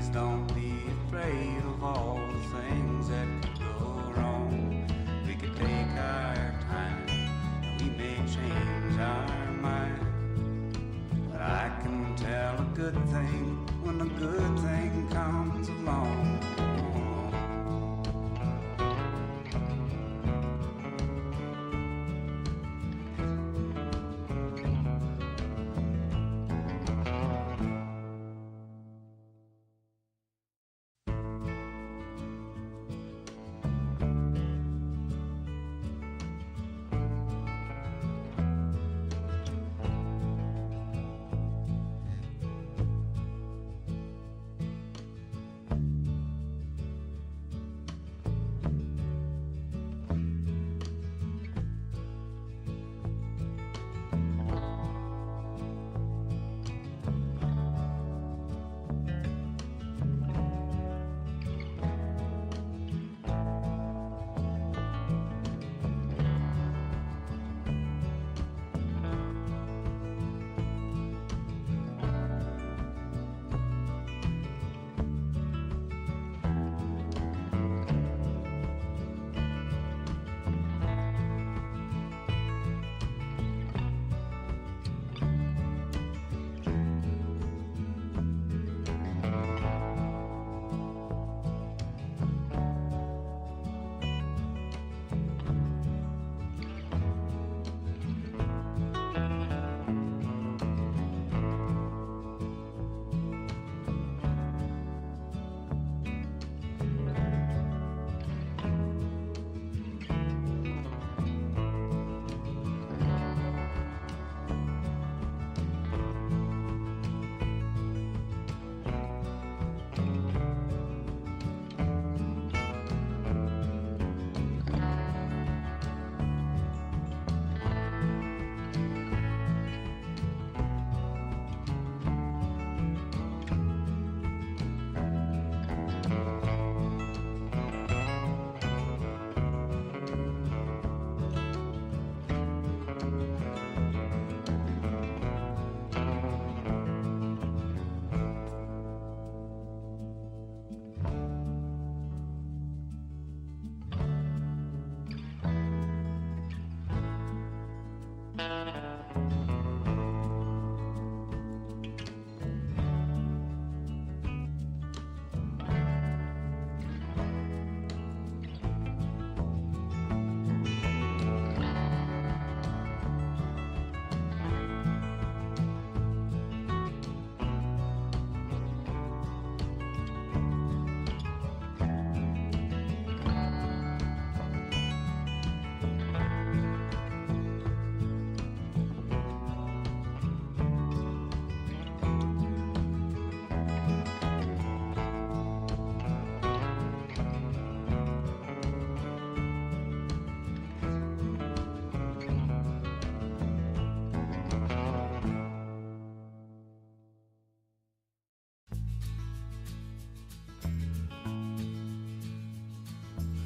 Please don't be afraid of all the things that could go wrong. We could take our time, and we may change our mind. But I can tell a good thing when a good thing comes along.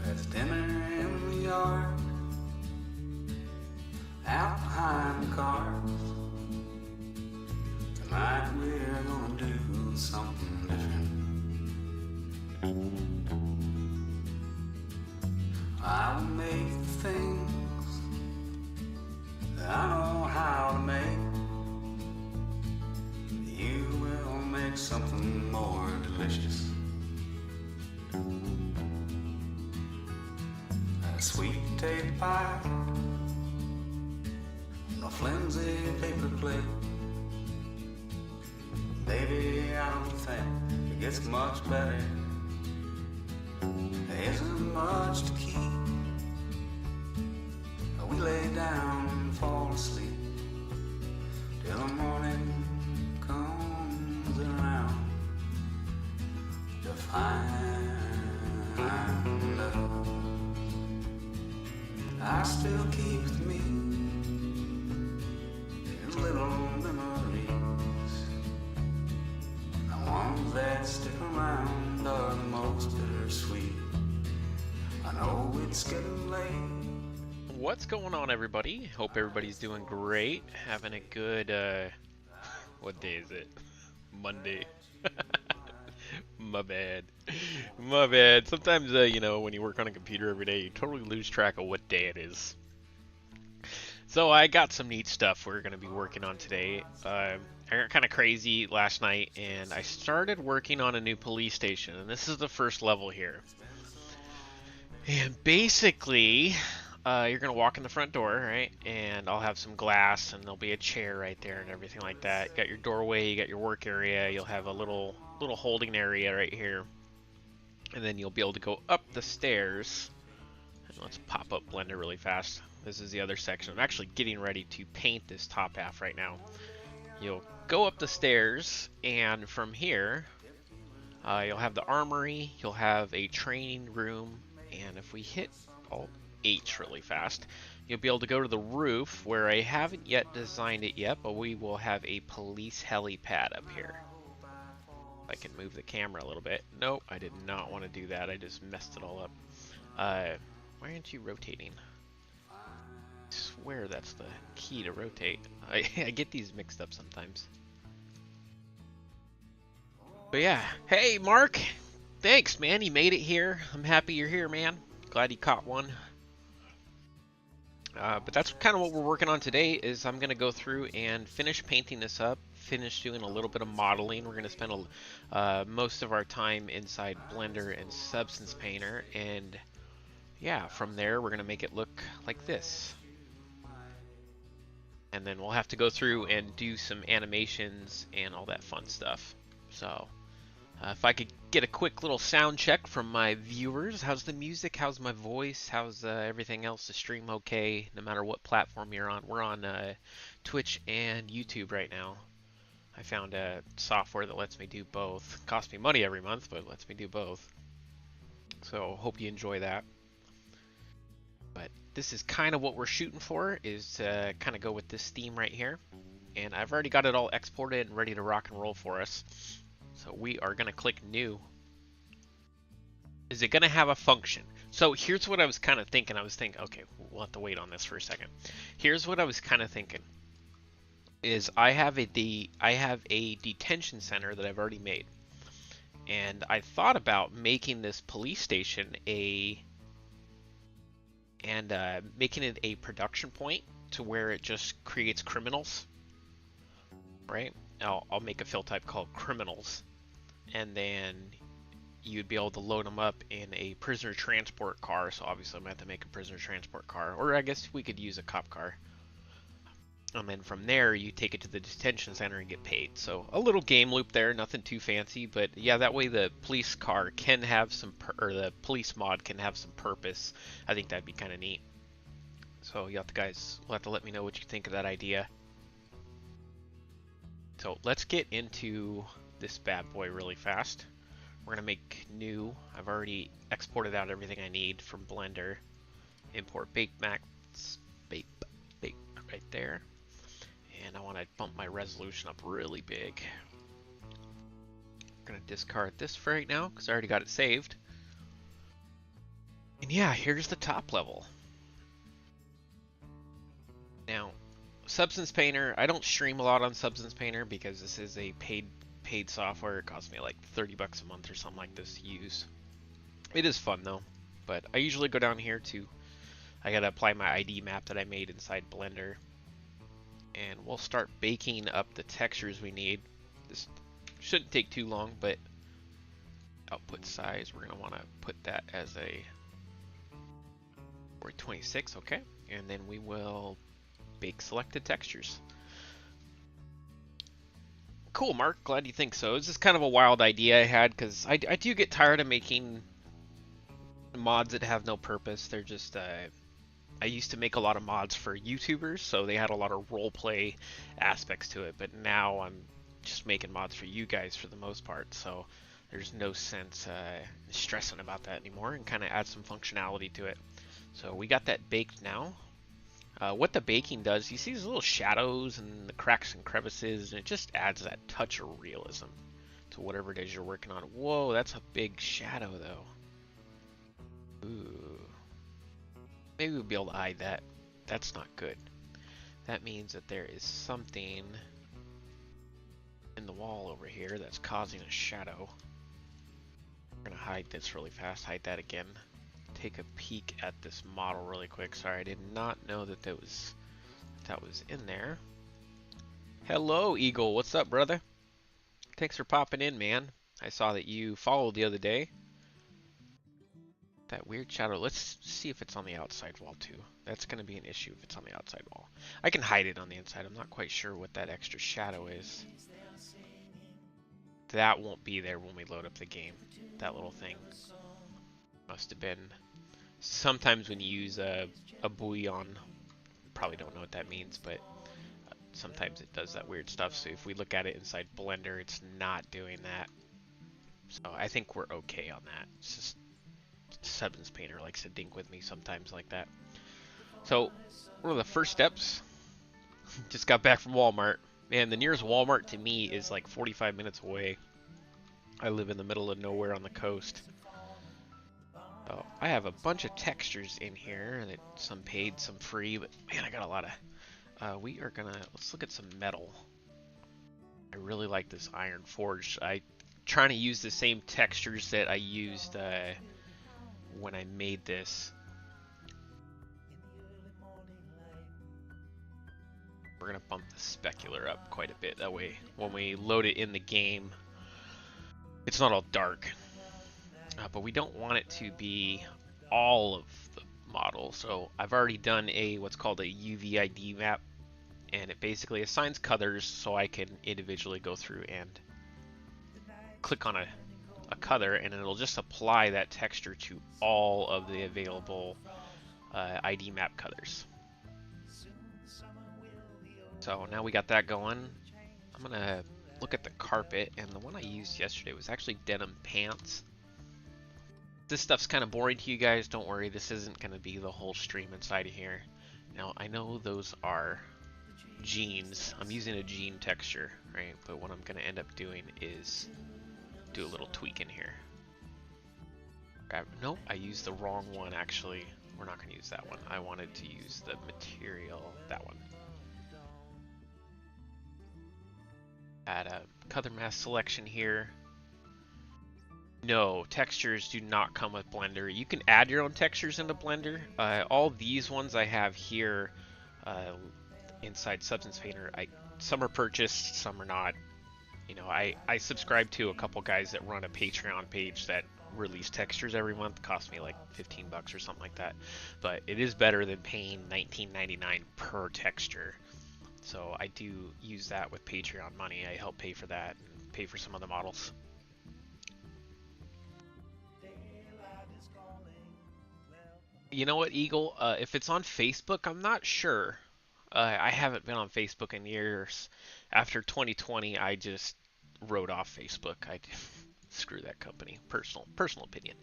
There's dinner in the yard, out behind the cars. Tonight we're gonna do something different. I will make the things that I know how to make. You will make something more delicious. A sweet potato pie on a flimsy paper plate. Baby, I don't think it gets much better. There isn't much to keep. We lay down and fall asleep till the morning comes around to find love. I still keep with me these little memories. The ones that stick around are the most bittersweet. I know it's getting late. What's going on, everybody? Hope everybody's doing great. Having a good, what day is it? Monday. My bad. My bad. Sometimes, you know, when you work on a computer every day, you totally lose track of what day it is. So I got some neat stuff we're going to be working on today. I got kind of crazy last night, and I started working on a new police station, and this is the first level here. And basically, you're going to walk in the front door, right? And I'll have some glass, and there'll be a chair right there and everything like that. You got your doorway, you got your work area, you'll have a little holding area right here. And then you'll be able to go up the stairs. And let's pop up Blender really fast. This is the other section. I'm actually getting ready to paint this top half right now. You'll go up the stairs, and from here, you'll have the armory, you'll have a training room, and if we hit Alt H really fast, you'll be able to go to the roof, where I haven't yet designed it yet, but we will have a police helipad up here. I can move the camera a little bit. Nope, I did not want to do that. I just messed it all up. Why aren't you rotating? I swear that's the key to rotate. I get these mixed up sometimes. But yeah, hey Mark, thanks man, you made it here. I'm happy you're here, man. Glad you caught one. But that's kind of what we're working on today. Is I'm gonna go through and finish painting this up, finish doing a little bit of modeling. We're gonna spend most of our time inside Blender and Substance Painter, and yeah, from there we're gonna make it look like this. And then we'll have to go through and do some animations and all that fun stuff. So, if I could get a quick little sound check from my viewers. How's the music? How's my voice? How's everything else? The stream okay? No matter what platform you're on. We're on Twitch and YouTube right now. I found a software that lets me do both. Costs me money every month, but lets me do both. So, hope you enjoy that. But this is kind of what we're shooting for, is to kind of go with this theme right here. And I've already got it all exported and ready to rock and roll for us. So we are going to click New. Is it going to have a function? So here's what I was kind of thinking. I was thinking, okay, we'll have to wait on this for a second. Here's what I was kind of thinking. Is I have a detention center that I've already made. And I thought about making this police station making it a production point to where it just creates criminals, right? I'll make a fill type called criminals, and then you'd be able to load them up in a prisoner transport car. So obviously I'm going to have to make a prisoner transport car, or I guess we could use a cop car. And then from there you take it to the detention center and get paid. So a little game loop there, nothing too fancy, but yeah, that way the police car can have some, or the police mod can have some purpose. I think that'd be kind of neat. So you guys will have to let me know what you think of that idea. So let's get into this bad boy really fast. We're gonna make new. I've already exported out everything I need from Blender. Import Bakemax, bake right there. And I want to bump my resolution up really big. I'm gonna discard this for right now because I already got it saved. And yeah, here's the top level. Now, Substance Painter, I don't stream a lot on Substance Painter because this is a paid software. It costs me like 30 bucks a month or something like this to use. It is fun though, but I usually go down here to, I gotta apply my ID map that I made inside Blender, and we'll start baking up the textures we need. This shouldn't take too long, but output size, we're gonna want to put that as a 426, okay, and then we will bake selected textures. Cool, Mark. Glad you think so. This is kind of a wild idea I had because I do get tired of making mods that have no purpose. They're just I used to make a lot of mods for YouTubers, so they had a lot of roleplay aspects to it, but now I'm just making mods for you guys for the most part, so there's no sense stressing about that anymore, and kind of add some functionality to it. So we got that baked now. What the baking does, you see these little shadows and the cracks and crevices, and it just adds that touch of realism to whatever it is you're working on. Whoa, that's a big shadow though. Ooh. Maybe we'll be able to hide that. That's not good. That means that there is something in the wall over here that's causing a shadow. We're gonna hide this really fast. Hide that again. Take a peek at this model really quick. Sorry, I did not know that that was in there. Hello, Eagle. What's up, brother? Thanks for popping in, man. I saw that you followed the other day. That weird shadow. Let's see if it's on the outside wall too. That's going to be an issue if it's on the outside wall. I can hide it on the inside. I'm not quite sure what that extra shadow is. That won't be there when we load up the game. That little thing must have been. Sometimes when you use a bouillon, probably don't know what that means, but sometimes it does that weird stuff. So if we look at it inside Blender, it's not doing that. So I think we're okay on that. It's just Substance Painter likes to dink with me sometimes like that. So one of the first steps, just got back from Walmart. Man, the nearest Walmart to me is like 45 minutes away. I live in the middle of nowhere on the coast. So I have a bunch of textures in here, that some paid, some free, but man, I got a lot of. We are gonna, let's look at some metal. I really like this iron forged. I'm trying to use the same textures that I used when I made this. We're gonna bump the specular up quite a bit. That way, when we load it in the game, it's not all dark. But we don't want it to be all of the model. So I've already done what's called a UVID map, and it basically assigns colors so I can individually go through and click on a color, and it'll just apply that texture to all of the available ID map colors. So now we got that going. I'm gonna look at the carpet, and the one I used yesterday was actually denim pants. This stuff's kind of boring to you guys. Don't worry, this isn't gonna be the whole stream inside of here. Now I know those are jeans. I'm using a jean texture, right? But what I'm gonna end up doing is do a little tweak in here. Nope, I used the wrong one actually. We're not gonna use that one. I wanted to use the material, that one. Add a color mask selection here. No, textures do not come with Blender. You can add your own textures into Blender. All these ones I have here inside Substance Painter, some are purchased, some are not. You know, I subscribe to a couple guys that run a Patreon page that release textures every month. Cost me like 15 bucks or something like that. But it is better than paying $19.99 per texture. So I do use that with Patreon money. I help pay for that and pay for some of the models. You know what, Eagle? If it's on Facebook, I'm not sure. I haven't been on Facebook in years. After 2020, I just wrote off Facebook. Screw that company. Personal opinion.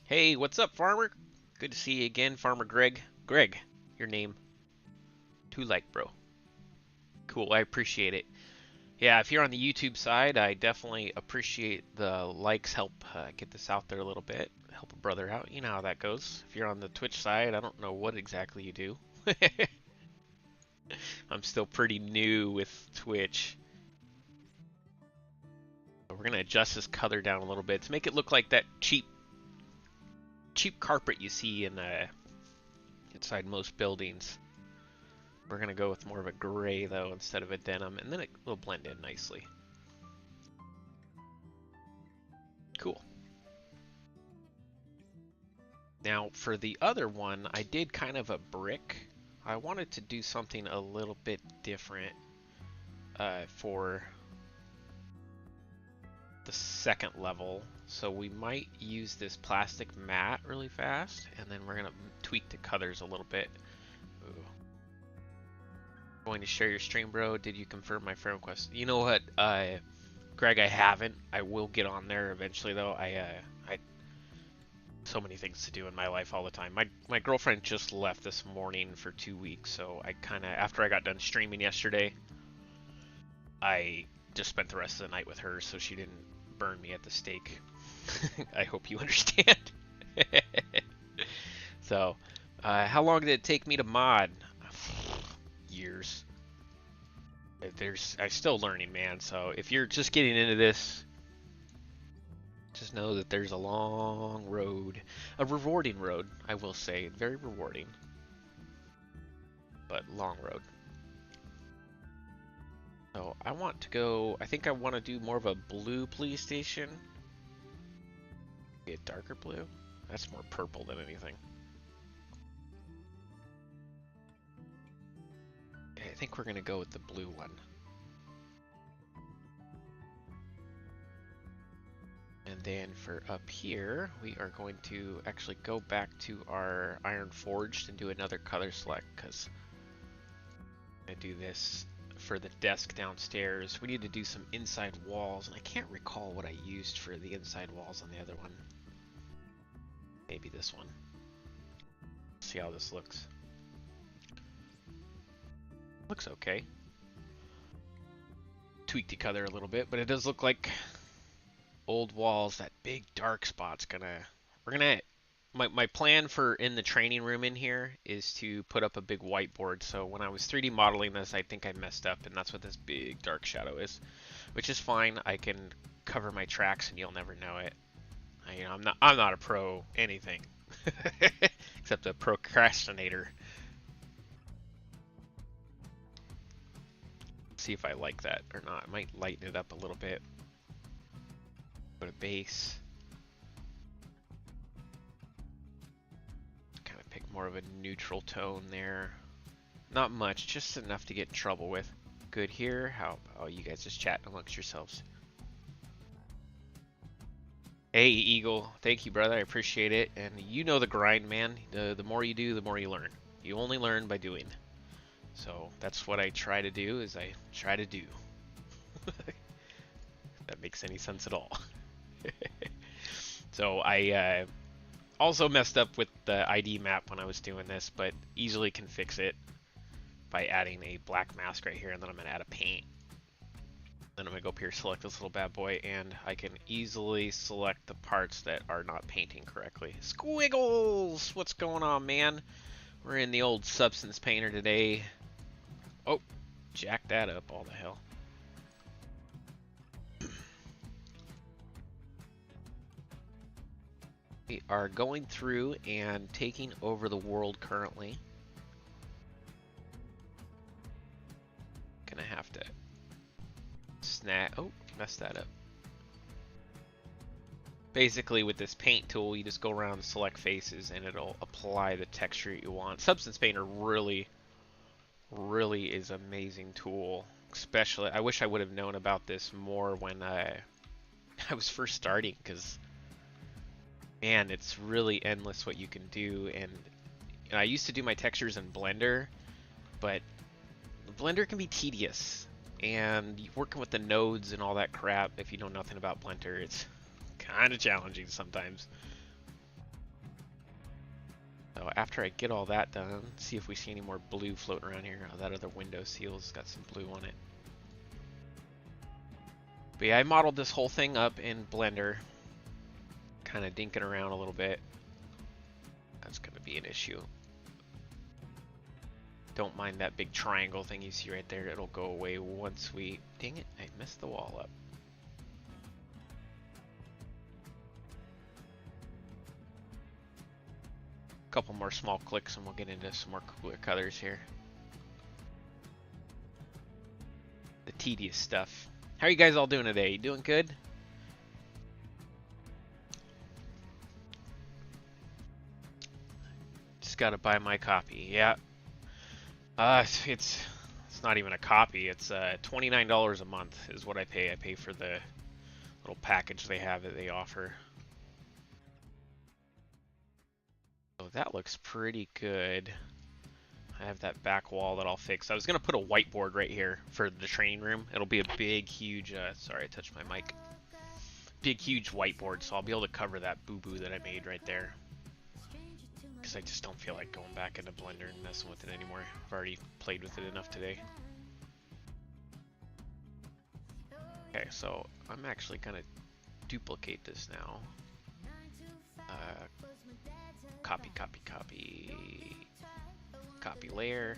Hey, what's up, Farmer? Good to see you again, Farmer Greg. Greg, your name. Too like, bro. Cool, I appreciate it. Yeah, if you're on the YouTube side, I definitely appreciate the likes. Help get this out there a little bit. Help a brother out. You know how that goes. If you're on the Twitch side, I don't know what exactly you do. I'm still pretty new with Twitch. We're going to adjust this color down a little bit to make it look like that cheap carpet you see in inside most buildings. We're going to go with more of a gray, though, instead of a denim, and then it will blend in nicely. Cool. Now, for the other one, I did kind of a brick. I wanted to do something a little bit different for the second level. So we might use this plastic mat really fast, and then we're going to tweak the colors a little bit. Ooh. Going to share your stream, bro. Did you confirm my friend request? You know what, Greg, I haven't. I will get on there eventually, though. I so many things to do in my life all the time. My girlfriend just left this morning for 2 weeks, so I kind of, after I got done streaming yesterday, I just spent the rest of the night with her, so she didn't burn me at the stake. I hope you understand. So, how long did it take me to mod? Years. I'm still learning, man. So if you're just getting into this, Just know that there's a long road, a rewarding road, I will say, very rewarding, but long road. So I want to go, I think I want to do more of a blue police station. Get darker blue? That's more purple than anything. I think we're going to go with the blue one. And then for up here, we are going to actually go back to our Iron Forged and do another color select, because I'm going to do this for the desk downstairs. We need to do some inside walls, and I can't recall what I used for the inside walls on the other one. Maybe this one. See how this looks. Looks okay. Tweaked the color a little bit, but it does look like old walls. That big dark spot's my plan for in the training room in here is to put up a big whiteboard. So when I was 3D modeling this, I think I messed up, and that's what this big dark shadow is, which is fine. I can cover my tracks and you'll never know it. I'm not a pro anything except a procrastinator. See if I like that or not. I might lighten it up a little bit. Go to base. Kind of pick more of a neutral tone there. Not much, just enough to get in trouble with. Good here. How? Oh, you guys just chat amongst yourselves. Hey, Eagle. Thank you, brother. I appreciate it. And you know the grind, man. The more you do, the more you learn. You only learn by doing. So that's what I try to do, is I try to do. If that makes any sense at all. So I also messed up with the ID map when I was doing this, but easily can fix it by adding a black mask right here, and then I'm going to add a paint. Then I'm going to go up here, select this little bad boy, and I can easily select the parts that are not painting correctly. Squiggles! What's going on, man? We're in the old Substance Painter today. Oh, jack that up, all the hell. We are going through and taking over the world currently. Gonna have to oh, messed that up. Basically, with this paint tool, you just go around and select faces and it'll apply the texture you want. Substance Painter really is an amazing tool. Especially, I wish I would have known about this more when I was first starting, because man, it's really endless what you can do. And I used to do my textures in Blender, but Blender can be tedious, and working with the nodes and all that crap, if you know nothing about Blender, it's kind of challenging sometimes. So after I get all that done, see if we see any more blue floating around here. Oh, that other window seal's got some blue on it. But yeah, I modeled this whole thing up in Blender, kind of dinking around a little bit. That's going to be an issue. Don't mind that big triangle thing you see right there. It'll go away once we... Dang it, I messed the wall up. Couple more small clicks and we'll get into some more cooler colors here. The tedious stuff. How are you guys all doing today? You doing good? Just gotta buy my copy. Yeah. It's not even a copy. It's $29 a month is what I pay. I pay for the little package they have that they offer. So that looks pretty good. I have that back wall that I'll fix. I was gonna put a whiteboard right here for the training room. It'll be a big, huge. Sorry, I touched my mic. Big, huge whiteboard, so I'll be able to cover that boo-boo that I made right there. Because I just don't feel like going back into Blender and messing with it anymore. I've already played with it enough today. Okay, so I'm actually gonna duplicate this now. Copy, copy, copy. Copy layer.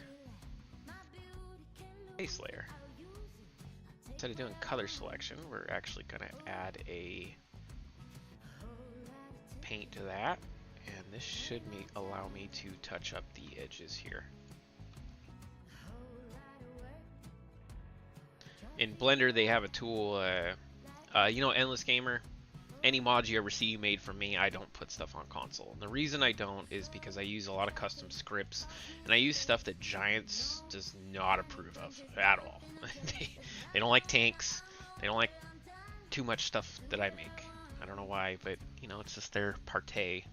Base layer. Instead of doing color selection, we're actually gonna add a paint to that, and this should allow me to touch up the edges here. In Blender, they have a tool, you know, Endless Gamer. Any mods you ever see made for me, I don't put stuff on console. And the reason I don't is because I use a lot of custom scripts, and I use stuff that Giants does not approve of at all. They don't like tanks. They don't like too much stuff that I make. I don't know why, but you know, it's just their partay.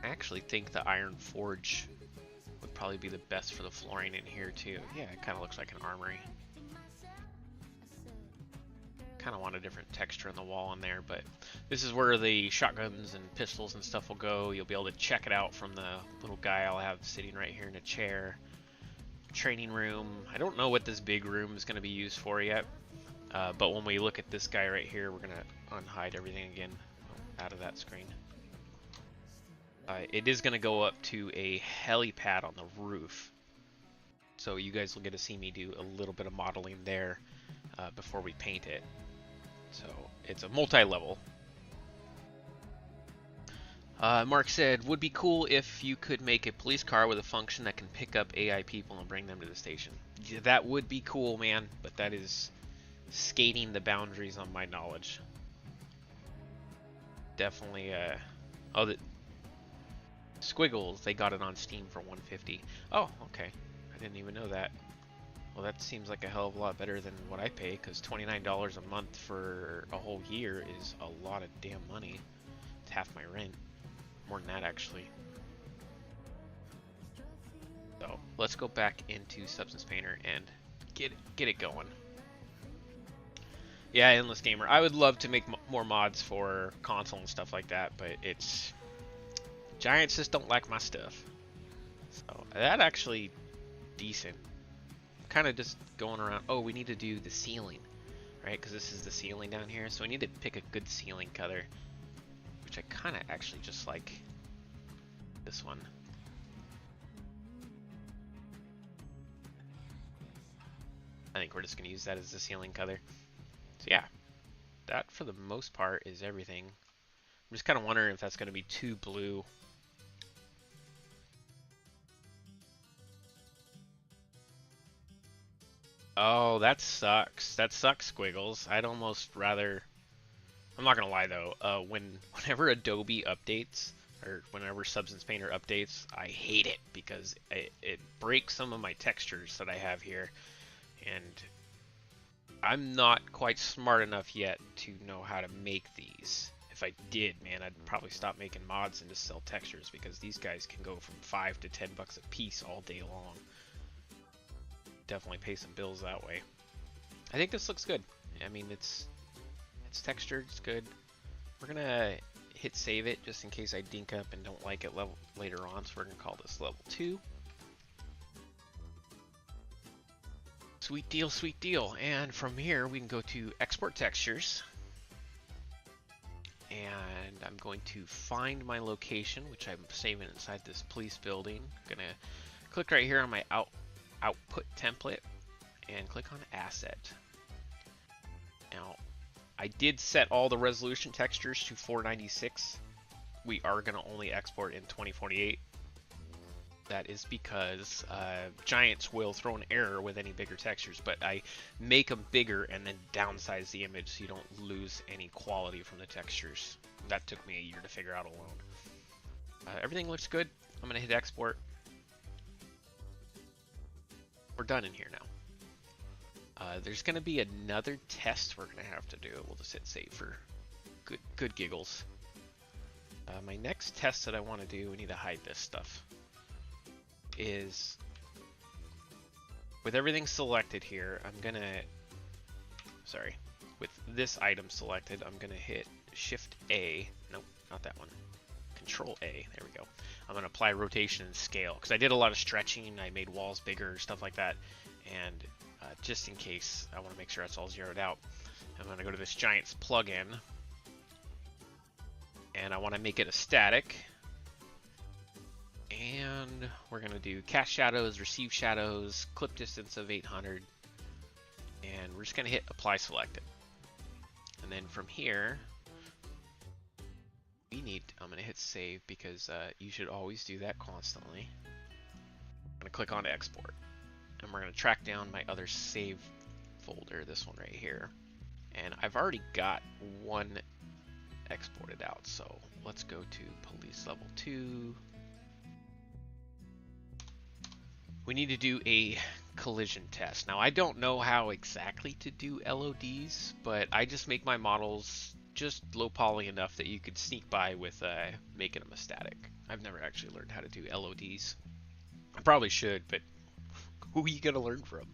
I actually think the Iron Forge would probably be the best for the flooring in here too. Yeah, it kind of looks like an armory. Kind of want a different texture in the wall in there, but this is where the shotguns and pistols and stuff will go. You'll be able to check it out from the little guy I'll have sitting right here in a chair. Training room. I don't know what this big room is going to be used for yet, but when we look at this guy right here, we're going to unhide everything again out of that screen. It is going to go up to a helipad on the roof, so you guys will get to see me do a little bit of modeling there before we paint it. So it's a multi-level. Mark said, would be cool if you could make a police car with a function that can pick up AI people and bring them to the station. Yeah, that would be cool, man, but that is skating the boundaries on my knowledge. Definitely, oh, the Squiggles, they got it on Steam for $150. Oh, okay. I didn't even know that. Well, that seems like a hell of a lot better than what I pay, because $29 a month for a whole year is a lot of damn money. It's half my rent. More than that, actually. So, let's go back into Substance Painter and get it going. Yeah, Endless Gamer. I would love to make more mods for console and stuff like that, but it's... Giants just don't like my stuff. So, that actually decent. Kind of just going around. Oh, we need to do the ceiling, right? Because this is the ceiling down here, so we need to pick a good ceiling color, which I kind of actually just like this one. I think we're just going to use that as the ceiling color. So yeah, that for the most part is everything. I'm just kind of wondering if that's going to be too blue. Oh, that sucks. That sucks, Squiggles. I'd almost rather... I'm not gonna lie though, whenever Adobe updates, or whenever Substance Painter updates, I hate it because it breaks some of my textures that I have here, and I'm not quite smart enough yet to know how to make these. If I did, man, I'd probably stop making mods and just sell textures, because these guys can go from $5 to $10 a piece all day long. Definitely pay some bills that way. I think this looks good. I mean, it's textured, it's good. We're gonna hit save it just in case I dink up and don't like it later on, so we're gonna call this level 2. Sweet deal, sweet deal. And from here we can go to export textures, and I'm going to find my location, which I'm saving inside this police building. I'm gonna click right here on my output template and click on asset. Now, I did set all the resolution textures to 496. We are going to only export in 2048. That is because Giants will throw an error with any bigger textures, but I make them bigger and then downsize the image so you don't lose any quality from the textures. That took me a year to figure out alone. Everything looks good. I'm going to hit export. We're done in here now. There's going to be another test we're going to have to do. We'll just hit save for good giggles. My next test that I want to do, we need to hide this stuff, is with everything selected here, I'm going to, sorry, with this item selected, I'm going to hit Shift A, nope, not that one, Control A, there we go. I'm going to apply rotation and scale, because I did a lot of stretching, I made walls bigger, stuff like that, and just in case, I want to make sure that's all zeroed out. I'm going to go to this Giants plugin, and I want to make it a static, and we're going to do cast shadows, receive shadows, clip distance of 800, and we're just going to hit apply selected. And then from here, I'm going to hit save because you should always do that constantly. I'm going to click on export. And we're going to track down my other save folder, this one right here. And I've already got one exported out, so let's go to police level 2. We need to do a collision test. Now, I don't know how exactly to do LODs, but I just make my models just low poly enough that you could sneak by with making them a static. I've never actually learned how to do LODs. I probably should, but who are you going to learn from?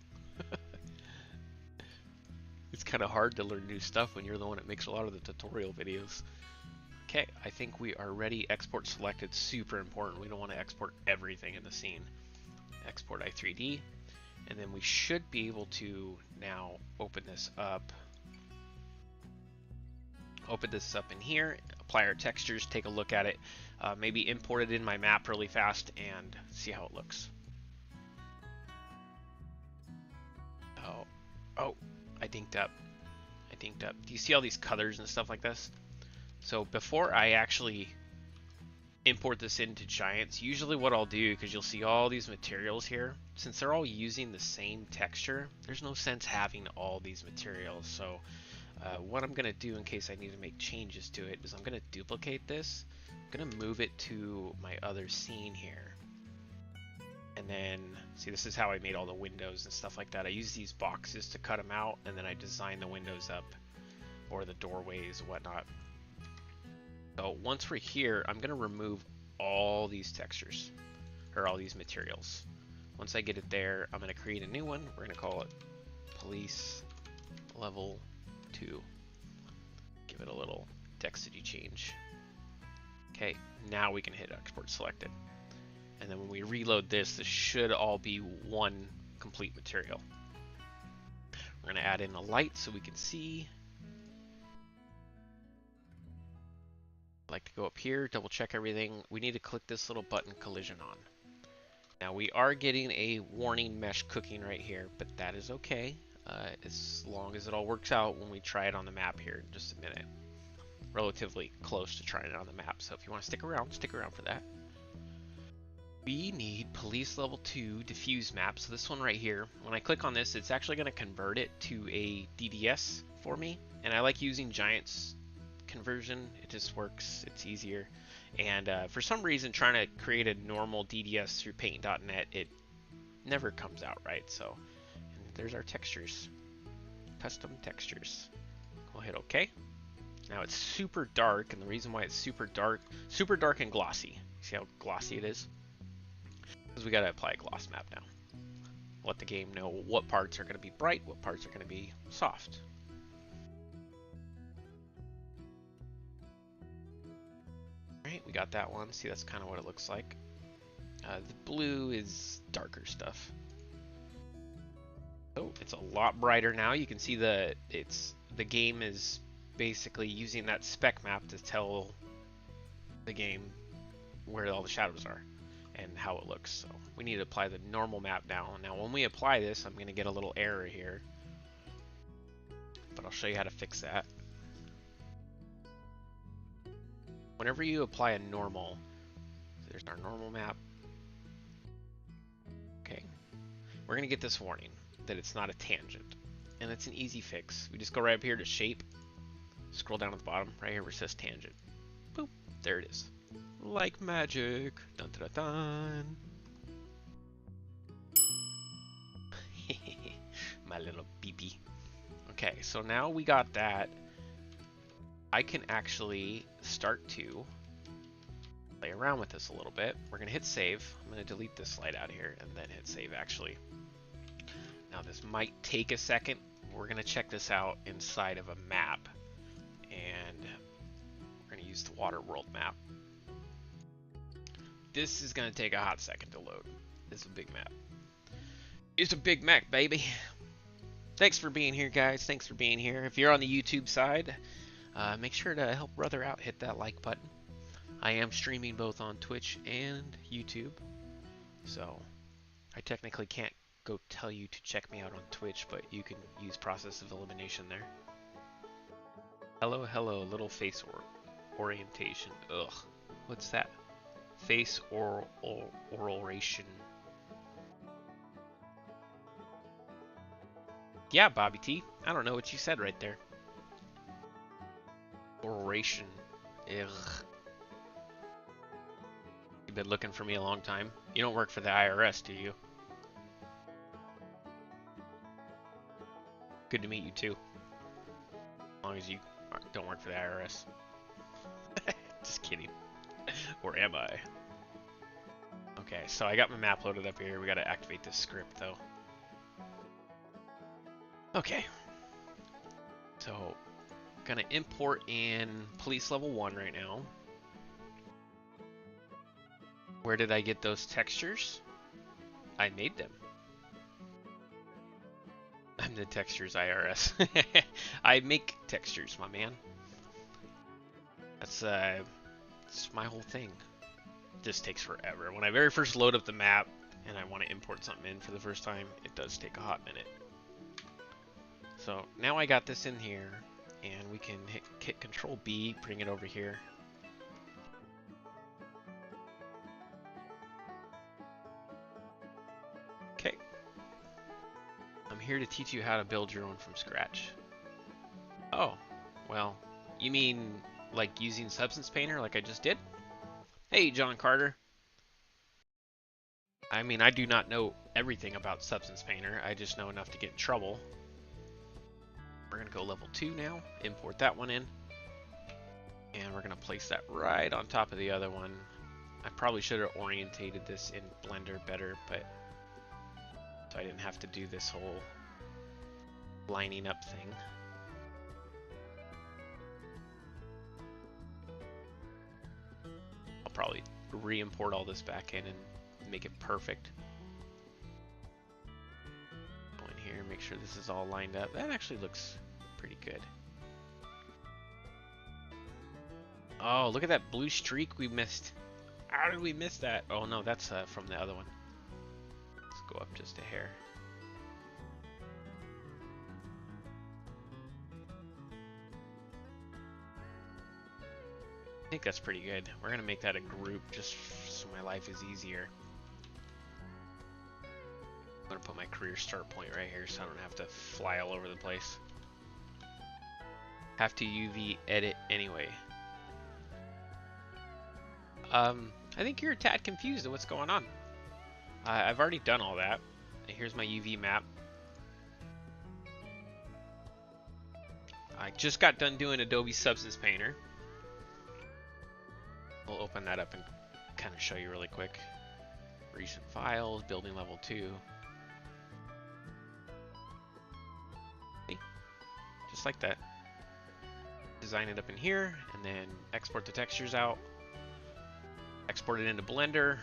It's kind of hard to learn new stuff when you're the one that makes a lot of the tutorial videos. Okay, I think we are ready. Export selected, super important. We don't want to export everything in the scene. Export i3D, and then we should be able to now open this up. Open this up in here, apply our textures, take a look at it, maybe import it in my map really fast and see how it looks. Oh, I dinked up. Do you see all these colors and stuff like this? So before I actually import this into Giants, usually what I'll do, because you'll see all these materials here, since they're all using the same texture, there's no sense having all these materials. So what I'm going to do in case I need to make changes to it is I'm going to duplicate this. I'm going to move it to my other scene here. And then, see, this is how I made all the windows and stuff like that. I use these boxes to cut them out, and then I design the windows up, or the doorways, whatnot. So once we're here, I'm going to remove all these textures, or all these materials. Once I get it there, I'm going to create a new one. We're going to call it Police Level 2. Give it a little density change. Okay, now we can hit Export Selected. And then when we reload this, this should all be one complete material. We're going to add in a light so we can see. I like to go up here, double check everything. We need to click this little button, collision on. Now we are getting a warning mesh cooking right here, but that is okay. As long as it all works out when we try it on the map here in just a minute. Relatively close to trying it on the map, so if you want to stick around for that. We need police level 2 diffuse map. So this one right here, when I click on this, it's actually going to convert it to a DDS for me. And I like using Giants conversion. It just works. It's easier. And for some reason, trying to create a normal DDS through paint.net, it never comes out right. So and there's our textures, custom textures. We'll hit OK. Now it's super dark, and the reason why it's super dark and glossy. See how glossy it is? Because we got to apply a gloss map now. Let the game know what parts are going to be bright, what parts are going to be soft. Alright, we got that one. See, that's kind of what it looks like. The blue is darker stuff. Oh, it's a lot brighter now. You can see the game is basically using that spec map to tell the game where all the shadows are and how it looks. So we need to apply the normal map now. Now when we apply this, I'm going to get a little error here, but I'll show you how to fix that. Whenever you apply a normal, there's our normal map. Okay, we're going to get this warning that it's not a tangent, and it's an easy fix. We just go right up here to shape, scroll down to the bottom right here where it says tangent. Boop, there it is. Like magic. Dun dun dun dun. My little beepy. Okay, so now we got that. I can actually start to play around with this a little bit. We're gonna hit save. I'm gonna delete this slide out of here and then hit save actually. Now this might take a second. We're gonna check this out inside of a map, and we're gonna use the water world map. This is going to take a hot second to load. This is a big map. It's a big Mac, baby. Thanks for being here, guys. Thanks for being here. If you're on the YouTube side, make sure to help brother out. Hit that like button. I am streaming both on Twitch and YouTube. So I technically can't go tell you to check me out on Twitch, but you can use Process of Elimination there. Hello, hello, little face orb. orientation. Ugh. What's that? Face oration. Yeah, Bobby T. I don't know what you said right there. Oration. Ugh. You've been looking for me a long time. You don't work for the IRS, do you? Good to meet you too. As long as you don't work for the IRS. Just kidding. Or am I? Okay, so I got my map loaded up here. We gotta activate this script though. Okay. So, gonna import in police level 1 right now. Where did I get those textures? I made them. I'm the textures IRS. I make textures, my man. That's my whole thing. It just takes forever. When I very first load up the map and I want to import something in for the first time, it does take a hot minute. So now I got this in here, and we can hit Control B, bring it over here. Okay. I'm here to teach you how to build your own from scratch. Oh, well, you mean like using Substance Painter like I just did? Hey, John Carter. I mean, I do not know everything about Substance Painter. I just know enough to get in trouble. We're going to go level 2 now, import that one in, and we're going to place that right on top of the other one. I probably should have orientated this in Blender better, but so I didn't have to do this whole lining up thing. I'll probably re-import all this back in and make it perfect. Go in here, make sure this is all lined up. That actually looks pretty good. Oh, look at that blue streak we missed. How did we miss that? Oh no, that's from the other one. Let's go up just a hair. I think that's pretty good. We're gonna make that a group just so my life is easier. I'm gonna put my career start point right here so I don't have to fly all over the place. Have to UV edit anyway. I think you're a tad confused at what's going on. I've already done all that. Here's my UV map. I just got done doing Adobe Substance Painter. We'll open that up and kind of show you really quick. Recent files, building level 2. See? Just like that. Design it up in here, and then export the textures out. Export it into Blender,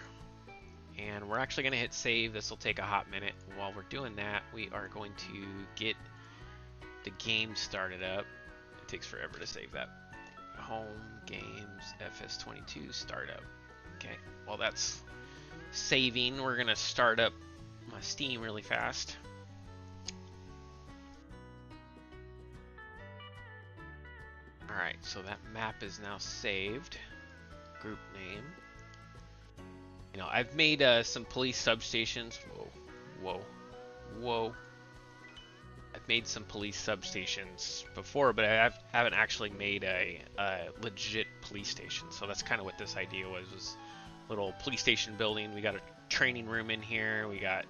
and we're actually going to hit save. This will take a hot minute. While we're doing that, we are going to get the game started up. It takes forever to save that. Home, games, FS22, startup. Okay, while that's saving, we're going to start up my Steam really fast. Alright, so that map is now saved. Group name. You know, I've made some police substations. Whoa. I've made some police substations before, but I haven't actually made a legit police station. So that's kind of what this idea was a little police station building. We got a training room in here. We got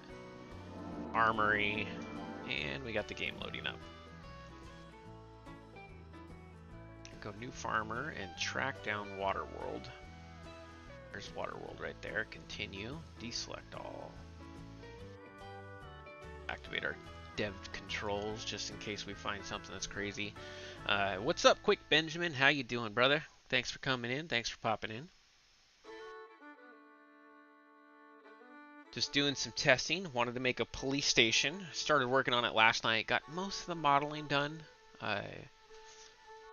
armory, and we got the game loading up. Go new farmer and track down Waterworld. There's Waterworld right there. Continue. Deselect all. Activate our dev controls just in case we find something that's crazy. What's up, Quick Benjamin? How you doing, brother? Thanks for coming in. Thanks for popping in. Just doing some testing. Wanted to make a police station. Started working on it last night. Got most of the modeling done.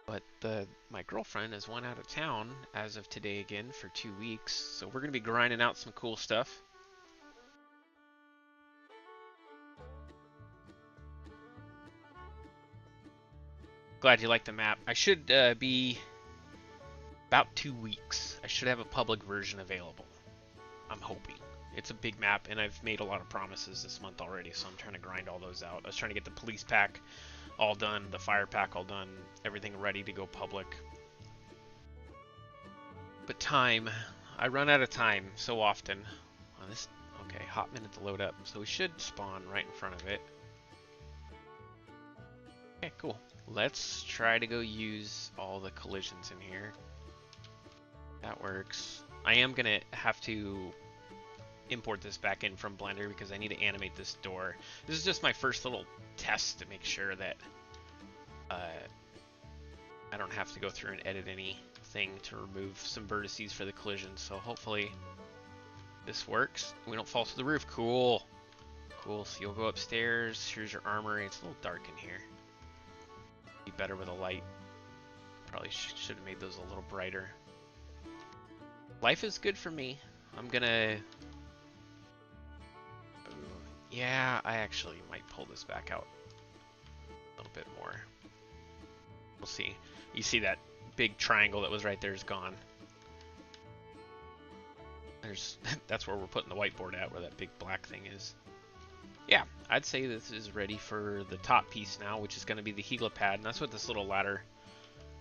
But my girlfriend has went out of town as of today again for 2 weeks, so we're going to be grinding out some cool stuff. Glad you like the map. I should be about 2 weeks, I should have a public version available. I'm hoping. It's a big map, and I've made a lot of promises this month already, so I'm trying to grind all those out. I was trying to get the police pack all done, the fire pack all done, everything ready to go public. But time, I run out of time so often. Okay, hot minute to load up, so we should spawn right in front of it. Okay, cool. Let's try to go use all the collisions in here. That works. I am gonna have to import this back in from Blender because I need to animate this door. This is just my first little test to make sure that I don't have to go through and edit anything to remove some vertices for the collision. So hopefully this works. We don't fall to the roof. Cool. Cool. So you'll go upstairs. Here's your armory. It's a little dark in here. Be better with a light. Probably should have made those a little brighter. Life is good for me. I'm gonna... Yeah, I actually might pull this back out a little bit more. We'll see. You see that big triangle that was right there is gone. That's where we're putting the whiteboard at, where that big black thing is. Yeah, I'd say this is ready for the top piece now, which is going to be the helipad, and that's what this little ladder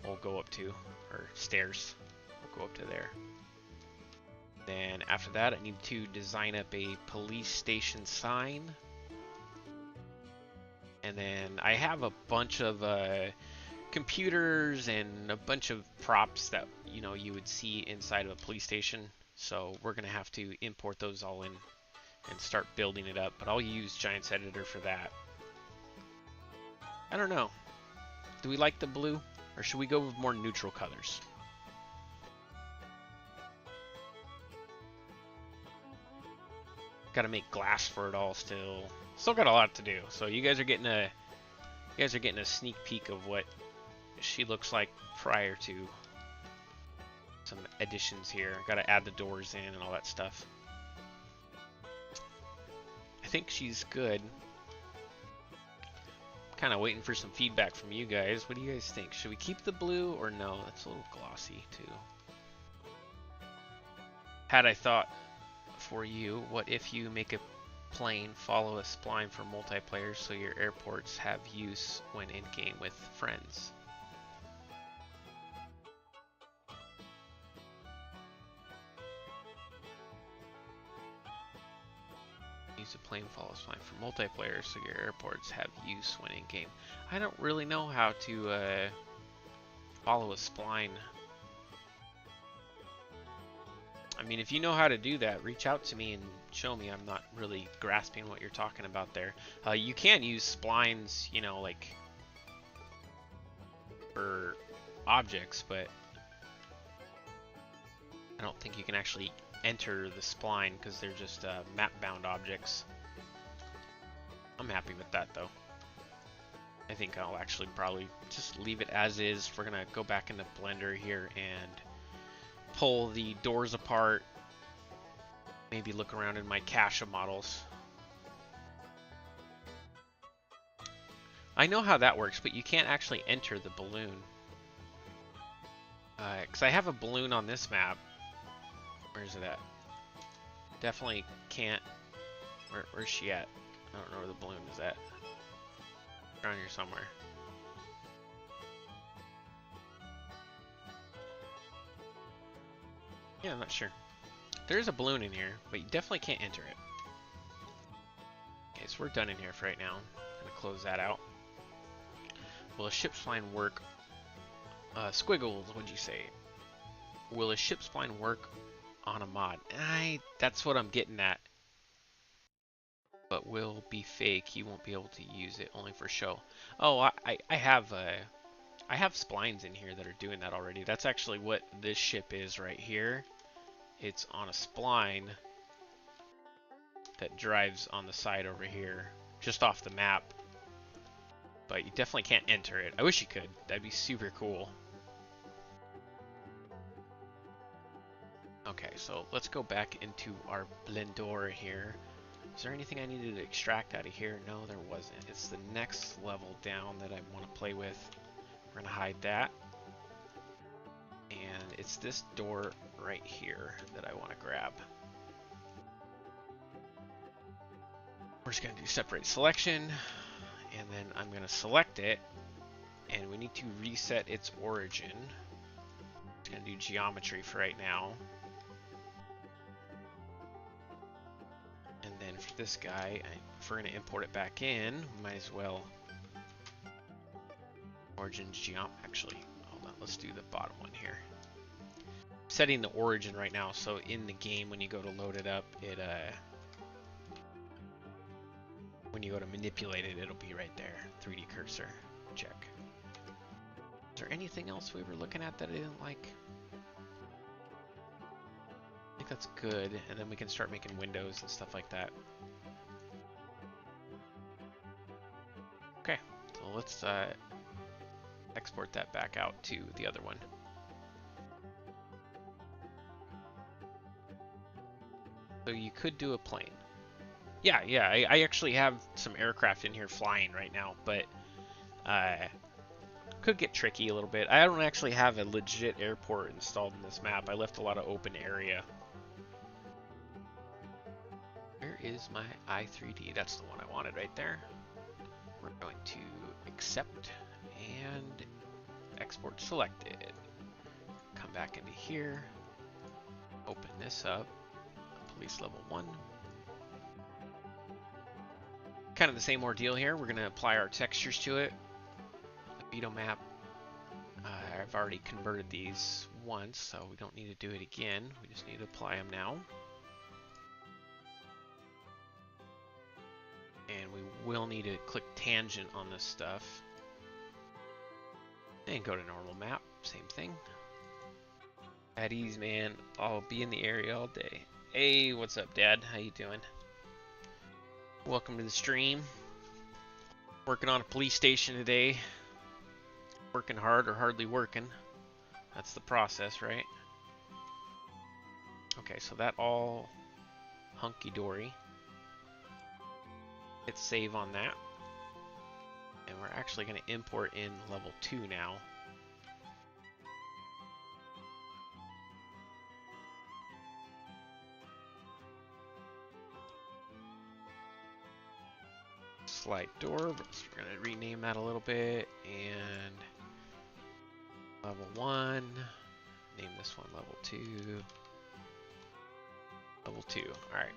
will go up to, or stairs will go up to there. Then after that, I need to design up a police station sign. And then I have a bunch of computers and a bunch of props that you would see inside of a police station. So we're gonna have to import those all in and start building it up. But I'll use Giants Editor for that. I don't know. Do we like the blue, or should we go with more neutral colors? Got to make glass for it all still. Still got a lot to do. So you guys are getting a sneak peek of what she looks like prior to some additions here. Got to add the doors in and all that stuff. I think she's good. Kind of waiting for some feedback from you guys. What do you guys think? Should we keep the blue or no? That's a little glossy too. Had I thought for you, what if you make a plane follow a spline for multiplayer so your airports have use when in game with friends? Use a plane follow spline for multiplayer so your airports have use when in game. I don't really know how to follow a spline. I mean, if you know how to do that, reach out to me and show me. I'm not really grasping what you're talking about there. You can use splines, like for objects, but I don't think you can actually enter the spline because they're just map-bound objects. I'm happy with that, though. I think I'll actually probably just leave it as is. We're gonna go back into Blender here and pull the doors apart, maybe look around in my cache of models. I know how that works, but you can't actually enter the balloon. Because I have a balloon on this map. Where's it at? Definitely can't. Where's she at? I don't know where the balloon is at. Around here somewhere. Yeah, I'm not sure. There's a balloon in here, but you definitely can't enter it. Okay, so we're done in here for right now. I'm gonna close that out. Will a ship spline work? Squiggles, what'd you say? Will a ship spline work on a mod? That's what I'm getting at. But will be fake. You won't be able to use it, only for show. Oh, I have splines in here that are doing that already. That's actually what this ship is right here. It's on a spline that drives on the side over here, just off the map. But you definitely can't enter it. I wish you could. That'd be super cool. Okay, so let's go back into our Blender here. Is there anything I needed to extract out of here? No, there wasn't. It's the next level down that I want to play with. We're going to hide that. And and it's this door right here that I want to grab. We're just going to do separate selection, and then I'm going to select it, and we need to reset its origin. I'm going to do geometry for right now. And then for this guy, if we're going to import it back in, we might as well origin actually, hold on, let's do the bottom one here. Setting the origin right now, so in the game when you go to load it up, it when you go to manipulate it, it'll be right there. 3D cursor, check. Is there anything else we were looking at that I didn't like? I think that's good, and then we can start making windows and stuff like that. Okay, so let's export that back out to the other one. So you could do a plane. Yeah, I actually have some aircraft in here flying right now, but could get tricky a little bit. I don't actually have a legit airport installed in this map. I left a lot of open area. Where is my i3D? That's the one I wanted right there. We're going to accept and export selected. Come back into here, open this up, police level 1. Kind of the same ordeal here. We're going to apply our textures to it. The Vito map, I've already converted these once, so we don't need to do it again. We just need to apply them now. And we will need to click tangent on this stuff. And go to normal map, same thing. At ease, man. I'll be in the area all day. Hey, what's up, Dad? How you doing? Welcome to the stream. Working on a police station today. Working hard or hardly working. That's the process, right? Okay, so that all hunky-dory. Hit save on that. And we're actually going to import in level 2 now. Slide door, so we're going to rename that a little bit, and level 1, name this one level 2, level 2, alright.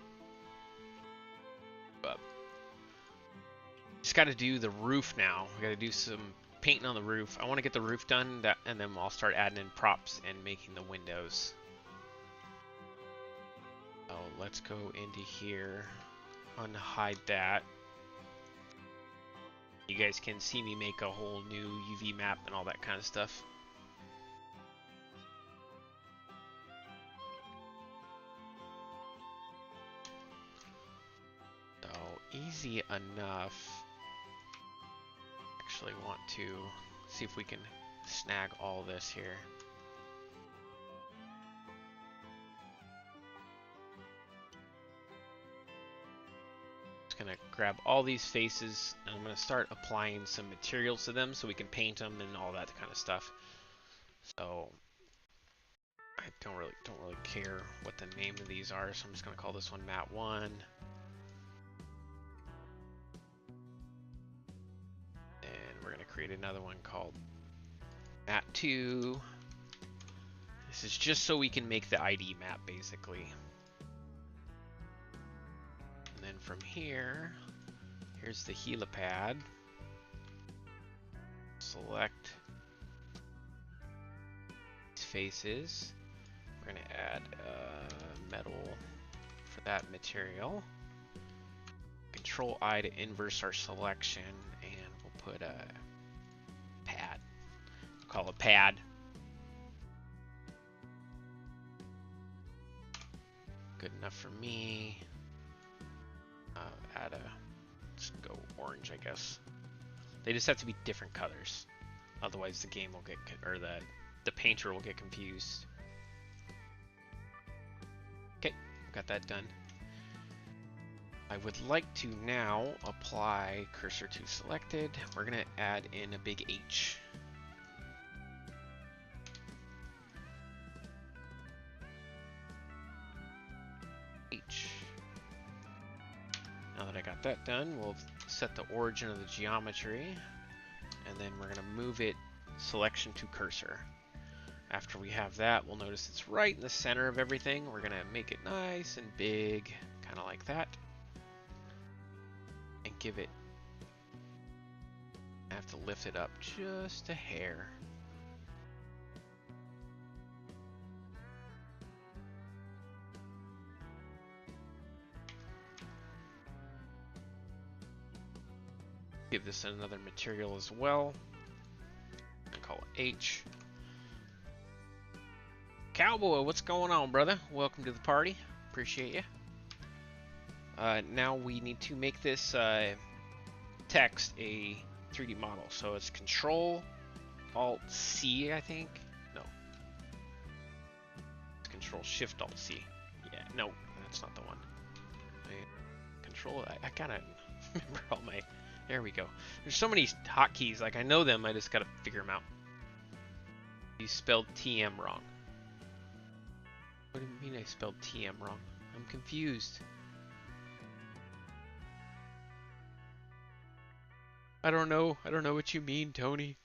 Just got to do the roof now. We got to do some painting on the roof. I want to get the roof done, and then I'll start adding in props and making the windows. So let's go into here, unhide that. You guys can see me make a whole new UV map and all that kind of stuff. So easy enough. Actually want to see if we can snag all this here. Just gonna grab all these faces and I'm gonna start applying some materials to them so we can paint them and all that kind of stuff. So I don't really care what the name of these are, so I'm just gonna call this one Mat 1. Create another one called Mat 2. This is just so we can make the ID map, basically. And then from here, here's the helipad. Select these faces. We're going to add metal for that material. Control I to inverse our selection, and we'll put a pad. We'll call it pad. Good enough for me. Add a, let's go orange, I guess. They just have to be different colors. Otherwise the game will get, or the painter will get confused. Okay, got that done. I would like to now apply cursor to selected. We're gonna add in a big H. that done, we'll set the origin of the geometry, and then we're going to move it selection to cursor. After we have that, we'll notice it's right in the center of everything. We're going to make it nice and big, kind of like that, and give it, I have to lift it up just a hair. Give this another material as well. I call it H. Cowboy, what's going on, brother? Welcome to the party. Appreciate you. Now we need to make this text a 3D model. So it's Control Alt C, I think. No. It's Control Shift Alt C. Yeah, no, that's not the one. Control. I gotta remember all my. There we go. There's so many hotkeys. Like, I know them, I just gotta figure them out. You spelled TM wrong. What do you mean I spelled TM wrong? I'm confused. I don't know. I don't know what you mean, Tony.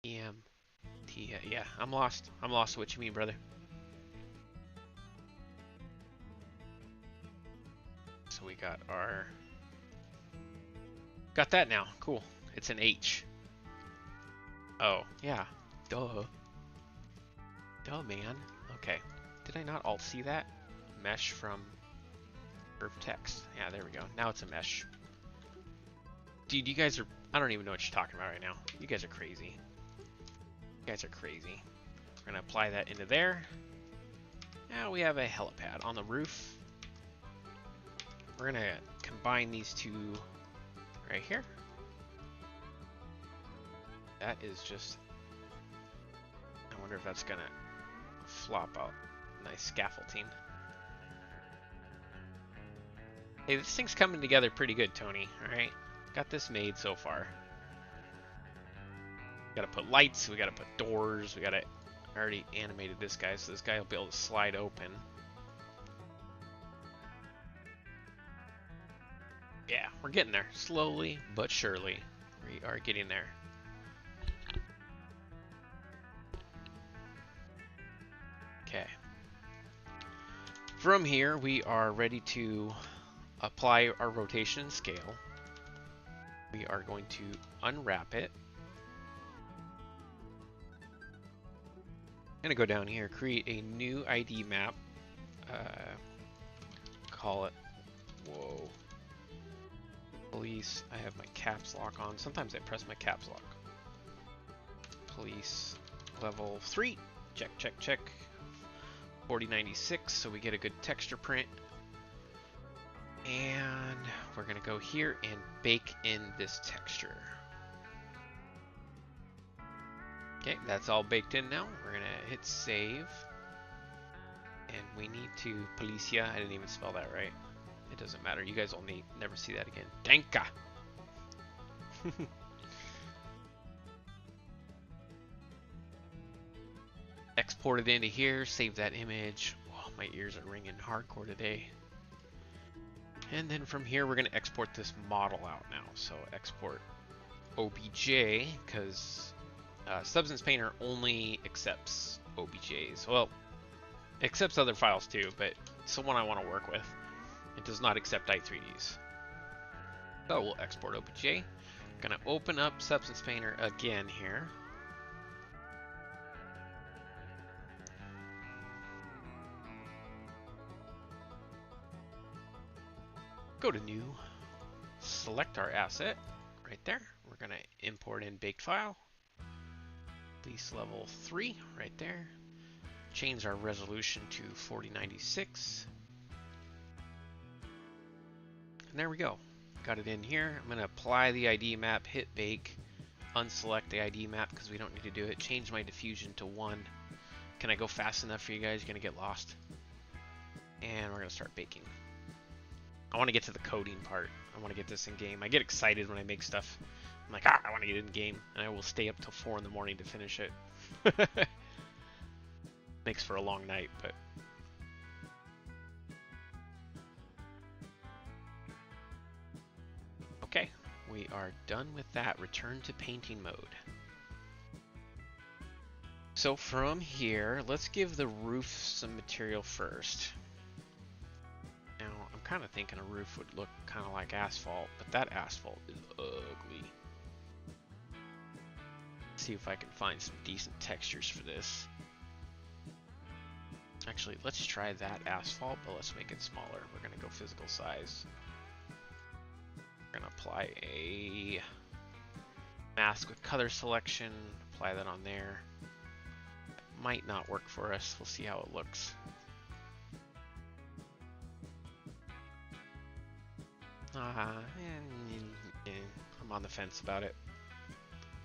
TM. Yeah, I'm lost. I'm lost what you mean, brother. So we got our... Got that now. Cool. It's an H. Oh, yeah. Duh. Duh, man. Okay. Did I not Alt-C that? Mesh from curve text. Yeah, there we go. Now it's a mesh. Dude, you guys are... I don't even know what you're talking about right now. You guys are crazy. You guys are crazy. We're going to apply that into there. Now we have a helipad on the roof. We're going to combine these two right here. That is just... I wonder if that's going to flop out. Nice scaffolding. Hey, this thing's coming together pretty good, Tony. Alright? Got this made so far. Gotta put lights, we gotta put doors, we gotta... I already animated this guy, so this guy will be able to slide open. Yeah, we're getting there. Slowly but surely. We are getting there. Okay. From here, we are ready to apply our rotation and scale. We are going to unwrap it. I'm going to go down here, create a new ID map. Call it... Whoa. Police. I have my caps lock on. Sometimes I press my caps lock. Police level 3. Check, check, check. 4096, so we get a good texture print. And we're going to go here and bake in this texture. Okay, that's all baked in now. We're going to hit save. And we need to Policia. I didn't even spell that right. It doesn't matter. You guys will never see that again. Danka! Export it into here. Save that image. Oh, my ears are ringing hardcore today. And then from here, we're going to export this model out now. So export OBJ, because Substance Painter only accepts OBJs. Well, it accepts other files too, but it's the one I want to work with. It does not accept i3ds. So we'll export OBJ. Gonna open up Substance Painter again here. Go to New, select our asset right there. We're gonna import in baked file. Police level 3 right there. Change our resolution to 4096. And there we go. Got it in here. I'm going to apply the ID map, hit bake, unselect the ID map because we don't need to do it. Change my diffusion to 1. Can I go fast enough for you guys? You're going to get lost. And we're going to start baking. I want to get to the coding part. I want to get this in game. I get excited when I make stuff. I'm like, I want to get in game. And I will stay up till 4 in the morning to finish it. Makes for a long night, but... are done with that. Return to painting mode. So from here, let's give the roof some material first. Now, I'm kind of thinking a roof would look kind of like asphalt, but that asphalt is ugly. Let's see if I can find some decent textures for this. Actually, let's try that asphalt, but let's make it smaller. We're going to go physical size. We're going to apply a mask with color selection, apply that on there. Might not work for us. We'll see how it looks. I'm on the fence about it.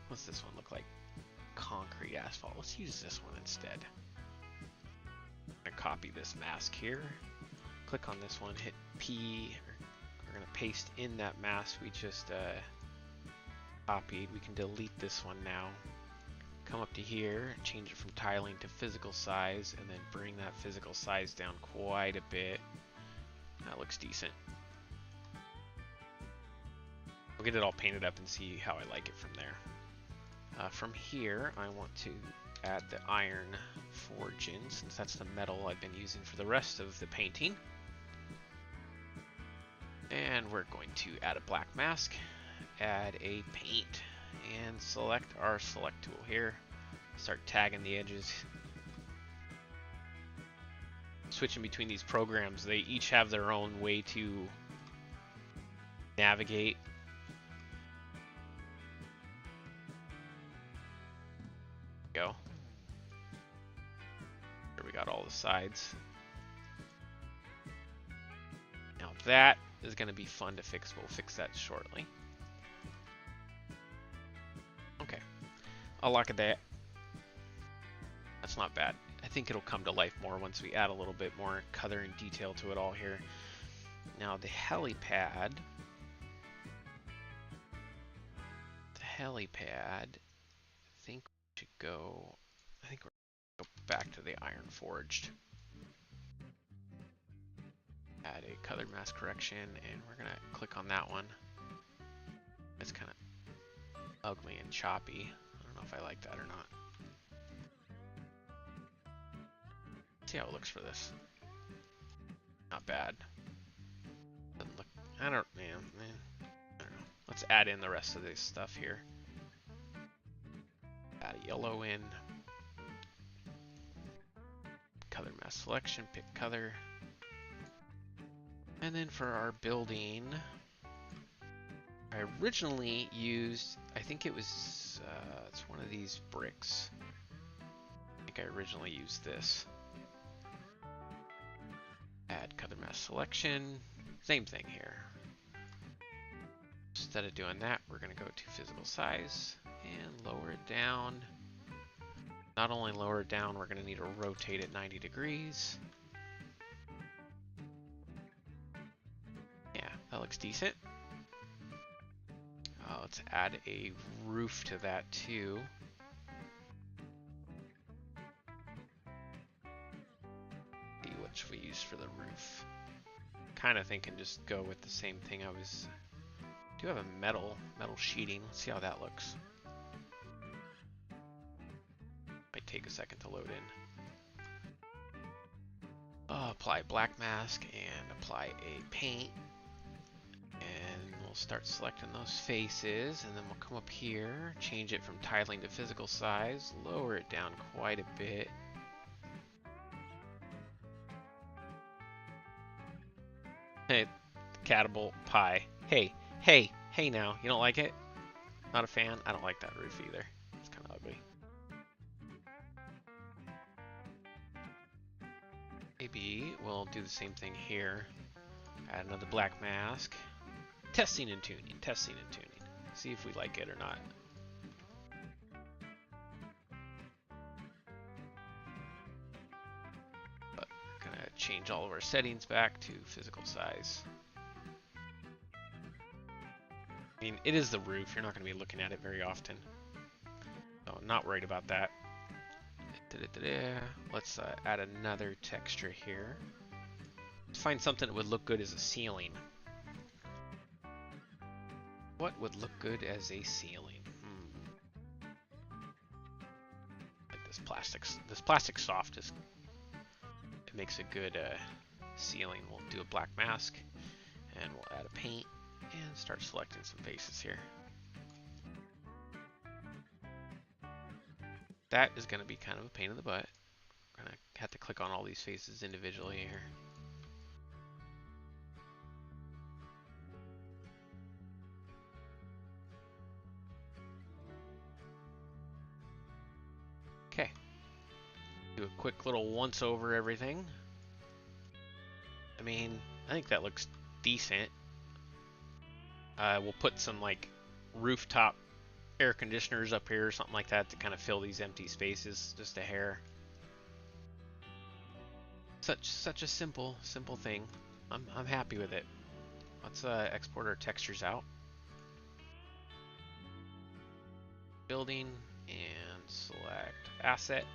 What's this one look like? Concrete asphalt. Let's use this one instead. I'm gonna copy this mask here. Click on this one, hit P. We're gonna paste in that mask we just copied. We can delete this one now. Come up to here, change it from tiling to physical size, and then bring that physical size down quite a bit. That looks decent. We'll get it all painted up and see how I like it from there. From here, I want to add the iron forge in, since that's the metal I've been using for the rest of the painting. And we're going to add a black mask, add a paint, and select our select tool here. Start tagging the edges. Switching between these programs, they each have their own way to navigate. Go. Here we got all the sides. Now that is going to be fun to fix. We'll fix that shortly. Okay, I'll look at that. That's not bad. I think it'll come to life more once we add a little bit more color and detail to it all here. Now the helipad. I think we should go. I think we're going to go back to the iron forged. Add a color mask correction, and we're gonna click on that one. It's kind of ugly and choppy. I don't know if I like that or not. See how it looks for this. Not bad. Doesn't look. I don't know. Let's add in the rest of this stuff here. Add a yellow in. Color mask selection. Pick color. And then for our building, I originally used, I think it was, it's one of these bricks. I think I originally used this. Add color mask selection, same thing here. Instead of doing that, we're going to go to physical size and lower it down. Not only lower it down, we're going to need to rotate it 90 degrees. That looks decent. Let's add a roof to that too. See what should we use for the roof. Kind of thinking just go with the same thing I was. Do have a metal sheeting. Let's see how that looks. Might take a second to load in. Apply black mask and apply a paint. And we'll start selecting those faces, and then we'll come up here, change it from tiling to physical size, lower it down quite a bit. Hey, Catable Pie. Hey now, you don't like it? Not a fan? I don't like that roof either. It's kind of ugly. Maybe we'll do the same thing here. Add another black mask. Testing and tuning. See if we like it or not. But we're gonna change all of our settings back to physical size. I mean, it is the roof. You're not gonna be looking at it very often. So I'm not worried about that. Let's add another texture here. Let's find something that would look good as a ceiling. What would look good as a ceiling? Like this plastic. This plastic soft is. It makes a good ceiling. We'll do a black mask, and we'll add a paint and start selecting some faces here. That is going to be kind of a pain in the butt. We're going to have to click on all these faces individually here. Okay. Do a quick little once over everything. I mean, I think that looks decent. We'll put some like rooftop air conditioners up here or something like that to kind of fill these empty spaces just a hair. Such a simple thing. I'm happy with it. Let's export our textures out. Building and select asset.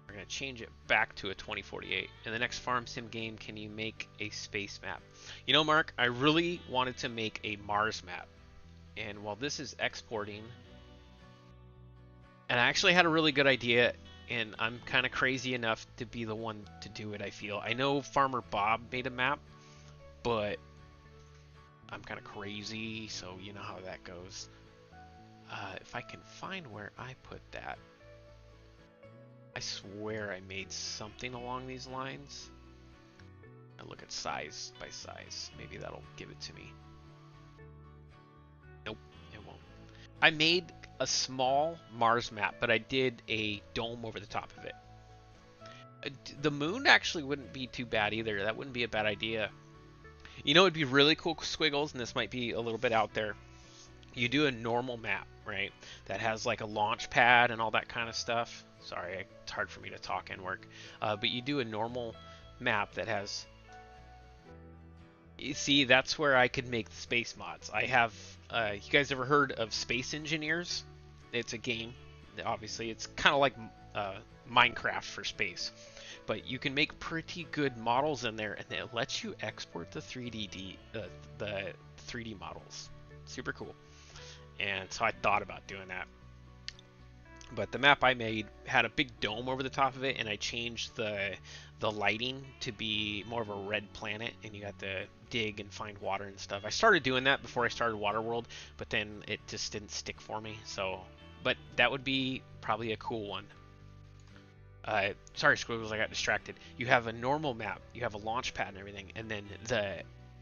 We're going to change it back to a 2048. In the next farm sim game, can you make a space map? You know, Mark, I really wanted to make a Mars map. And while this is exporting, and I actually had a really good idea, and I'm kind of crazy enough to be the one to do it, I feel. I know Farmer Bob made a map, but I'm kind of crazy, so you know how that goes. If I can find where I put that. I swear I made something along these lines. I look at size by size. Maybe that'll give it to me. Nope, it won't. I made a small Mars map, but I did a dome over the top of it. The moon actually wouldn't be too bad either. That wouldn't be a bad idea. You know, it'd be really cool, Squiggles, and this might be a little bit out there. You do a normal map, right? That has like a launch pad and all that kind of stuff. Sorry, it's hard for me to talk and work. But you do a normal map that has... You see, that's where I could make the space mods. I have... you guys ever heard of Space Engineers? It's a game. Obviously, it's kind of like Minecraft for space. But you can make pretty good models in there, and it lets you export the 3D models. Super cool. And so I thought about doing that. But the map I made had a big dome over the top of it, and I changed the lighting to be more of a red planet, and you got to dig and find water and stuff. I started doing that before I started Waterworld, but then it just didn't stick for me. So, but that would be probably a cool one. Sorry, Squiggles, I got distracted. You have a normal map, you have a launch pad and everything, and then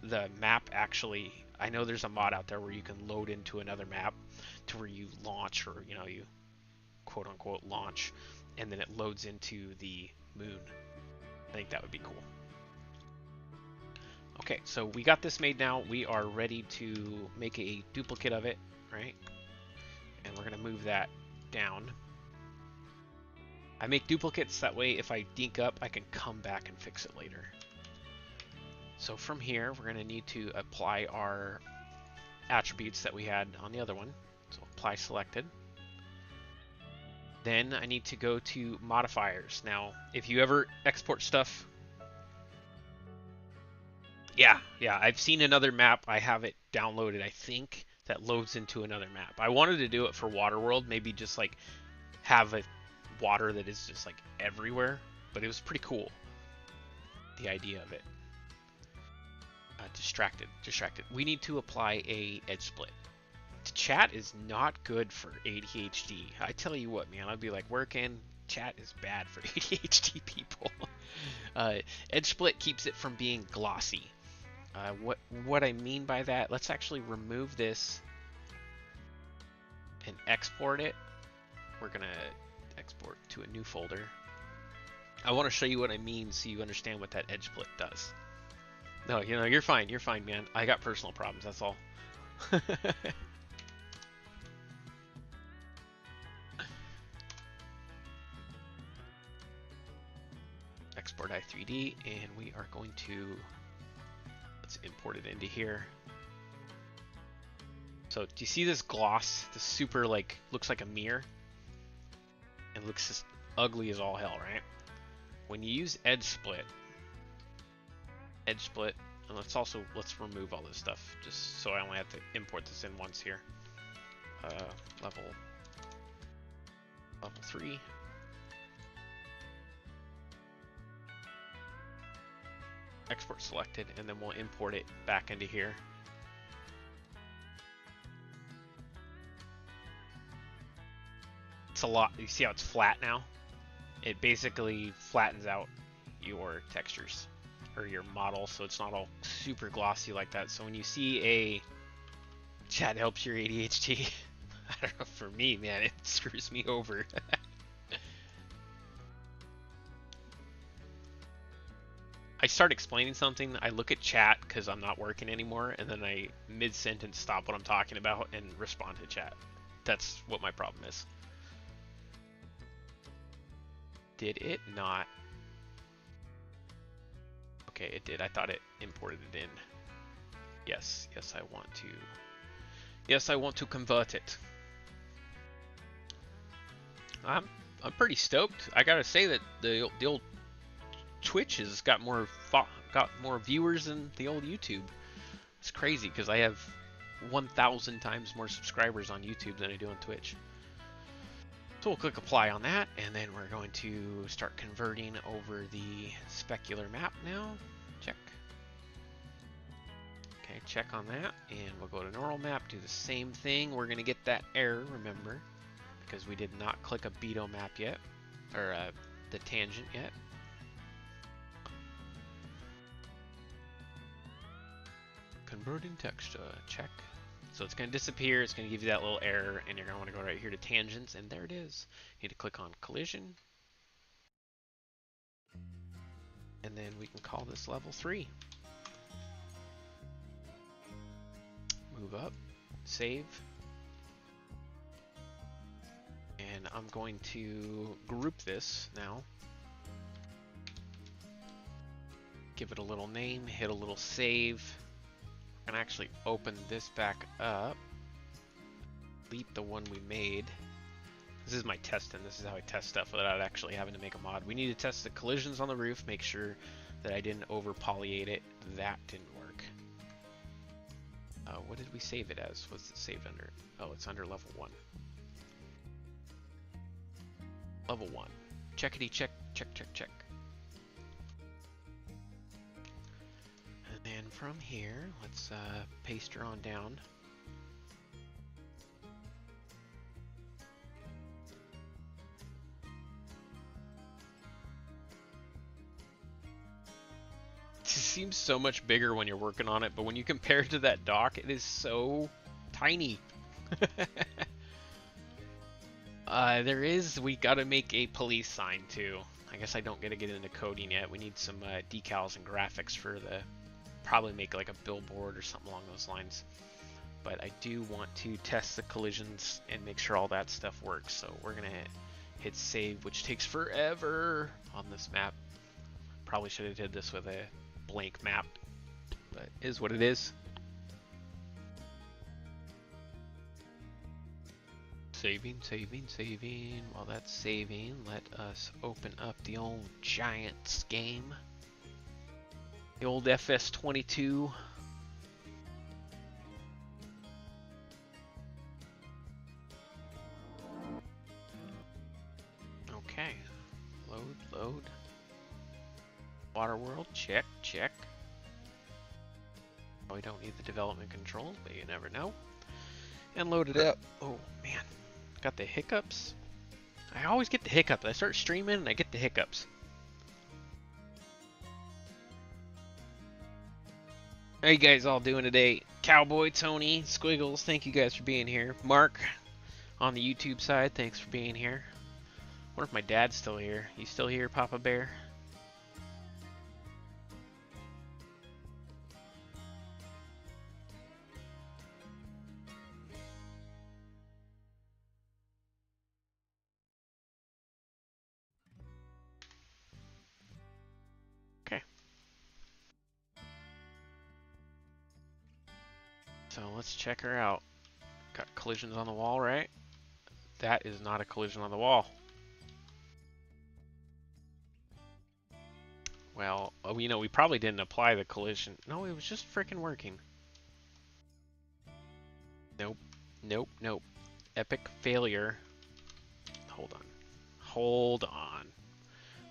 the map actually, I know there's a mod out there where you can load into another map to where you launch, or you know, you quote unquote launch, and then it loads into the moon. I think that would be cool. Okay, so we got this made now. We are ready to make a duplicate of it, right? And we're gonna move that down. I make duplicates, that way if I dink up, I can come back and fix it later. So from here, we're going to need to apply our attributes that we had on the other one. So apply selected. Then I need to go to modifiers. Now, if you ever export stuff... Yeah, I've seen another map. I have it downloaded, I think, that loads into another map. I wanted to do it for Waterworld, maybe just like have a water that is just like everywhere, but it was pretty cool, the idea of it. Distracted. We need to apply a edge split. Chat is not good for ADHD. I tell you what, man, I'd be like working. Chat is bad for ADHD people. Edge split keeps it from being glossy. What I mean by that, let's actually remove this and export it. We're gonna export to a new folder. I want to show you what I mean so you understand what that edge split does. No, you know, you're fine, man. I got personal problems, that's all. Export i3D, and we are going to, let's import it into here. So, do you see this gloss? This super, like, looks like a mirror? It looks just ugly as all hell, right? When you use edge split, And let's remove all this stuff just so I only have to import this in once here. Level 3. Export selected, and then we'll import it back into here. It's a lot. You see how it's flat now? It basically flattens out your textures or your model, so it's not all super glossy like that. So when you see a chat helps your ADHD, I don't know, for me, man, it screws me over. I start explaining something, I look at chat because I'm not working anymore, and then I mid-sentence stop what I'm talking about and respond to chat. That's what my problem is. Did it not? Okay, it did. I thought it imported it in. Yes, I want to. Yes, I want to convert it. I'm pretty stoked. I gotta say that the old Twitch has got more viewers than the old YouTube. It's crazy because I have 1,000 times more subscribers on YouTube than I do on Twitch. So we'll click apply on that, and then we're going to start converting over the specular map now. Check. Okay, check on that, and we'll go to normal map, do the same thing. We're going to get that error, remember, because we did not click a Beto map yet, or the tangent yet. Converting texture, check. So it's going to disappear, it's going to give you that little error, and you're going to want to go right here to tangents, and there it is. You need to click on collision. And then we can call this level 3. Move up, save. And I'm going to group this now. Give it a little name, hit a little save. And actually open this back up, delete the one we made. This is my testing. This is how I test stuff without actually having to make a mod. We need to test the collisions on the roof, make sure that I didn't over polyate it. That didn't work. What did we save it as? What's it saved under? Oh, it's under level 1. Level 1. Checkity check, check, check, check. And from here, let's paste her on down. It seems so much bigger when you're working on it, but when you compare it to that dock, it is so tiny. We gotta make a police sign too. I guess I don't get to get into coding yet. We need some decals and graphics for the... Probably make like a billboard or something along those lines. But I do want to test the collisions and make sure all that stuff works. So we're gonna hit save, which takes forever on this map. Probably should have did this with a blank map, but it is what it is. Saving. While that's saving, let us open up the old Giants game. The old FS22. Okay. Load. Waterworld, check. Oh, we don't need the development controls, but you never know. And load it up. Oh, man. Got the hiccups. I always get the hiccups. I start streaming and I get the hiccups. How you guys all doing today? Cowboy, Tony, Squiggles, thank you guys for being here. Mark, on the YouTube side, thanks for being here. I wonder if my dad's still here. You still here, Papa Bear? Okay. So let's check her out. Got collisions on the wall, right? That is not a collision on the wall. Well, you know, we probably didn't apply the collision. No, it was just freaking working. Nope. Nope. Nope. Epic failure. Hold on. Hold on.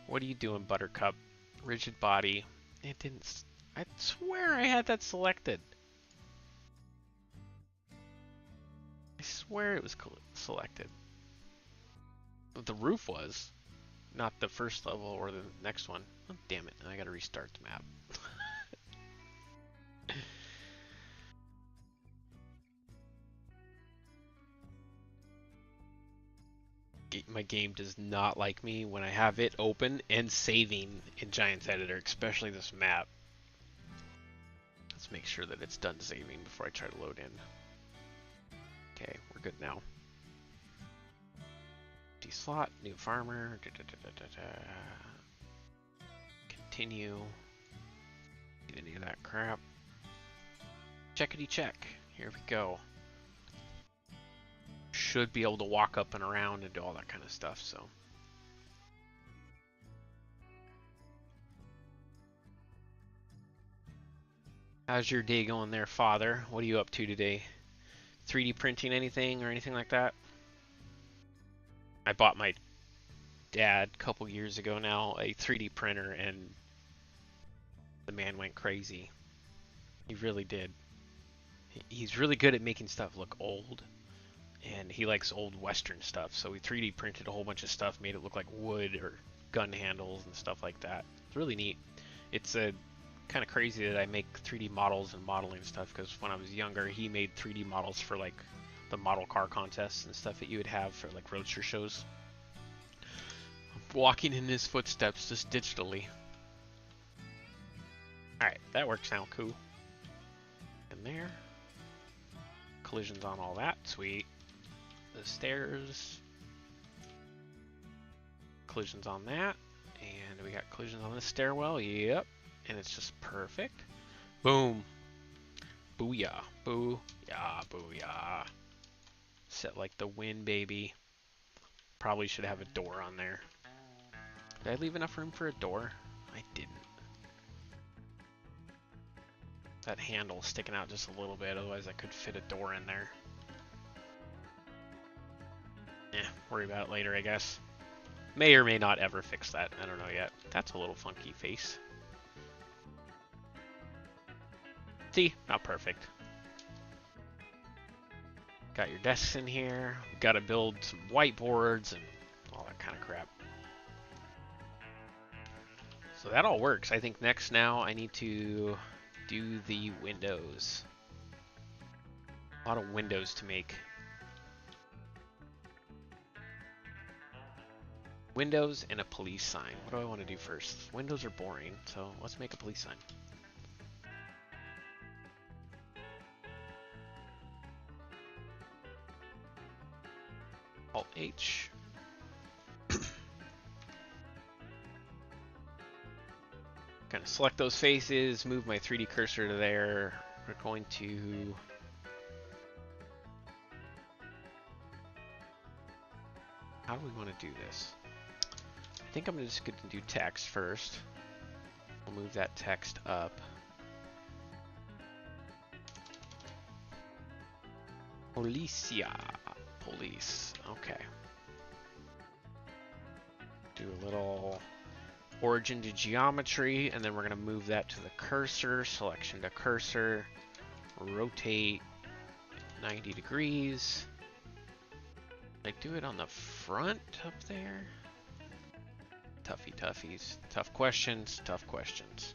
What are you doing, Buttercup? Rigid body. It didn't... I swear I had that selected. I swear it was selected. The roof was. Not the first level or the next one. Oh, damn it. I gotta restart the map. My game does not like me when I have it open and saving in Giants Editor, especially this map. Let's make sure that it's done saving before I try to load in. Okay, we're good now. Empty slot, new farmer. Continue. Need any of that crap. Checkity check. Here we go. Should be able to walk up and around and do all that kind of stuff, so. How's your day going there, Father? What are you up to today? 3D printing anything or anything like that? I bought my dad a couple years ago now a 3D printer, and the man went crazy. He really did. He's really good at making stuff look old, and he likes old Western stuff, so we 3D printed a whole bunch of stuff, made it look like wood or gun handles and stuff like that. It's really neat. It's kind of crazy that I make 3D models and modeling stuff, because when I was younger, he made 3D models for like the model car contests and stuff that you would have for like roadster shows. I'm walking in his footsteps just digitally. Alright, that works now. Cool. In there. Collisions on all that. Sweet. The stairs. Collisions on that. And we got collisions on the stairwell. Yep. And it's just perfect. Boom. Booyah. Booyah. Booyah. Set like the wind, baby. Probably should have a door on there. Did I leave enough room for a door? I didn't. That handle sticking out just a little bit, otherwise I could fit a door in there. Worry about it later, I guess. May or may not ever fix that. I don't know yet. That's a little funky face. See? Not perfect. Got your desks in here. Got to build some whiteboards and all that kind of crap. So that all works. I think next now I need to do the windows. A lot of windows to make. Windows and a police sign. What do I want to do first? Windows are boring, so let's make a police sign. Alt-H. Kind of select those faces, move my 3D cursor to there. We're going to... How do we want to do this? I think I'm just going to do text first. I'll move that text up. Policia. Police. Okay. Do a little origin to geometry, and then we're going to move that to the cursor. Selection to cursor. Rotate 90 degrees. Like, do it on the front up there? Toughy toughies. Tough questions, tough questions.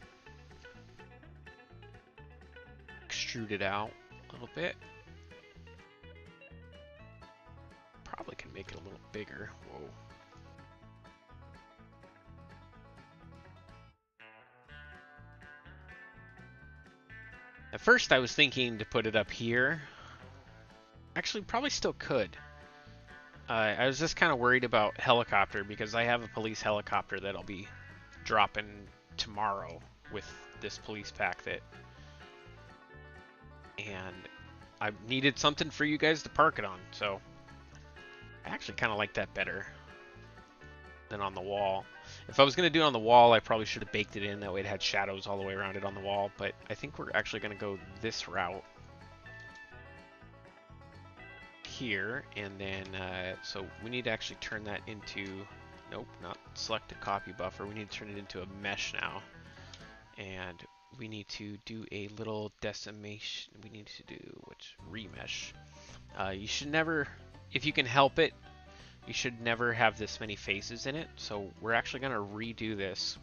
Extrude it out a little bit. Probably can make it a little bigger. Whoa. At first I was thinking to put it up here. Actually, probably still could. I was just kind of worried about helicopter, because I have a police helicopter that I'll be dropping tomorrow with this police pack that... And I needed something for you guys to park it on, so... I actually kind of like that better than on the wall. If I was going to do it on the wall, I probably should have baked it in. That way it had shadows all the way around it on the wall. But I think we're actually going to go this route here. And then, so we need to actually turn that into, nope, not select a copy buffer. We need to turn it into a mesh now. And we need to do a little decimation. We need to do, which, remesh. You should never, if you can help it, you should never have this many faces in it. So we're actually going to redo this.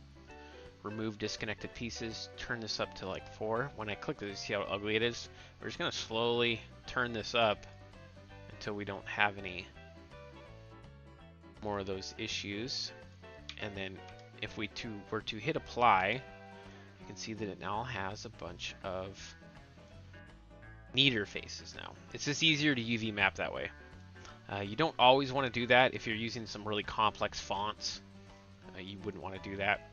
Remove disconnected pieces, turn this up to like 4. When I click this, see how ugly it is? We're just going to slowly turn this up until we don't have any more of those issues. And then if we were to hit apply, you can see that it now has a bunch of neater faces now. It's just easier to UV map that way. You don't always want to do that if you're using some really complex fonts. You wouldn't want to do that.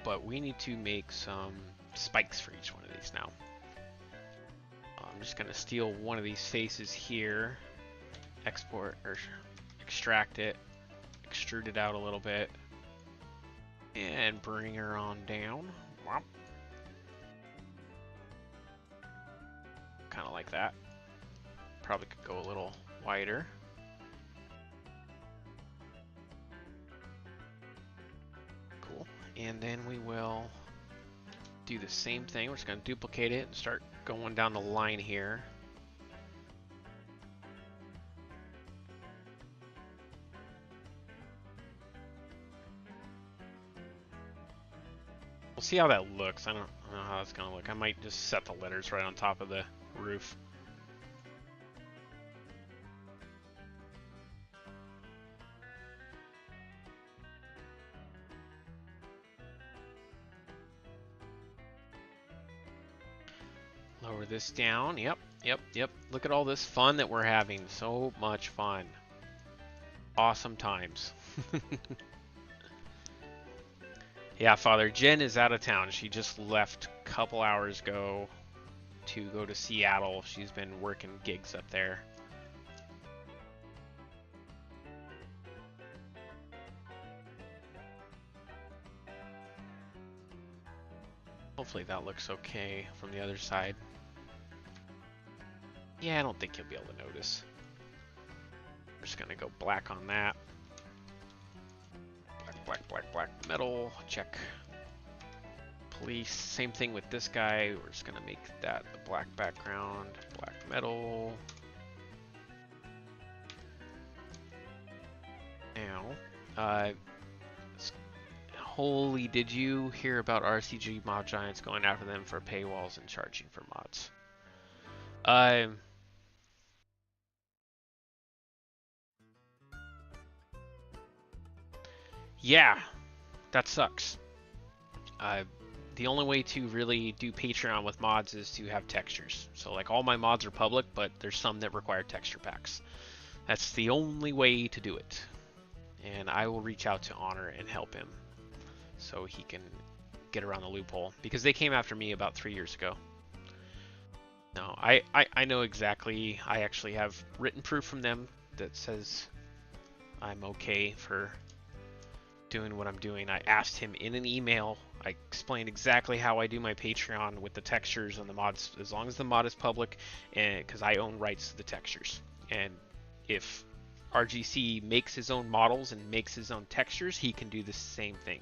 But we need to make some spikes for each one of these now. I'm just going to steal one of these faces here, export or extract it, extrude it out a little bit, and bring her on down. Kind of like that. Probably could go a little wider. Cool. And then we will do the same thing. We're just going to duplicate it and start going down the line here. We'll see how that looks. I don't know how it's going to look. I might just set the letters right on top of the roof. Lower this down. Yep. Look at all this fun that we're having. So much fun. Awesome times. Yeah, Father, Jen is out of town. She just left a couple hours ago to go to Seattle. She's been working gigs up there. Hopefully that looks okay from the other side. Yeah, I don't think you'll be able to notice. We're just gonna go black on that. Black metal, check. Police, same thing with this guy. We're just gonna make that the black background, black metal. Now, holy, did you hear about RCG Mod Giants going after them for paywalls and charging for mods? Yeah, that sucks. The only way to really do Patreon with mods is to have textures. So like all my mods are public, but there's some that require texture packs. That's the only way to do it. And I will reach out to Honor and help him so he can get around the loophole, because they came after me about 3 years ago. No, I know exactly. I actually have written proof from them that says I'm okay for doing what I'm doing. I asked him in an email. I explained exactly how I do my Patreon with the textures and the mods, as long as the mod is public, and because I own rights to the textures. And if RGC makes his own models and makes his own textures, he can do the same thing.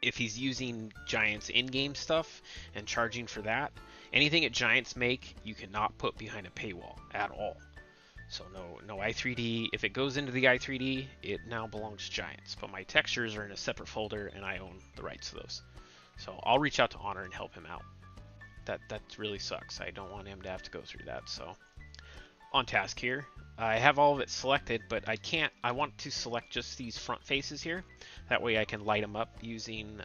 If he's using Giants in-game stuff and charging for that, anything that Giants make, you cannot put behind a paywall at all. So no i3D. If it goes into the i3D, it now belongs to Giants. But my textures are in a separate folder, and I own the rights to those. So I'll reach out to Honor and help him out. That really sucks. I don't want him to have to go through that. So on task here, I have all of it selected, but I can't. I want to select just these front faces here. That way I can light them up using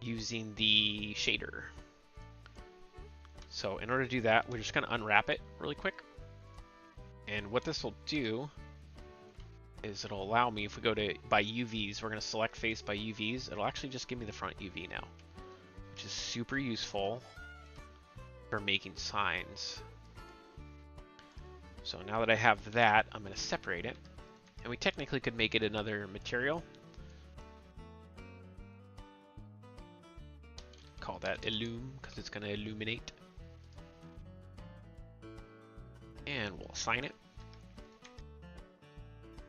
using the shader. So in order to do that, we're just going to unwrap it really quick. And what this will do is it'll allow me, if we go to by UVs, we're going to select face by UVs. It'll actually just give me the front UV now, which is super useful for making signs. So now that I have that, I'm going to separate it. And we technically could make it another material. Call that Illume, because it's going to illuminate. And we'll assign it.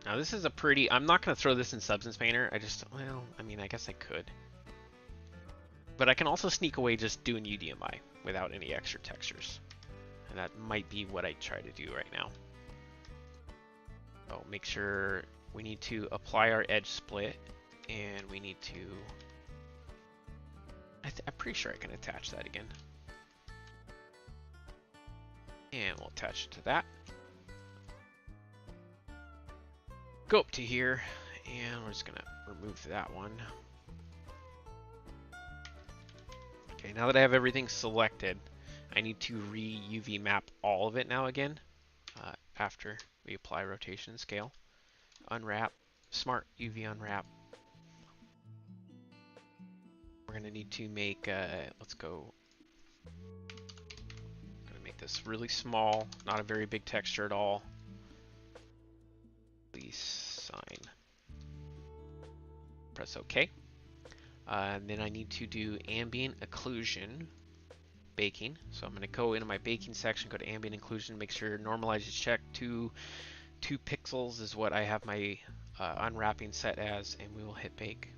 Now this is a pretty, I'm not going to throw this in Substance Painter. I mean, I guess I could. But I can also sneak away just doing UDMI without any extra textures. And that might be what I try to do right now. So make sure we need to apply our edge split, and we need to, I'm pretty sure I can attach that again. And we'll attach it to that. Go up to here, and we're just gonna remove that one. Okay, now that I have everything selected, I need to re-UV map all of it now again, after we apply rotation and scale. Unwrap, smart UV unwrap. We're gonna need to make, let's go, I'm gonna make this really small, not a very big texture at all. Please sign. Press OK. And then I need to do ambient occlusion baking. So I'm going to go into my baking section, go to ambient occlusion, make sure normalize is checked. 2 pixels is what I have my unwrapping set as, and we will hit bake.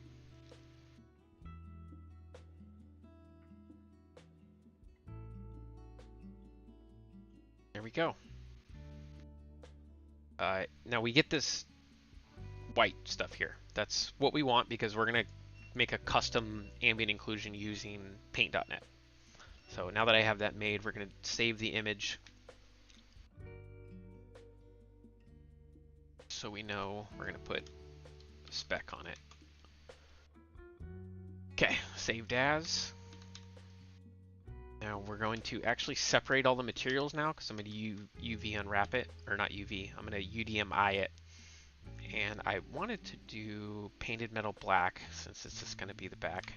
There we go. Now we get this white stuff here. That's what we want because we're going to make a custom ambient occlusion using paint.net. So now that I have that made, we're going to save the image so we know we're going to put a spec on it. Okay, saved as. Now we're going to actually separate all the materials now because I'm going to UV unwrap it, or not UV, I'm going to UDMI it. And I wanted to do painted metal black since this is going to be the back.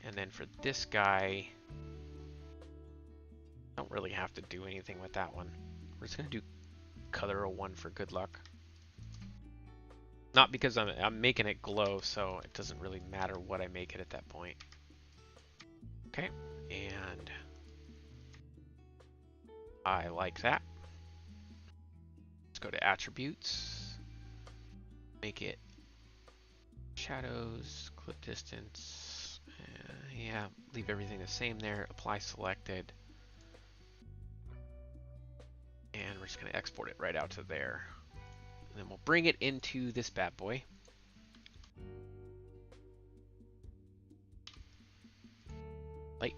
And then for this guy, I don't really have to do anything with that one. We're just going to do color 01 for good luck. Not because I'm making it glow, so it doesn't really matter what I make it at that point. Okay, and I like that. Let's go to attributes. Make it shadows, clip distance. Yeah, leave everything the same there. Apply selected. And we're just going to export it right out to there. And then we'll bring it into this bad boy. Light.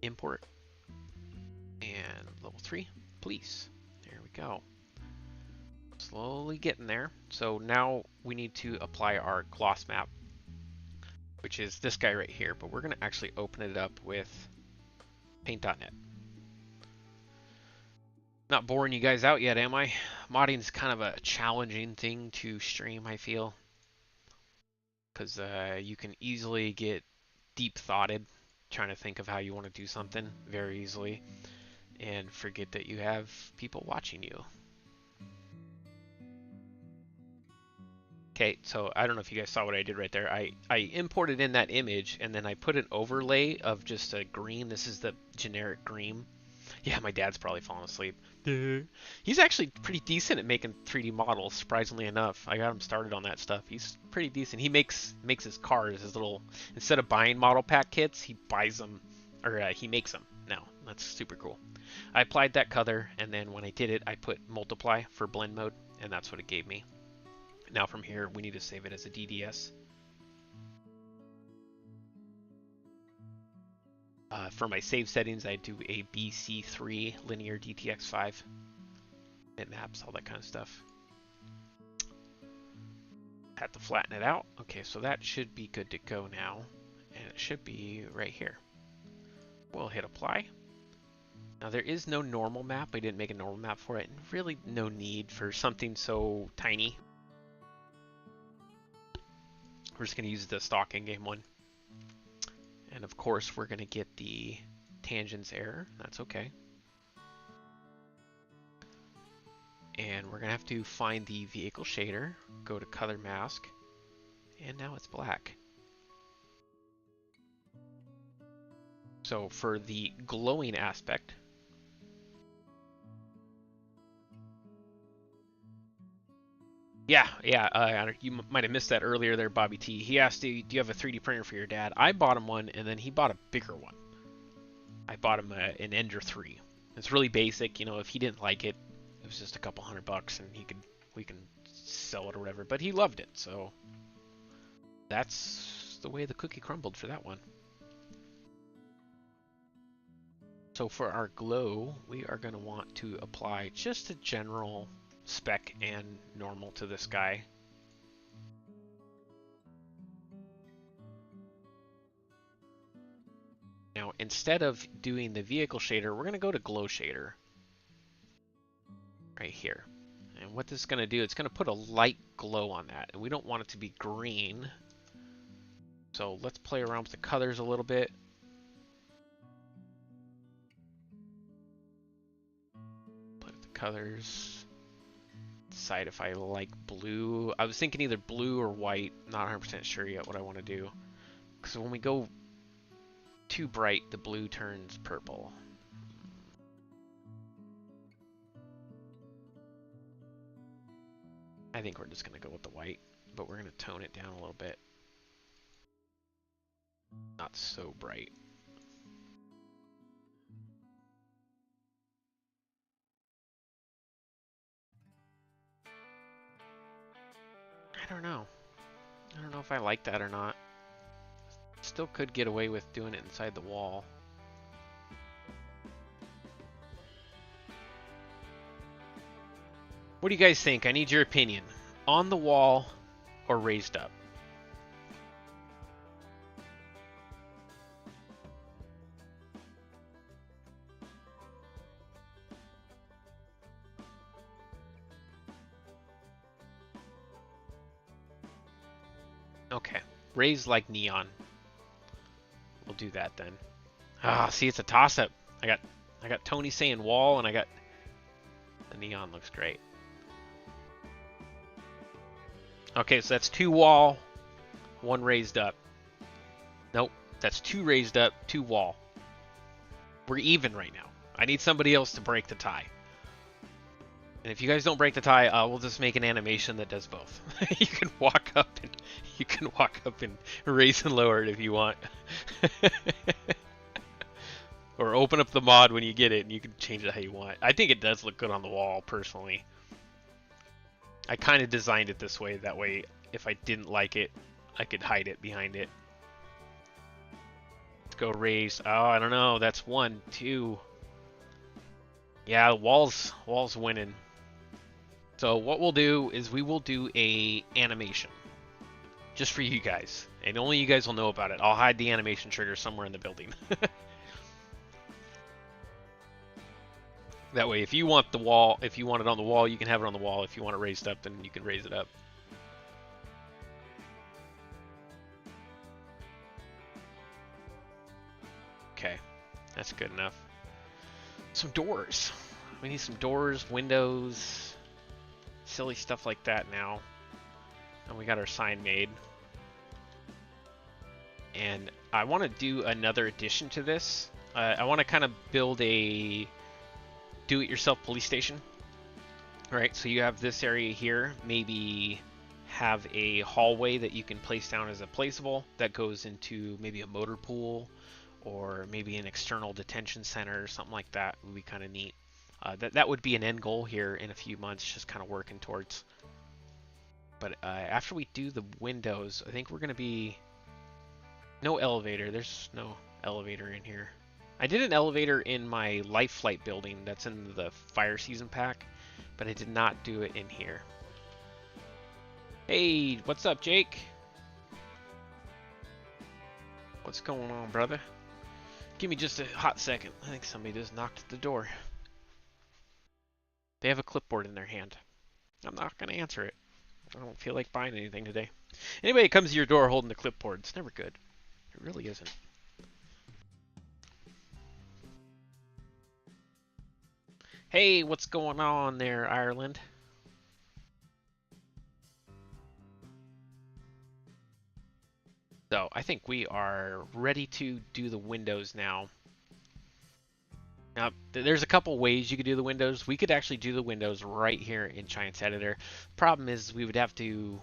Import. And level 3, please. There we go. Slowly getting there. So now we need to apply our gloss map, which is this guy right here, but we're going to actually open it up with paint.net. Not boring you guys out yet, am I? Modding is kind of a challenging thing to stream, I feel, because you can easily get deep-thoughted trying to think of how you want to do something very easily and forget that you have people watching you. Okay, so I don't know if you guys saw what I did right there. I imported in that image and then I put an overlay of just a green. This is the generic green. Yeah, my dad's probably falling asleep. He's actually pretty decent at making 3D models, surprisingly enough. I got him started on that stuff. He's pretty decent. He makes his cars, his little, instead of buying model pack kits, he buys them, or he makes them now. That's super cool. I applied that color, and then when I did it, I put multiply for blend mode, and that's what it gave me. Now from here, we need to save it as a DDS. For my save settings, I do a BC3 linear DTX5. It maps, all that kind of stuff. Had to flatten it out. Okay, so that should be good to go now. And it should be right here. We'll hit apply. Now there is no normal map. I didn't make a normal map for it. And really no need for something so tiny. We're just going to use the stock in-game one. And of course, we're going to get the tangents error. That's okay. And we're gonna have to find the vehicle shader, go to color mask, and now it's black. So for the glowing aspect, yeah, you might have missed that earlier there, Bobby T. He asked, do you have a 3D printer for your dad? I bought him one, and then he bought a bigger one. I bought him an Ender 3. It's really basic, you know, if he didn't like it, it was just a couple $100 and we can sell it or whatever, but he loved it, so that's the way the cookie crumbled for that one. So for our glow, we are going to want to apply just a general spec and normal to this guy. Now, instead of doing the vehicle shader, we're going to go to glow shader right here. And what this is going to do, it's going to put a light glow on that. And we don't want it to be green. So let's play around with the colors a little bit. Play with the colors. Decide if I like blue. I was thinking either blue or white. Not 100% sure yet what I want to do. Because when we go too bright, the blue turns purple. I think we're just going to go with the white, but we're going to tone it down a little bit. Not so bright. I don't know. I don't know if I like that or not. Still could get away with doing it inside the wall. What do you guys think? I need your opinion. On the wall or raised up? Okay. Raised like neon. We'll do that then. Ah, see, it's a toss-up. I got Tony saying wall, and I got the neon looks great. Okay, so that's 2 wall, 1 raised up. Nope, that's 2 raised up, 2 wall. We're even right now. I need somebody else to break the tie. And if you guys don't break the tie, we'll just make an animation that does both. You can walk up and raise and lower it if you want. Or open up the mod when you get it and you can change it how you want. I think it does look good on the wall, personally. I kind of designed it this way, that way if I didn't like it, I could hide it behind it. Let's go raise. Oh, I don't know. That's 1, 2. Yeah, wall's winning. So what we'll do is we will do a animation. Just for you guys. And only you guys will know about it. I'll hide the animation trigger somewhere in the building. That way, if you want the wall, if you want it on the wall, you can have it on the wall. If you want it raised up, then you can raise it up. Okay, that's good enough. Some doors. We need some doors, windows, silly stuff like that now. And we got our sign made. And I want to do another addition to this. I want to kind of build a do-it-yourself police station. All right, so you have this area here. Maybe have a hallway that you can place down as a placeable that goes into maybe a motor pool or maybe an external detention center or something like that. Would be kind of neat. That would be an end goal here in a few months, just kind of working towards. But after we do the windows, I think we're going to be... No elevator. There's no elevator in here. I did an elevator in my Life Flight building that's in the fire season pack, but I did not do it in here. Hey, what's up, Jake? What's going on, brother? Give me just a hot second. I think somebody just knocked at the door. They have a clipboard in their hand. I'm not going to answer it. I don't feel like buying anything today. Anybody comes to your door holding the clipboard, it's never good. It really isn't. Hey, what's going on there, Ireland? So I think we are ready to do the windows now. Now, there's a couple ways you could do the windows. We could actually do the windows right here in Giants Editor. Problem is we would have to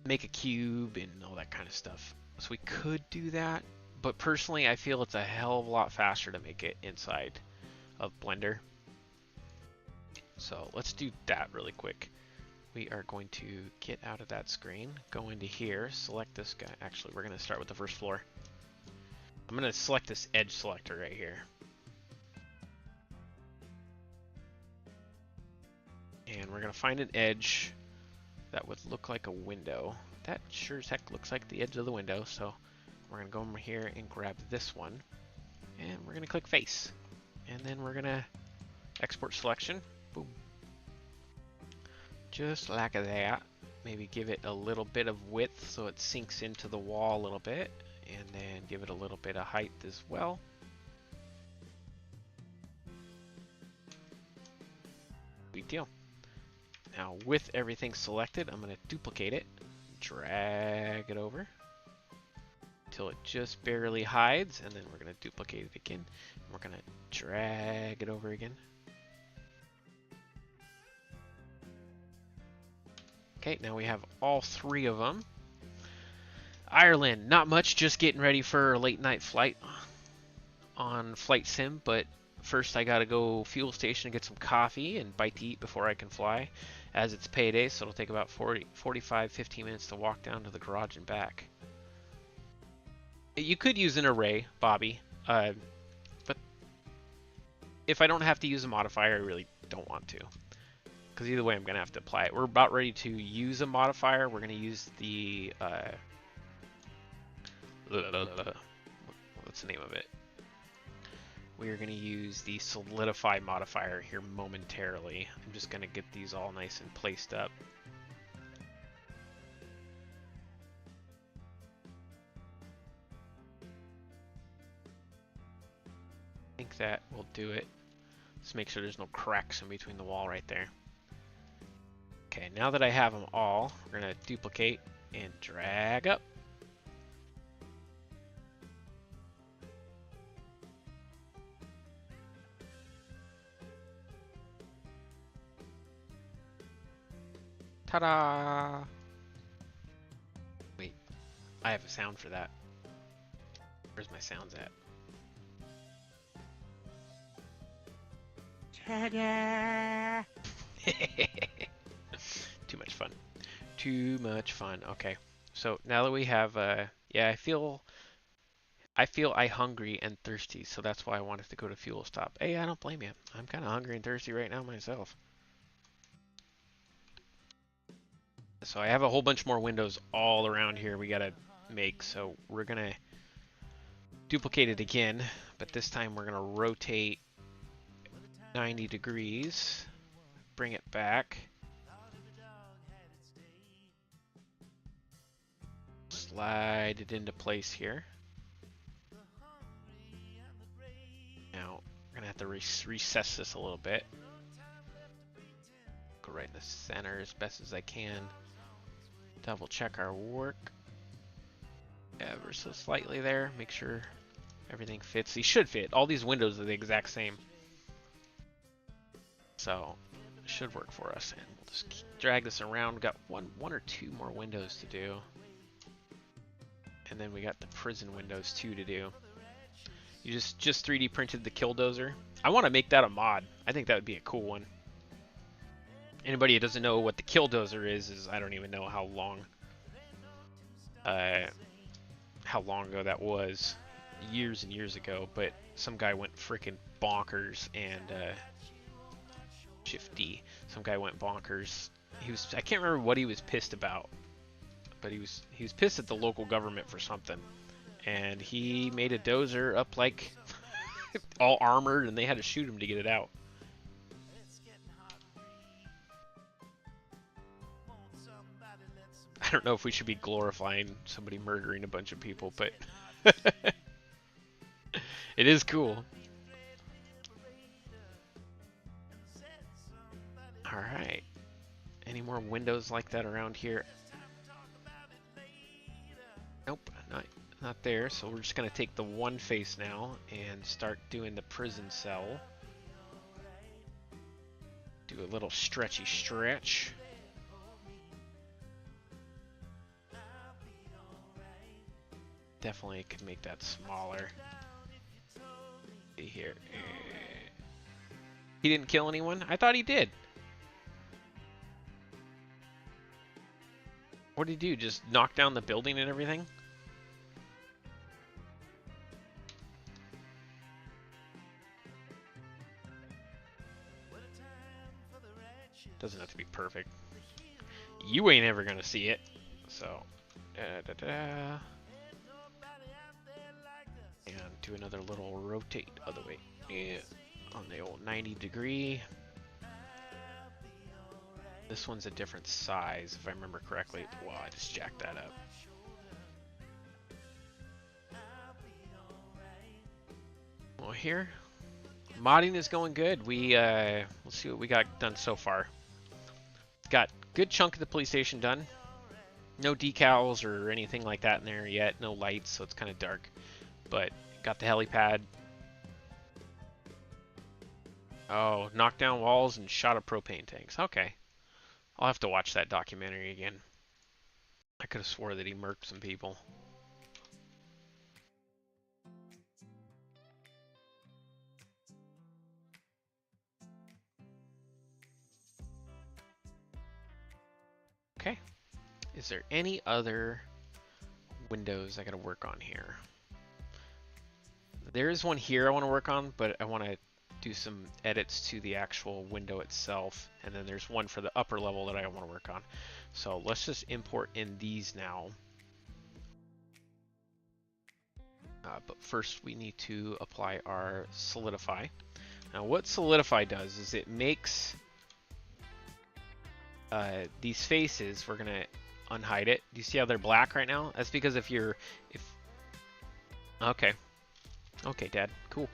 make a cube and all that kind of stuff. So we could do that, but personally I feel it's a hell of a lot faster to make it inside of Blender. So let's do that really quick. We are going to get out of that screen, go into here, select this guy. Actually, we're going to start with the first floor. I'm going to select this edge selector right here. And we're going to find an edge that would look like a window. That sure as heck looks like the edge of the window, so we're going to go over here and grab this one. And we're going to click face. And then we're going to export selection. Boom. Just like that. Maybe give it a little bit of width so it sinks into the wall a little bit. And then give it a little bit of height as well. Big deal. Now with everything selected, I'm going to duplicate it. Drag it over until it just barely hides, and then we're going to duplicate it again. And we're going to drag it over again. Okay, now we have all three of them. Ireland, not much, just getting ready for a late night flight on Flight Sim, but first I gotta go fuel station and get some coffee and bite to eat before I can fly, as it's payday, so it'll take about 15 minutes to walk down to the garage and back. You could use an array, Bobby, but if I don't have to use a modifier, I really don't want to. Because either way, I'm going to have to apply it. We're about ready to use a modifier. We're going to use the... what's the name of it? We are going to use the solidify modifier here momentarily. I'm just going to get these all nice and placed up. I think that will do it. Let's make sure there's no cracks in between the wall right there. Okay, now that I have them all, we're going to duplicate and drag up. Ta-da! Wait, I have a sound for that. Where's my sounds at? Ta-da! Too much fun. Too much fun. Okay, so now that we have, yeah, I feel I hungry and thirsty, so that's why I wanted to go to fuel stop. Hey, I don't blame you. I'm kind of hungry and thirsty right now myself. So I have a whole bunch more windows all around here we gotta make, so we're gonna duplicate it again, but this time we're gonna rotate 90 degrees, bring it back, slide it into place here. Now we're gonna have to recess this a little bit. Go right in the center as best as I can. Double check our work ever so slightly there. Make sure everything fits. These should fit. All these windows are the exact same. So it should work for us. And we'll just drag this around. We've got one or two more windows to do. And then we got the prison windows too to do. You just 3D printed the Killdozer. I want to make that a mod. I think that would be a cool one. Anybody who doesn't know what the Killdozer is I don't even know how long ago that was. Years and years ago, but some guy went freaking bonkers and Shift D. Some guy went bonkers. I can't remember what he was pissed about, but he was pissed at the local government for something. And he made a dozer up like all armored, and they had to shoot him to get it out. I don't know if we should be glorifying somebody murdering a bunch of people, but it is cool. Alright. Any more windows like that around here? Nope, not there. So we're just going to take the one face now and start doing the prison cell. Do a little stretchy stretch. Definitely could make that smaller. See here. He didn't kill anyone? I thought he did. What did he do? Just knock down the building and everything? Doesn't have to be perfect. You ain't ever gonna see it. So, and do another little rotate other way. Yeah, on the old 90-degree. This one's a different size, if I remember correctly. Wow, I just jacked that up. Well, here, modding is going good. Let's see what we got done so far. Got good chunk of the police station done. No decals or anything like that in there yet. No lights, so it's kind of dark. But got the helipad. Oh, knocked down walls and shot up propane tanks. Okay. I'll have to watch that documentary again. I could have swore that he murked some people. Okay. Is there any other windows I gotta work on here? There is one here I want to work on, but I want to do some edits to the actual window itself. And then there's one for the upper level that I want to work on. So let's just import in these now. But first we need to apply our Solidify. Now what Solidify does is it makes these faces, we're going to unhide it. Do you see how they're black right now? That's because okay. Okay, Dad. Cool.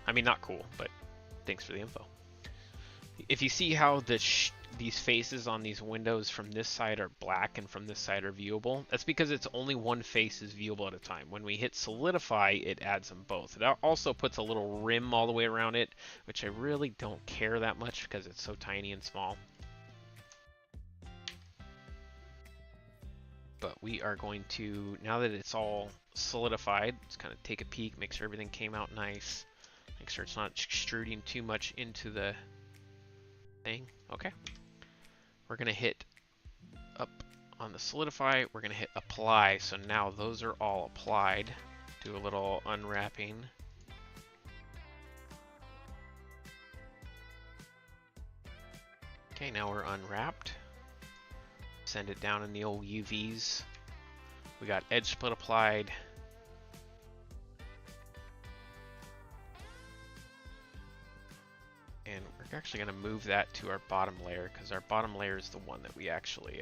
I mean, not cool, but thanks for the info. If you see how these faces on these windows from this side are black and from this side are viewable, that's because it's only one face is viewable at a time. When we hit Solidify, it adds them both. It also puts a little rim all the way around it, which I really don't care that much because it's so tiny and small. But we are going to, now that it's all solidified, let's kind of take a peek, make sure everything came out nice. Make sure it's not extruding too much into the thing. Okay. We're going to hit up on the Solidify. We're going to hit Apply. So now those are all applied. Do a little unwrapping. Okay, now we're unwrapped. Send it down in the old UVs. We got edge split applied. And we're actually going to move that to our bottom layer because our bottom layer is the one that we actually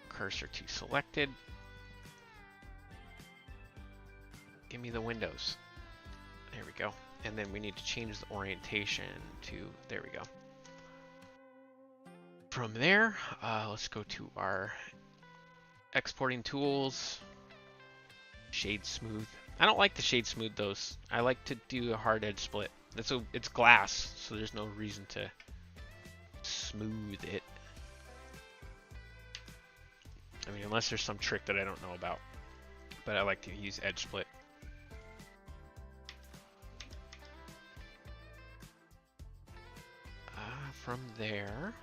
cursor to selected. Give me the windows. There we go. And then we need to change the orientation to, there we go. From there, let's go to our exporting tools, shade smooth. I don't like to shade smooth those. I like to do a hard edge split. It's glass, so there's no reason to smooth it. I mean, unless there's some trick that I don't know about. But I like to use edge split. From there,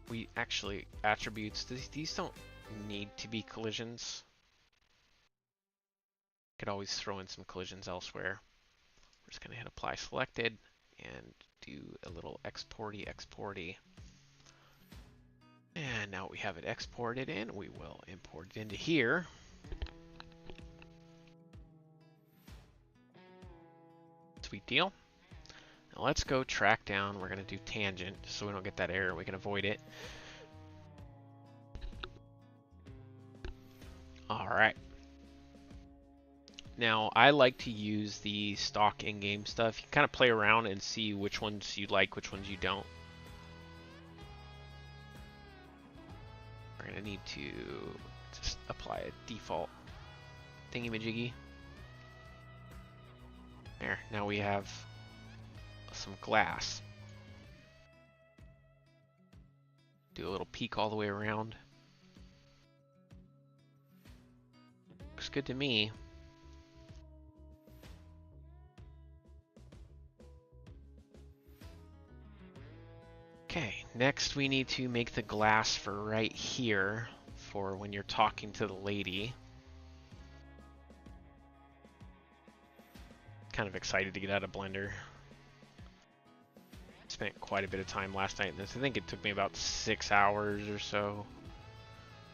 we actually attributes, these don't need to be collisions. Could always throw in some collisions elsewhere. We're just going to hit apply selected and do a little exporty. And now we have it exported in, we will import it into here. Sweet deal. Now let's go track down. We're going to do tangent just so we don't get that error. We can avoid it. All right. Now, I like to use the stock in-game stuff. You kind of play around and see which ones you like, which ones you don't. We're going to need to just apply a default thingy-majiggy. There, now we have some glass. Do a little peek all the way around. Looks good to me. Okay, next we need to make the glass for right here for when you're talking to the lady. Kind of excited to get out of Blender. Spent quite a bit of time last night in this. I think it took me about 6 hours or so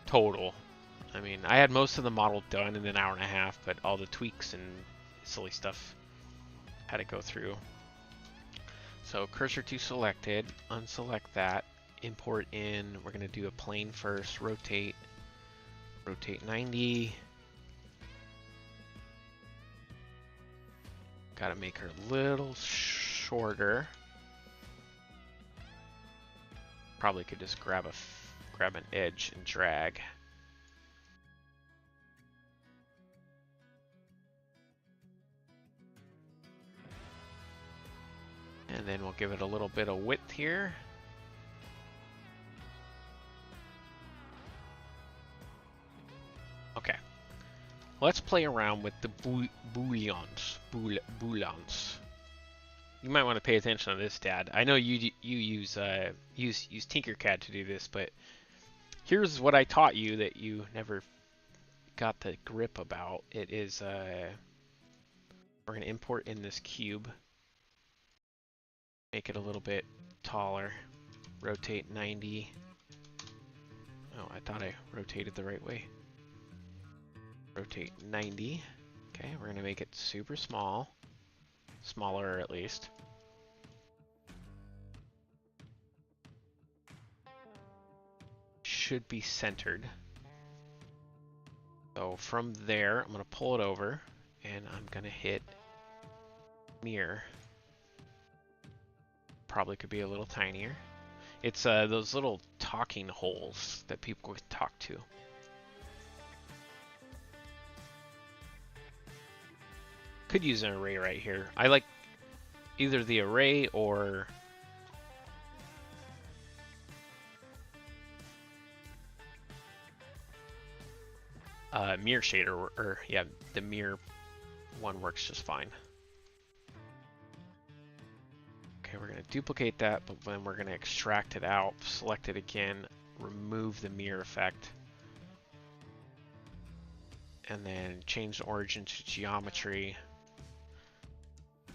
total. I mean, I had most of the model done in an hour and a half, but all the tweaks and silly stuff had to go through. So cursor to selected, unselect that, import in, we're gonna do a plane first, rotate 90. Gotta make her a little shorter. Probably could just grab an edge and drag. And then we'll give it a little bit of width here. Okay. Let's play around with the booleans. You might want to pay attention to this, Dad. I know you use Tinkercad to do this, but here's what I taught you that you never got the grip about. It is we're gonna import in this cube. Make it a little bit taller. Rotate 90. Oh, I thought I rotated the right way. Rotate 90. Okay, we're gonna make it super small. Smaller at least. Should be centered. So from there, I'm gonna pull it over and I'm gonna hit mirror. Probably could be a little tinier. It's those little talking holes that people would talk to. Could use an array right here. I like either the array or mirror shader, or yeah, the mirror one works just fine. Okay, we're going to duplicate that, but then we're going to extract it out, select it again, remove the mirror effect, and then change the origin to geometry.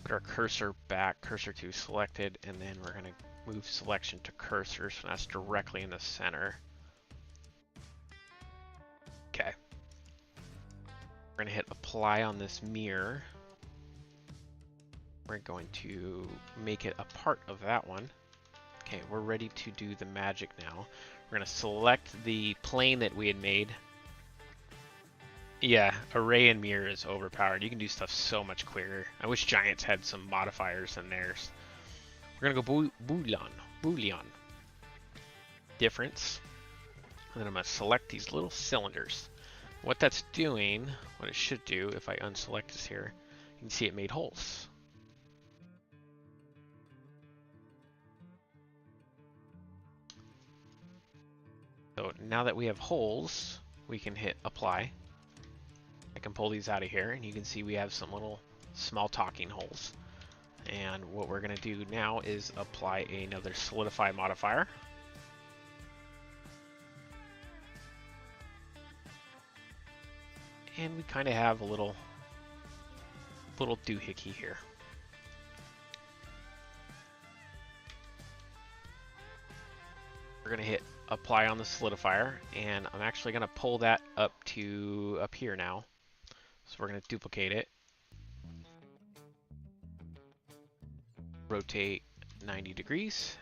Put our cursor back, cursor to selected, and then we're going to move selection to cursor, so that's directly in the center. Okay. We're going to hit apply on this mirror. We're going to make it a part of that one. Okay, we're ready to do the magic now. We're going to select the plane that we had made. Yeah, array and mirror is overpowered. You can do stuff so much quicker. I wish Giants had some modifiers in theirs. We're going to go boolean. Difference. And then I'm going to select these little cylinders. What that's doing, what it should do, if I unselect this here, you can see it made holes. So now that we have holes, we can hit apply. I can pull these out of here and you can see we have some little small talking holes. And what we're going to do now is apply another solidify modifier. And we kind of have a little doohickey here. We're going to hit apply on the solidifier, and I'm actually going to pull that up here now. So we're going to duplicate it, rotate 90 degrees,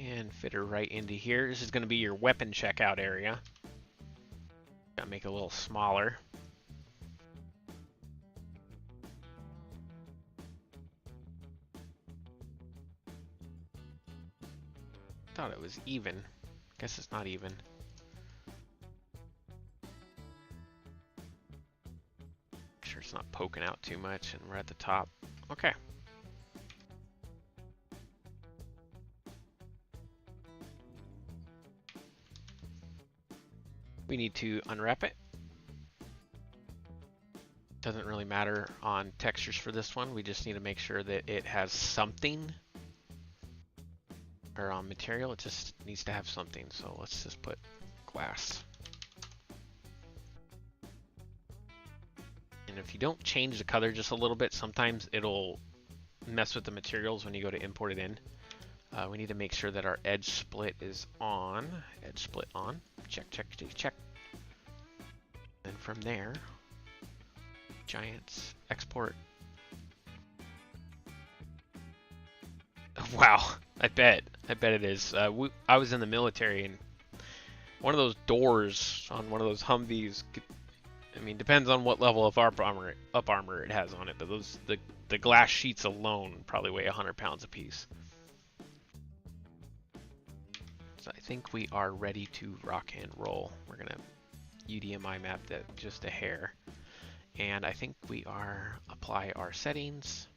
and fit her right into here. This is going to be your weapon checkout area. Gotta make it a little smaller. Thought it was even. Guess it's not even. Make sure it's not poking out too much, and we're at the top. Okay. We need to unwrap it. Doesn't really matter on textures for this one. We just need to make sure that it has something. Or on material, it just needs to have something. So let's just put glass. And if you don't change the color just a little bit, sometimes it'll mess with the materials when you go to import it in. We need to make sure that our edge split is on. Edge split on. Check, check, check, check. And from there, Giants export. Wow, I bet it is. I was in the military, and one of those doors on one of those Humvees, I mean, depends on what level of up armor it has on it, but the glass sheets alone probably weigh 100 pounds apiece. So I think we are ready to rock and roll. We're gonna UDMI map that just a hair, and I think we are apply our settings.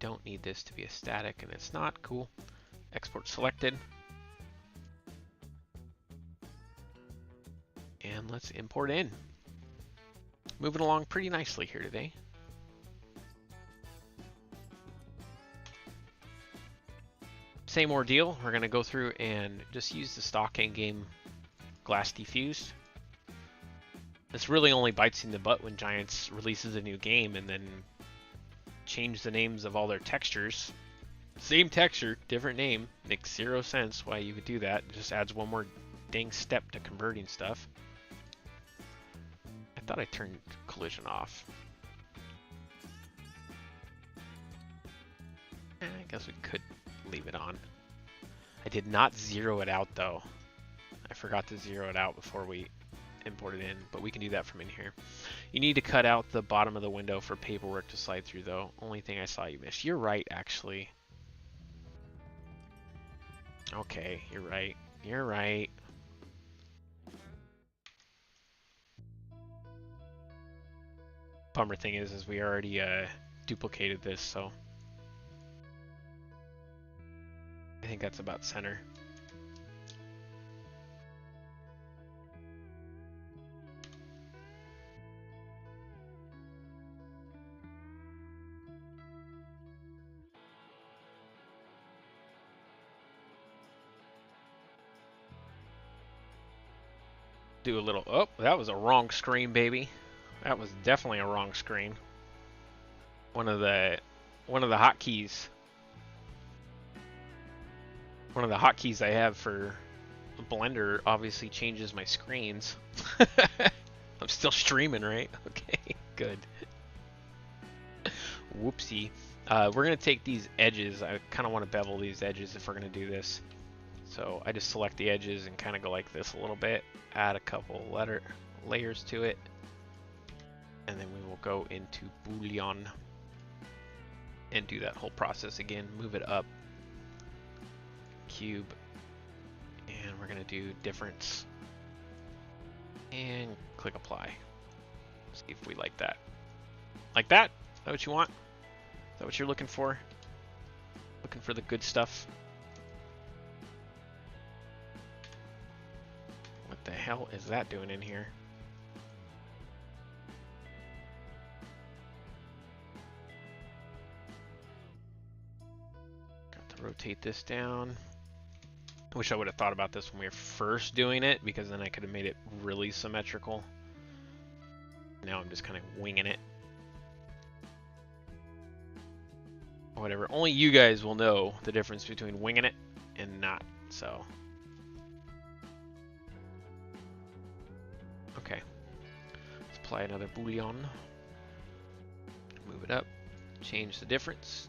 Don't need this to be a static, and it's not. Cool. Export selected. And let's import in. Moving along pretty nicely here today. Same ordeal. We're going to go through and just use the stock in-game glass diffused. This really only bites in the butt when Giants releases a new game and then change the names of all their textures. Same texture, different name. Makes zero sense why you would do that. It just adds one more dang step to converting stuff. I thought I turned collision off. I guess we could leave it on. I did not zero it out though. I forgot to zero it out before we import it in, but we can do that from in here. You need to cut out the bottom of the window for paperwork to slide through though. Only thing I saw you miss. You're right, actually. Okay, you're right. You're right. Bummer thing is we already duplicated this, so I think that's about center. Do a little, oh, that was a wrong screen, baby. That was definitely a wrong screen. One of the hotkeys. One of the hotkeys I have for Blender obviously changes my screens. I'm still streaming, right? Okay, good. Whoopsie. We're gonna take these edges. I kind of want to bevel these edges if we're gonna do this. So I just select the edges and kind of go like this a little bit, add a couple layers to it, and then we will go into Boolean and do that whole process again. Move it up, cube, and we're gonna do difference, and click apply. See if we like that. Like that? Is that what you want? Is that what you're looking for? Looking for the good stuff? What the hell is that doing in here? Got to rotate this down. I wish I would have thought about this when we were first doing it, because then I could have made it really symmetrical. Now I'm just kind of winging it. Whatever. Only you guys will know the difference between winging it and not, so. Okay. Let's apply another Boolean. Move it up. Change the difference.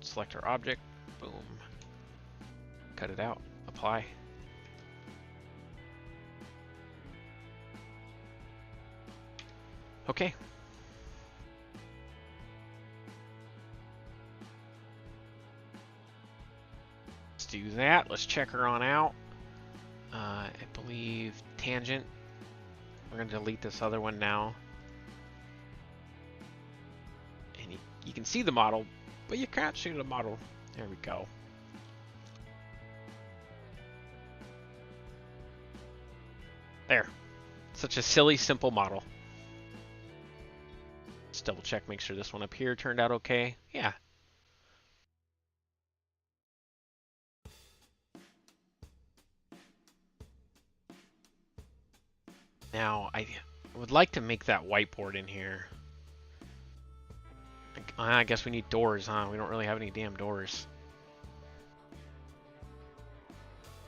Select our object. Boom. cut it out, apply. Okay. Let's do that. Let's check her on out. I believe tangent. We're going to delete this other one now. And you can see the model, but you can't see the model. There we go. There. Such a silly, simple model. Let's double check, make sure this one up here turned out okay. Yeah. Now, I would like to make that whiteboard in here. I guess we need doors, huh? We don't really have any damn doors.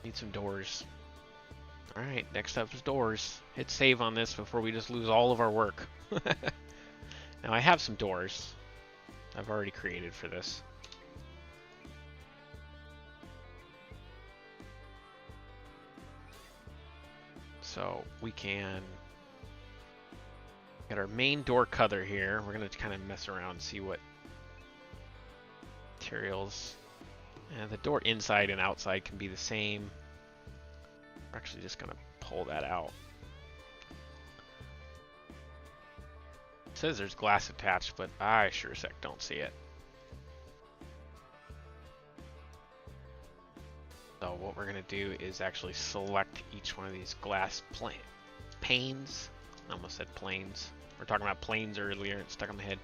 Need some doors. Alright, next up is doors. Hit save on this before we just lose all of our work. Now I have some doors I've already created for this. So we can get our main door cutter here. We're going to kind of mess around and see what materials. And the door inside and outside can be the same. We're actually just going to pull that out. It says there's glass attached, but I sure as heck don't see it. So what we're going to do is actually select each one of these glass panes. I almost said planes. We were talking about planes earlier, it stuck on my head.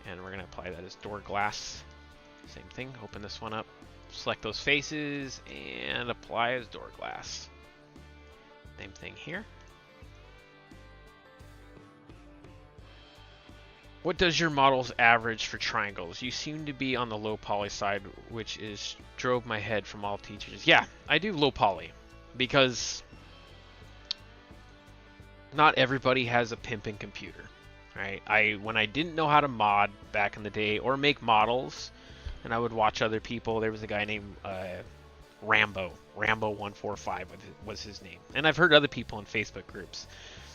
And we're going to apply that as door glass. Same thing, open this one up, select those faces, and apply as door glass. Same thing here. What does your models average for triangles? You seem to be on the low poly side, which drove my head from all teachers. Yeah, I do low poly because not everybody has a pimping computer, right? When I didn't know how to mod back in the day or make models, and I would watch other people. There was a guy named Rambo145 was his name, and I've heard other people in Facebook groups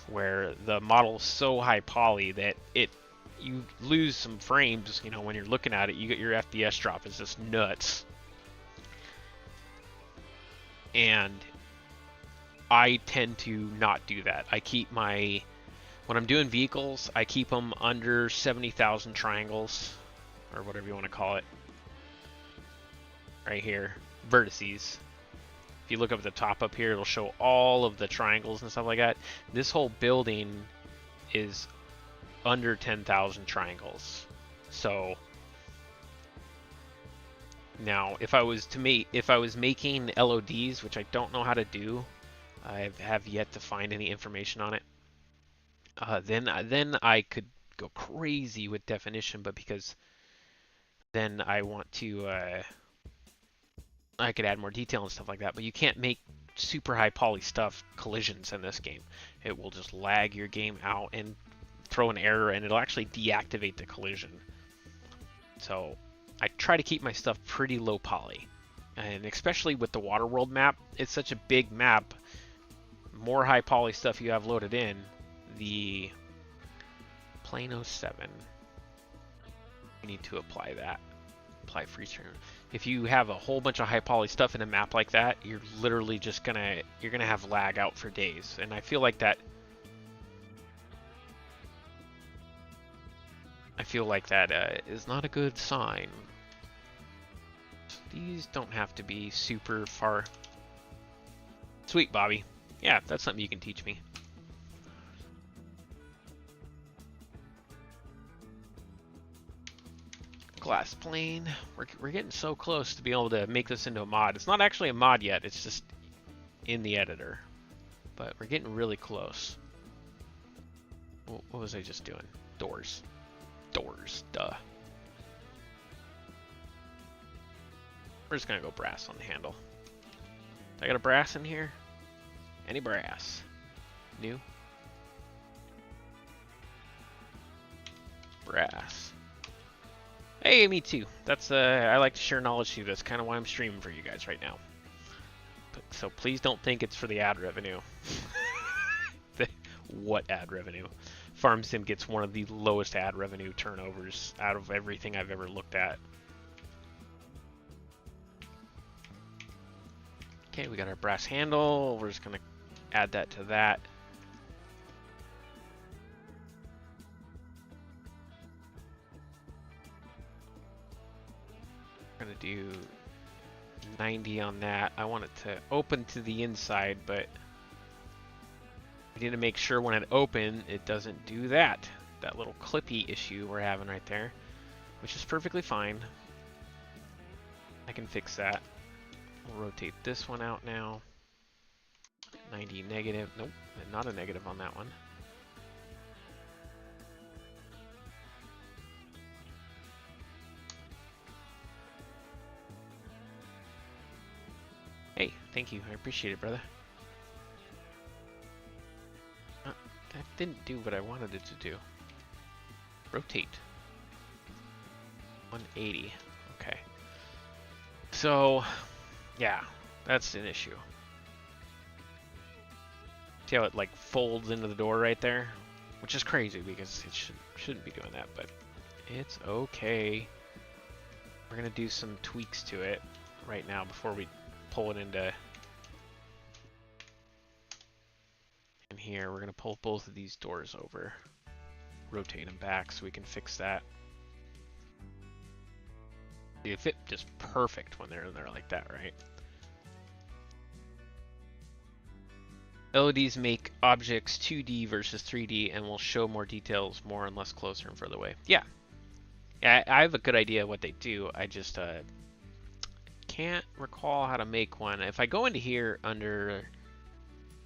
where the model is so high poly that you lose some frames, you know, when you're looking at it. You get your FPS drop is just nuts. And I tend to not do that. I keep when I'm doing vehicles, I keep them under 70,000 triangles, or whatever you want to call it. Right here, vertices. If you look up at the top up here, it'll show all of the triangles and stuff like that. This whole building is under 10,000 triangles. So now if I was making LODs, which I don't know how to do, I have yet to find any information on it, then I could go crazy with definition, but because then I want to I could add more detail and stuff like that, but you can't make super high poly stuff collisions in this game. It will just lag your game out and throw an error, and it'll actually deactivate the collision. So I try to keep my stuff pretty low poly, and especially with the Waterworld map, it's such a big map. More high poly stuff you have loaded in, the Plano 7, you need to apply that. Apply free turn. If you have a whole bunch of high poly stuff in a map like that, you're literally just gonna have lag out for days, and I feel like that is not a good sign. These don't have to be super far. Sweet, Bobby. Yeah, that's something you can teach me. Glass plane. We're getting so close to being able to make this into a mod. It's not actually a mod yet, it's just in the editor. But we're getting really close. What was I just doing? Doors. Doors, duh. We're just gonna go brass on the handle. I got a brass in here? Any brass? New? Brass. Hey, me too. That's I like to share knowledge too. That's kind of why I'm streaming for you guys right now. So please don't think it's for the ad revenue. What ad revenue? Farm Sim gets one of the lowest ad revenue turnovers out of everything I've ever looked at. Okay, we got our brass handle. We're just gonna add that to that. We're gonna do 90 on that. I want it to open to the inside, but we need to make sure when it opens, it doesn't do that. That little clippy issue we're having right there, which is perfectly fine. I can fix that. We'll rotate this one out now. 90 negative. Nope, not a negative on that one. Hey, thank you. I appreciate it, brother. That didn't do what I wanted it to do. Rotate. 180. Okay. So, yeah, that's an issue. See how it like folds into the door right there? Which is crazy because it shouldn't be doing that, but it's okay. We're gonna do some tweaks to it right now before we pull it into in here. We're gonna pull both of these doors over, rotate them back so we can fix that. They fit just perfect when they're in there like that, right? LEDs make objects 2D versus 3D and will show more details more and less closer and further away. Yeah. Yeah, I have a good idea what they do. I just can't recall how to make one. If I go into here under,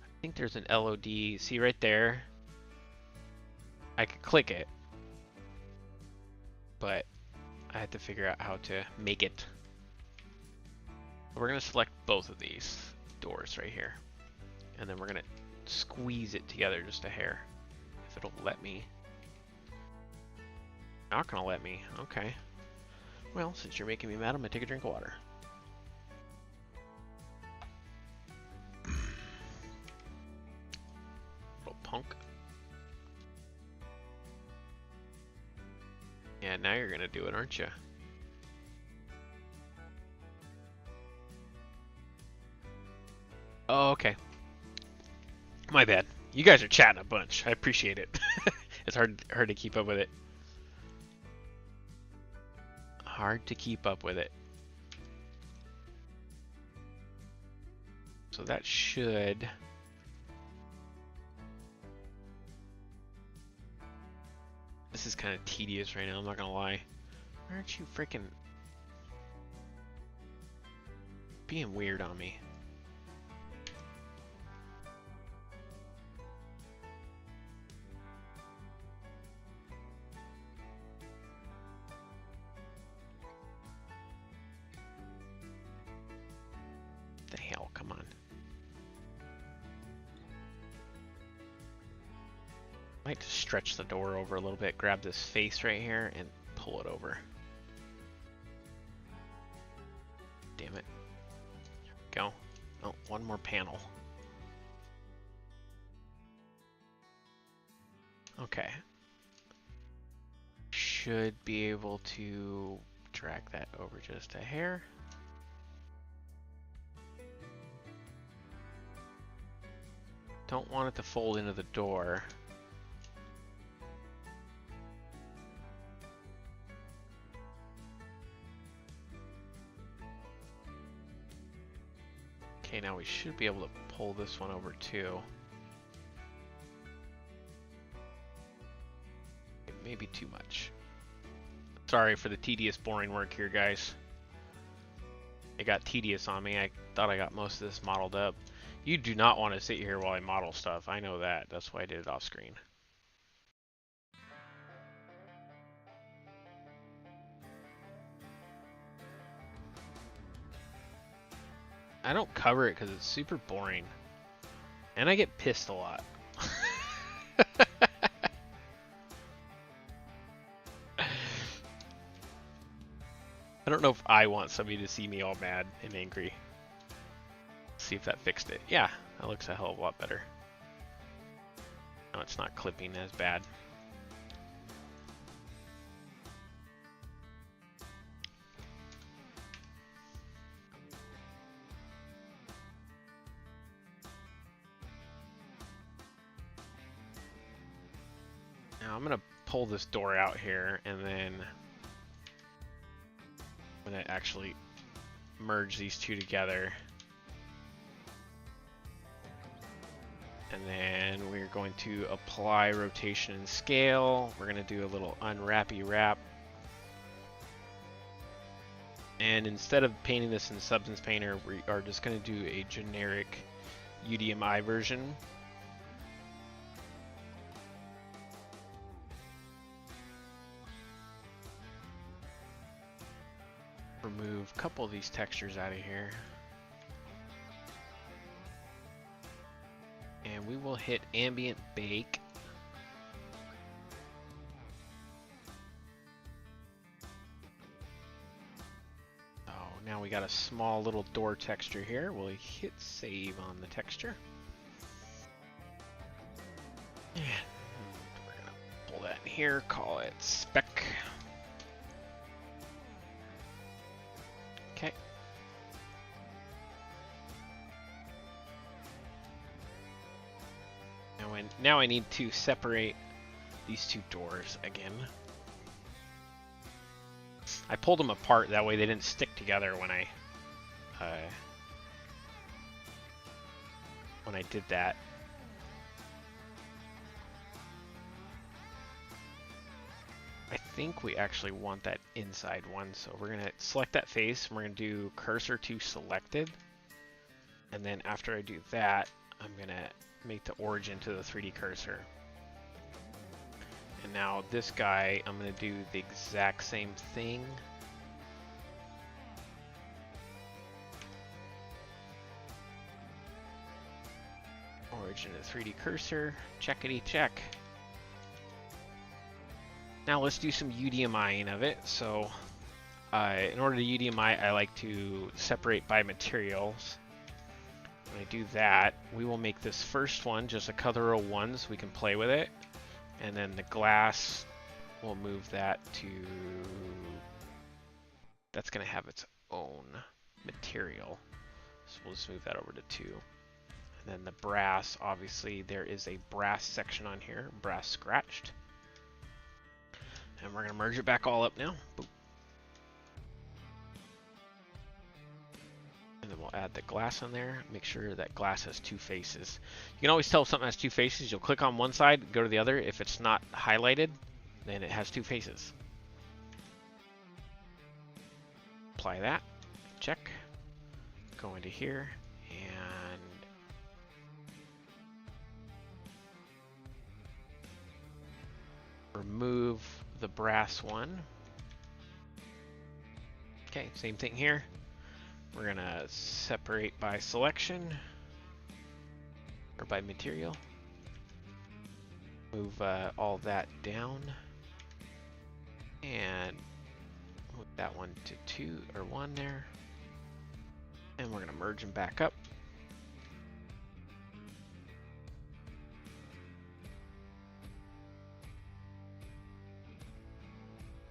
I think there's an LOD. See right there? I could click it, but I had to figure out how to make it. We're going to select both of these doors right here. And then we're going to squeeze it together just a hair. If it'll let me. Not going to let me. Okay. Well, since you're making me mad, I'm going to take a drink of water. Little punk. Yeah, now you're going to do it, aren't you? Oh, okay. My bad. You guys are chatting a bunch. I appreciate it. It's hard to keep up with it. Hard to keep up with it. So that should... This is kind of tedious right now, I'm not gonna lie. Why aren't you freaking being weird on me? The hell, come on. Might just stretch the door over a little bit, grab this face right here and pull it over. Damn it. There we go. Oh, one more panel. Okay. Should be able to drag that over just a hair. Don't want it to fold into the door. Okay, now we should be able to pull this one over too. It may be too much. Sorry for the tedious, boring work here, guys. It got tedious on me. I thought I got most of this modeled up. You do not want to sit here while I model stuff. I know that. That's why I did it off screen. I don't cover it because it's super boring. And I get pissed a lot. I don't know if I want somebody to see me all mad and angry. see if that fixed it. Yeah, that looks a hell of a lot better. Now it's not clipping as bad. Now I'm gonna pull this door out here, and then I'm gonna actually merge these two together. And then we're going to apply rotation and scale. We're going to do a little unwrappy wrap. And instead of painting this in Substance Painter, we are just going to do a generic UDMI version. Remove a couple of these textures out of here. And we will hit ambient bake. Oh, now we got a small little door texture here. We'll hit save on the texture. And we're gonna pull that in here, call it spec. Okay. Now I need to separate these two doors again. I pulled them apart, that way they didn't stick together when I did that. I think we actually want that inside one, so we're gonna select that face and we're gonna do cursor to selected. And then after I do that, I'm gonna make the origin to the 3D cursor. And now this guy, I'm going to do the exact same thing. Origin to 3D cursor, checkity check. Now let's do some UDMIing of it. So in order to UDMI, I like to separate by materials. When I do that, we will make this first one just a color of 1 so we can play with it. And then the glass, we'll move that to... That's going to have its own material. So we'll just move that over to 2. And then the brass, obviously there is a brass section on here, brass scratched. And we're going to merge it back all up now. Boop. And then we'll add the glass on there. Make sure that glass has 2 faces. You can always tell if something has 2 faces. You'll click on one side, go to the other. If it's not highlighted, then it has 2 faces. Apply that. Check. Go into here and remove the brass one. Okay, same thing here. We're gonna separate by selection or by material. Move all that down and move that one to 2 or 1 there. And we're gonna merge them back up.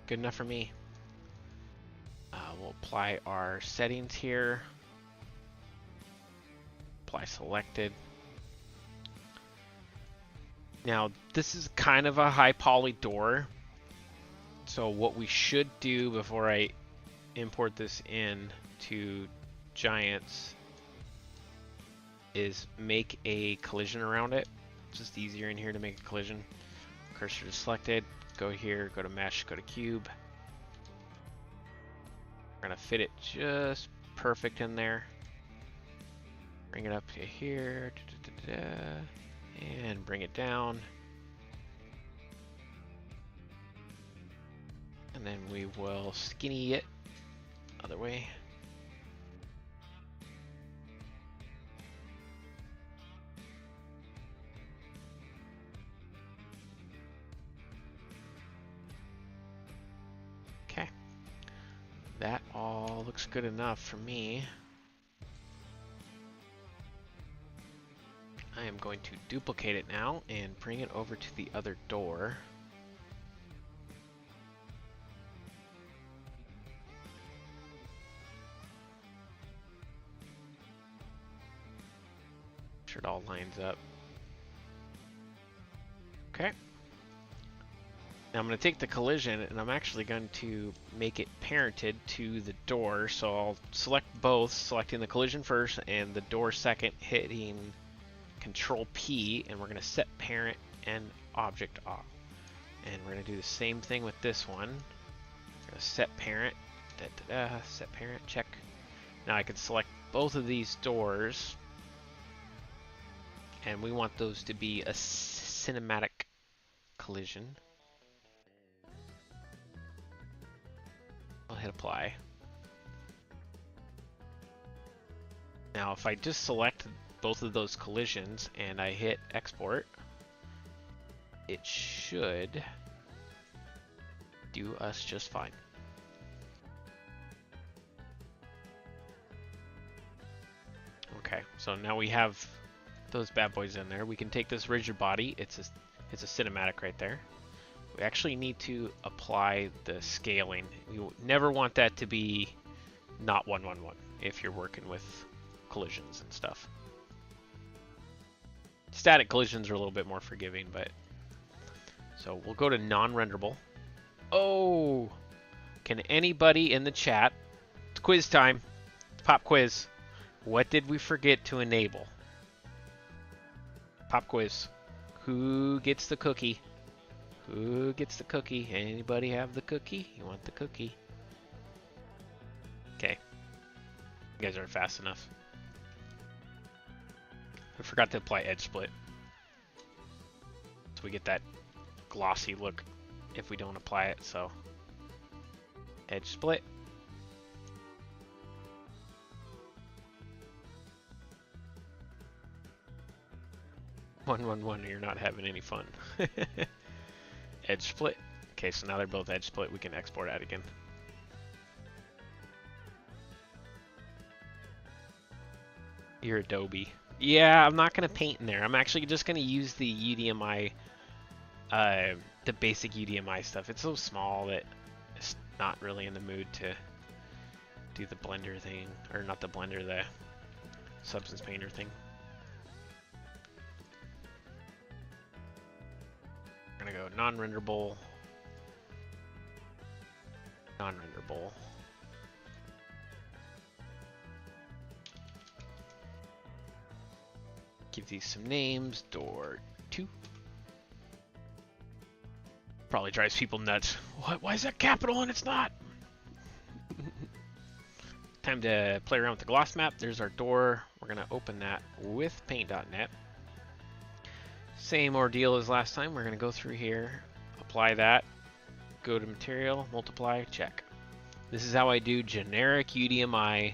Good enough for me. We'll apply our settings here. Apply selected. Now this is kind of a high poly door. So what we should do before I import this in to Giants is make a collision around it. It's just easier in here to make a collision. Cursor is selected. Go here, go to mesh, go to cube. We're gonna fit it just perfect in there. Bring it up to here, and bring it down. And then we will skinny it other way. Okay. That all looks good enough for me. going to duplicate it now and bring it over to the other door. Make sure it all lines up. Okay. Now I'm going to take the collision and I'm actually going to make it parented to the door. So I'll select both, selecting the collision first and the door second, hitting Control P, and we're going to set parent and object off. And we're going to do the same thing with this one. We're going to set parent, set parent, check. Now I can select both of these doors, and we want those to be a cinematic collision. I'll hit apply. Now if I just select both of those collisions and I hit export, it should do us just fine. Okay, so now we have those bad boys in there. We can take this rigid body. It's a cinematic right there. We actually need to apply the scaling. You never want that to be not 111 if you're working with collisions and stuff. Static collisions are a little bit more forgiving, but so we'll go to non-renderable. Oh, can anybody in the chat? It's quiz time. Pop quiz. What did we forget to enable? Pop quiz. Who gets the cookie? Who gets the cookie? Anybody have the cookie? You want the cookie? Okay. You guys aren't fast enough. I forgot to apply edge split. So we get that glossy look if we don't apply it, so edge split. One, you're not having any fun. Edge split. Okay, so now they're both edge split. We can export out again. You're Adobe. Yeah, I'm not going to paint in there. I'm actually just going to use the UDMI, the basic UDMI stuff. It's so small that it's not really in the mood to do the Blender thing. Or not the Blender, the Substance Painter thing. We're going to go non-renderable. Non-renderable. Give these some names. Door 2. Probably drives people nuts. What? Why is that capital and it's not? Time to play around with the gloss map. There's our door. We're going to open that with paint.net. Same ordeal as last time. We're going to go through here, apply that, go to material, multiply, check. This is how I do generic UDMI.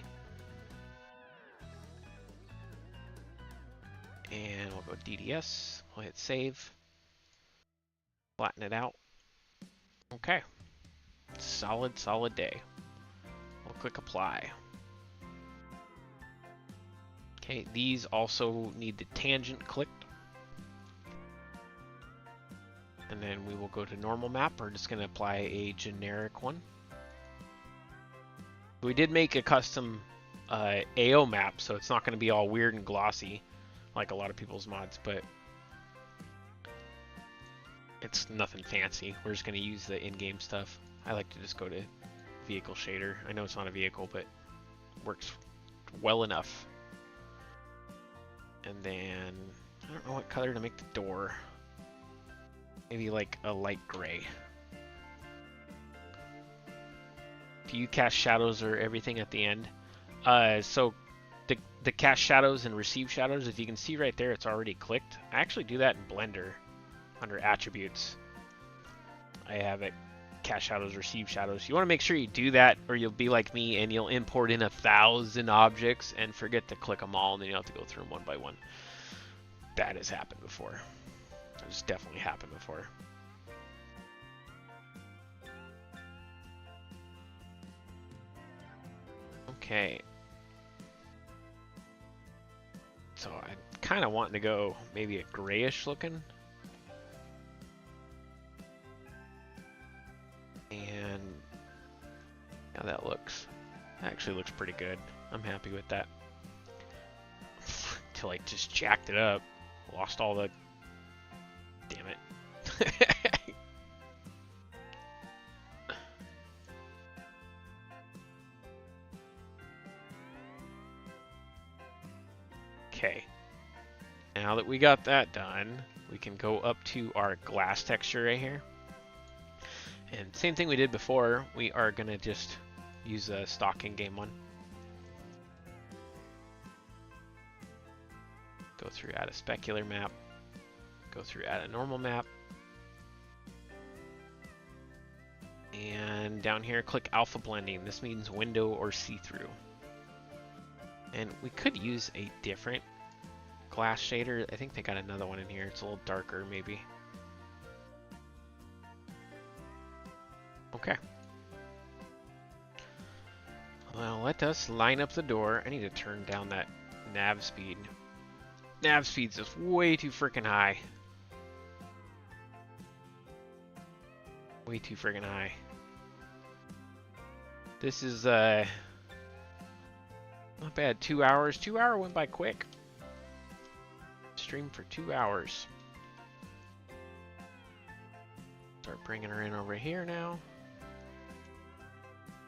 And we'll go DDS. We'll hit save. Flatten it out. Okay. Solid day. We'll click apply. Okay, these also need the tangent clicked. And then we will go to normal map. We're just going to apply a generic one. We did make a custom AO map, so it's not going to be all weird and glossy like a lot of people's mods, but it's nothing fancy. We're just going to use the in-game stuff. I like to just go to vehicle shader. I know it's not a vehicle, but works well enough. And then I don't know what color to make the door. Maybe like a light gray. Do you cast shadows or everything at the end? So the cast shadows and receive shadows, if you can see right there, it's already clicked. I actually do that in Blender under attributes. I have it cast shadows, receive shadows. You want to make sure you do that, or you'll be like me and you'll import in 1,000 objects and forget to click them all, and then you'll have to go through them one by one. That has happened before. It's definitely happened before. Okay. So I kind of wanting to go maybe a grayish looking. And how that looks. Actually looks pretty good. I'm happy with that. Till I just jacked it up. Lost all the... Damn it. Okay. Now that we got that done, we can go up to our glass texture right here. And same thing we did before, we are going to just use a stock in-game one. Go through add a specular map. Go through add a normal map. And down here click alpha blending. This means window or see-through. And we could use a different glass shader. I think they got another one in here. It's a little darker maybe. Okay. Well, let us line up the door. I need to turn down that nav speed. Nav speed's just way too freaking high. Way too freaking high. This is not bad. 2 hours. 2 hour went by quick. Stream for 2 hours. Start bringing her in over here now.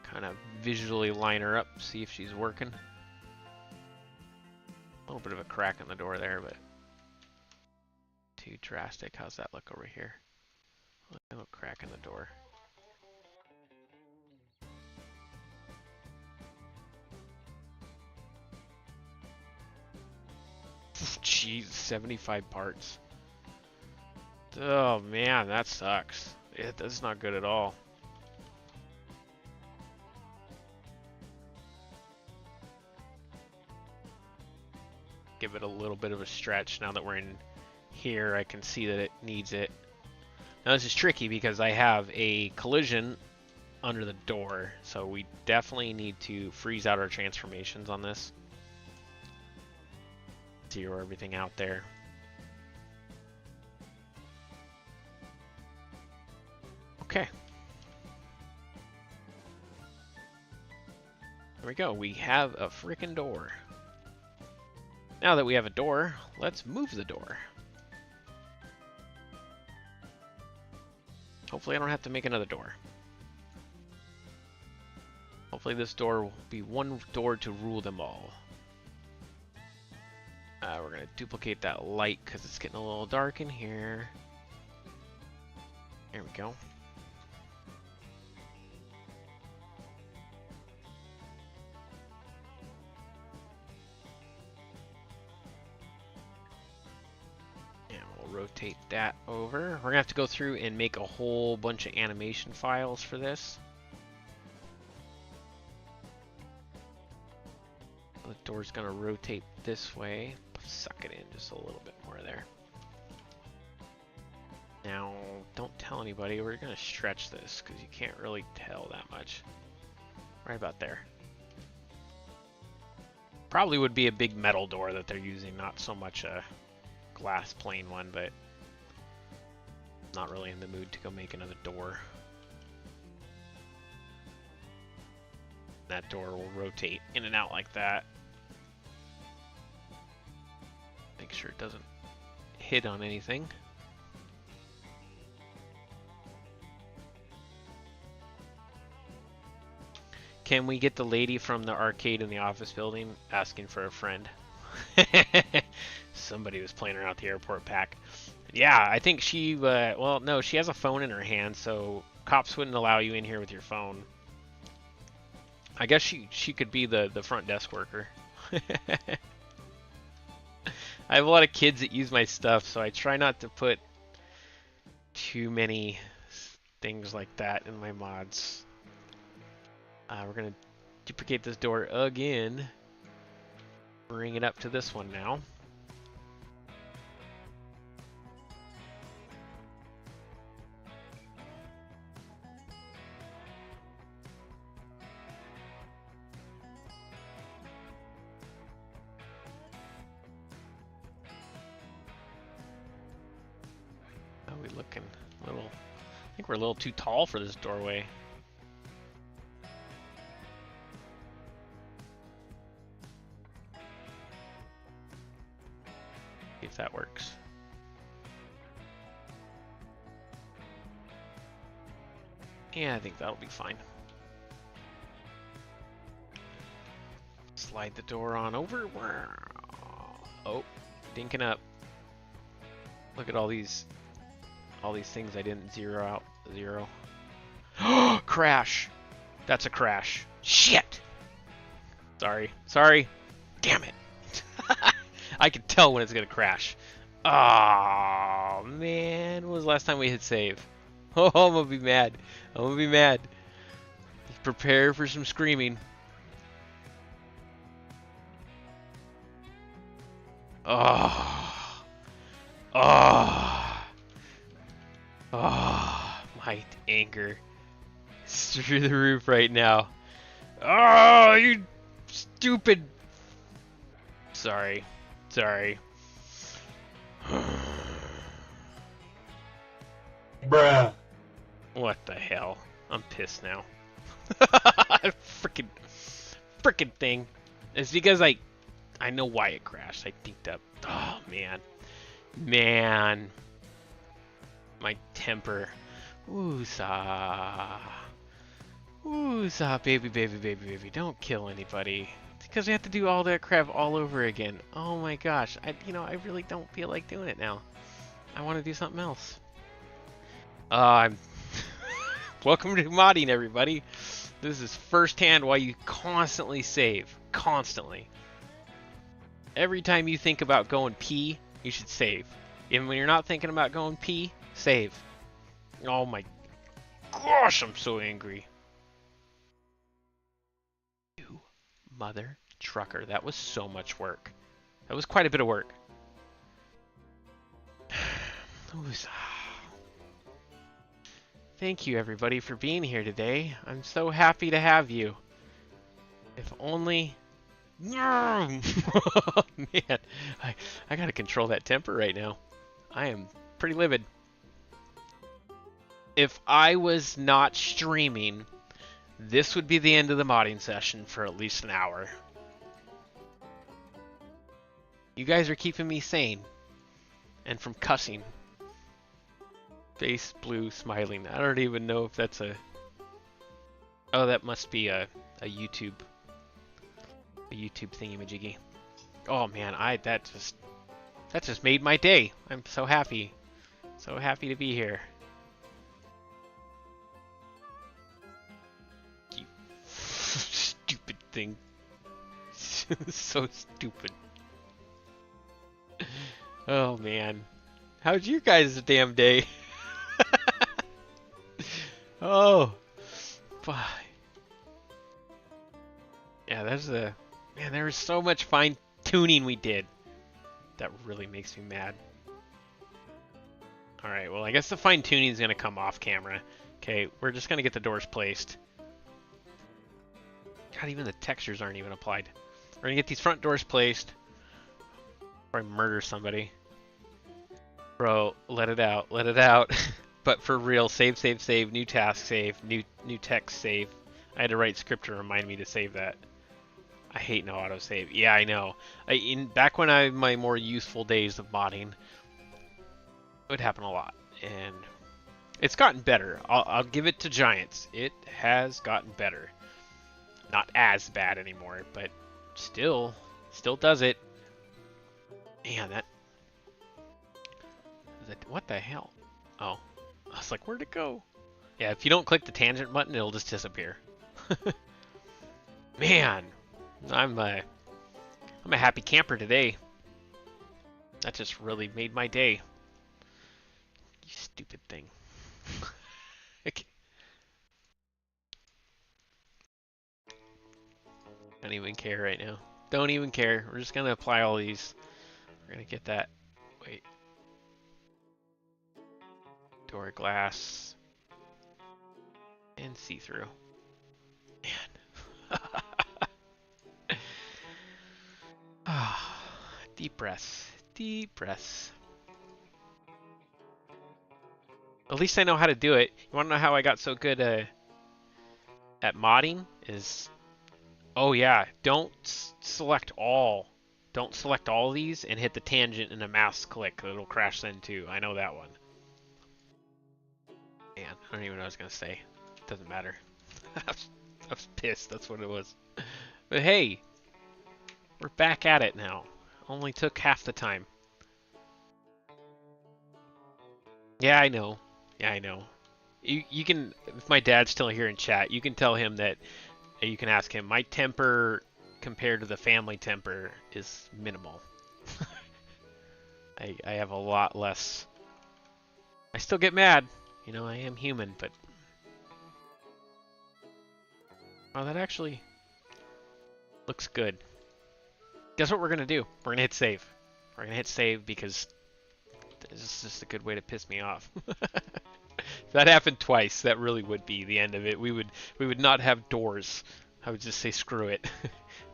Kind of visually line her up, see if she's working. A little bit of a crack in the door there, but too drastic. How's that look over here? A little crack in the door. Jeez, 75 parts. Oh man, that sucks. That's not good at all. Give it a little bit of a stretch. Now that we're in here, I can see that it needs it. Now this is tricky because I have a collision under the door, so we definitely need to freeze out our transformations on this. Zero everything out there. Okay. There we go. We have a freaking door. Now that we have a door, let's move the door. Hopefully I don't have to make another door. Hopefully this door will be one door to rule them all. We're going to duplicate that light because it's getting a little dark in here. There we go. Rotate that over. We're gonna have to go through and make a whole bunch of animation files for this. The door's gonna rotate this way. Suck it in just a little bit more there. Now, don't tell anybody. We're gonna stretch this because you can't really tell that much. Right about there. Probably would be a big metal door that they're using, not so much a glass plain one, but not really in the mood to go make another door. That door will rotate in and out like that. Make sure it doesn't hit on anything. Can we get the lady from the arcade in the office building asking for a friend? Somebody was playing around the airport pack. Yeah, I think she, well, no, she has a phone in her hand, so cops wouldn't allow you in here with your phone. I guess she could be the front desk worker. I have a lot of kids that use my stuff, so I try not to put too many things like that in my mods. We're going to duplicate this door again. Bring it up to this one now. looking. A little. I think we're a little too tall for this doorway. See if that works. Yeah, I think that'll be fine. Slide the door on over. Oh, dinking up. Look at all these things I didn't zero out. Zero. Crash. That's a crash. Shit. Sorry. Damn it. I can tell when it's gonna crash. Oh man, when was the last time we hit save? Oh, I'm gonna be mad. Prepare for some screaming. My anger is through the roof right now. Oh, you stupid. Sorry. Bruh. What the hell? I'm pissed now. Frickin' thing. It's because I know why it crashed. I dinked up. Oh man. My temper. Woosah, baby. Don't kill anybody. It's because we have to do all that crap all over again. Oh my gosh. I really don't feel like doing it now. I want to do something else. I'm welcome to modding, everybody. This is firsthand why you constantly save. Constantly. Every time you think about going pee, you should save. Even when you're not thinking about going pee, save. Oh my gosh, I'm so angry. You mother trucker. That was so much work. That was quite a bit of work. Thank you, everybody, for being here today. I'm so happy to have you. If only... Man, I gotta control that temper right now. I am pretty livid. If I was not streaming, this would be the end of the modding session for at least an hour. You guys are keeping me sane. And from cussing. Face blue smiling. I don't even know if that's a... Oh, that must be a YouTube... A YouTube thingy-majiggy. Oh man, that just made my day. I'm so happy. So happy to be here. You stupid thing. So stupid. Oh man. How's your guys' damn day? Oh. Bye. Yeah, that's a... Man, there was so much fine tuning we did. That really makes me mad. Alright, well I guess the fine tuning is going to come off camera. Okay, we're just going to get the doors placed. God, even the textures aren't even applied. We're going to get these front doors placed. Or I murder somebody. Bro, let it out. Let it out. But for real, save, new task save, new text save. I had to write script to remind me to save that. I hate no autosave. Yeah, I know. Back when I had my more useful days of modding, it would happen a lot, and it's gotten better. I'll give it to Giants. It has gotten better. Not as bad anymore, but still does it. Man, what the hell? Oh, I was like, where'd it go? Yeah, if you don't click the tangent button, it'll just disappear. Man. I'm a happy camper today. That just really made my day. You stupid thing. Okay. Don't even care right now. Don't even care. We're just gonna apply all these. We're gonna get that. Wait. Door glass. And see-through. Man. Deep breaths. Deep breaths. At least I know how to do it. You want to know how I got so good at modding? Is oh yeah, don't select all. Don't select all of these and hit the tangent and a mouse click. It'll crash then too. I know that one. Man, I don't even know what I was gonna say. Doesn't matter. I was pissed. That's what it was. But hey, we're back at it now. Only took half the time. Yeah, I know. Yeah, I know. You can, if my dad's still here in chat, you can tell him that, you can ask him, my temper compared to the family temper is minimal. I have a lot less. I still get mad. You know, I am human, but... Oh, that actually looks good. Guess what we're going to do? We're going to hit save. We're going to hit save because this is just a good way to piss me off. If that happened twice, that really would be the end of it. We would not have doors. I would just say screw it.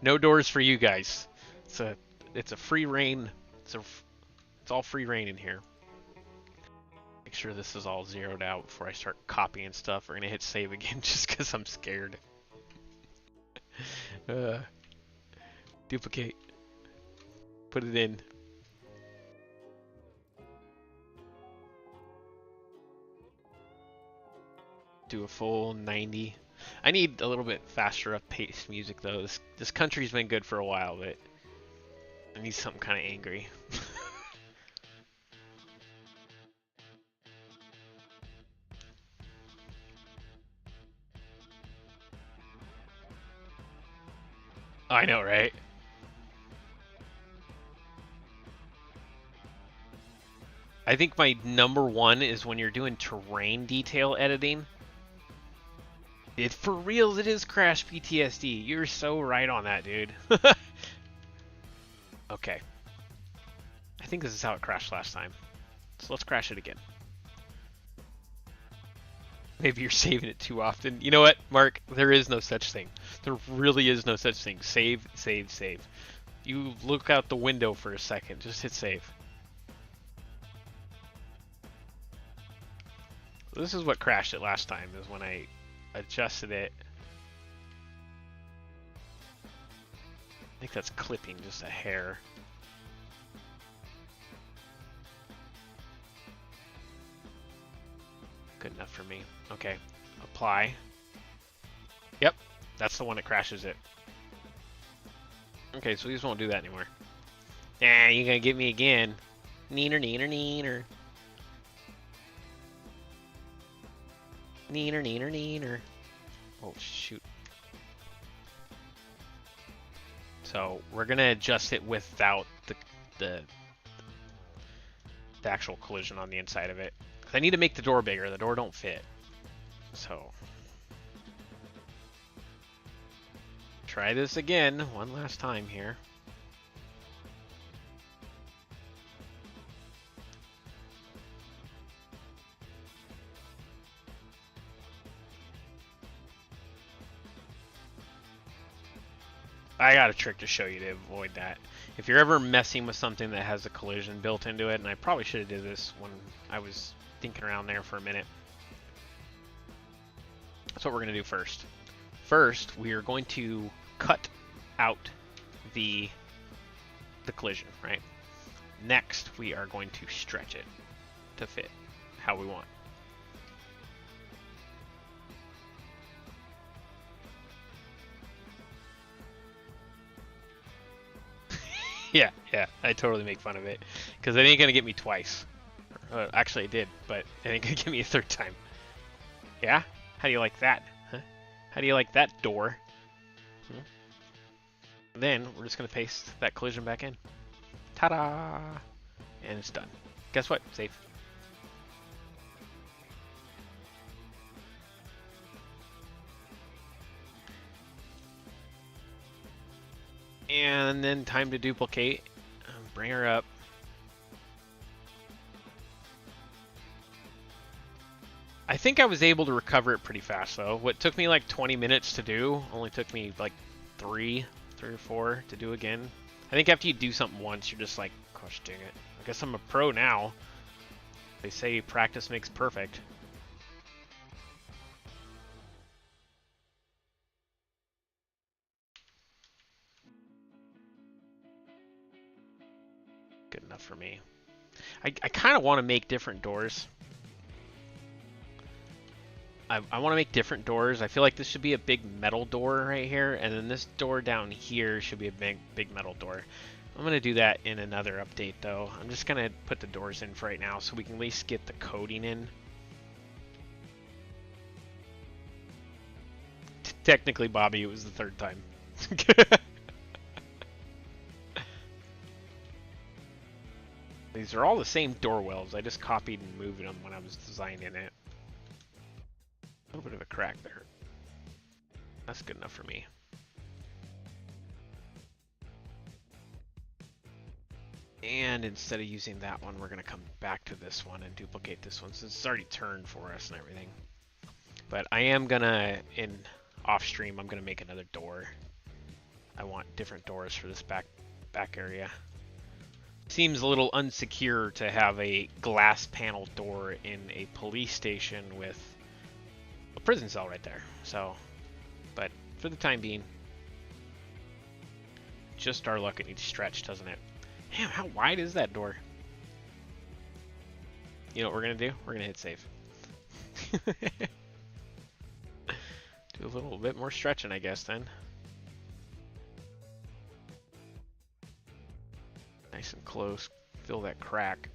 No doors for you guys. It's a free reign. It's all free reign in here. Make sure this is all zeroed out before I start copying stuff. We're gonna hit save again just because I'm scared. Duplicate. Put it in. Do a full 90. I need a little bit faster up paced music though. This country's been good for a while, but I need something kind of angry. I know, right? I think my number one is when you're doing terrain detail editing. For real, it is Crash PTSD. You're so right on that, dude. Okay. I think this is how it crashed last time. So let's crash it again. Maybe you're saving it too often. You know what, Mark? There is no such thing. There really is no such thing. Save, save, save. You look out the window for a second. Just hit save. This is what crashed it last time, is when I adjusted it. I think that's clipping just a hair. Good enough for me. Okay, apply. Yep, that's the one that crashes it. Okay, so these won't do that anymore. Nah, you gonna get me again. Neener, neener, neener. Neener, neener, neener. Oh, shoot. So, we're gonna adjust it without the actual collision on the inside of it. I need to make the door bigger. The door don't fit. So, try this again one last time here. I got a trick to show you to avoid that. If you're ever messing with something that has a collision built into it, and I probably should have did this when I was thinking around there for a minute. That's what we're going to do first. First, we are going to cut out the collision, right? Next, we are going to stretch it to fit how we want. Yeah, I totally make fun of it. Because it ain't going to get me twice. Actually, it did, but it ain't going to get me a third time. Yeah? How do you like that? Huh? How do you like that door? Then, we're just going to paste that collision back in. Ta-da! And it's done. Guess what? Save. And then time to duplicate. Bring her up. I think I was able to recover it pretty fast though. What took me like 20 minutes to do only took me like three or four to do again. I think after you do something once, you're just like, gosh dang it. I guess I'm a pro now. They say practice makes perfect. Good enough for me. I kind of want to make different doors. I want to make different doors. I feel like this should be a big metal door right here, and then this door down here should be a big metal door. I'm going to do that in another update, though. I'm just going to put the doors in for right now so we can at least get the coding in. Technically, Bobby, it was the third time. These are all the same door wells. I just copied and moved them when I was designing it. A little bit of a crack there. That's good enough for me. And instead of using that one, we're going to come back to this one and duplicate this one since it's already turned for us and everything. But I am going to, in off stream, I'm going to make another door. I want different doors for this back area. Seems a little unsecure to have a glass panel door in a police station with a prison cell right there. So, but for the time being, just our luck it needs stretched, doesn't it? Damn, how wide is that door? You know what we're gonna do? We're gonna hit save. Do a little bit more stretching, I guess, then. Nice and close. Fill that crack.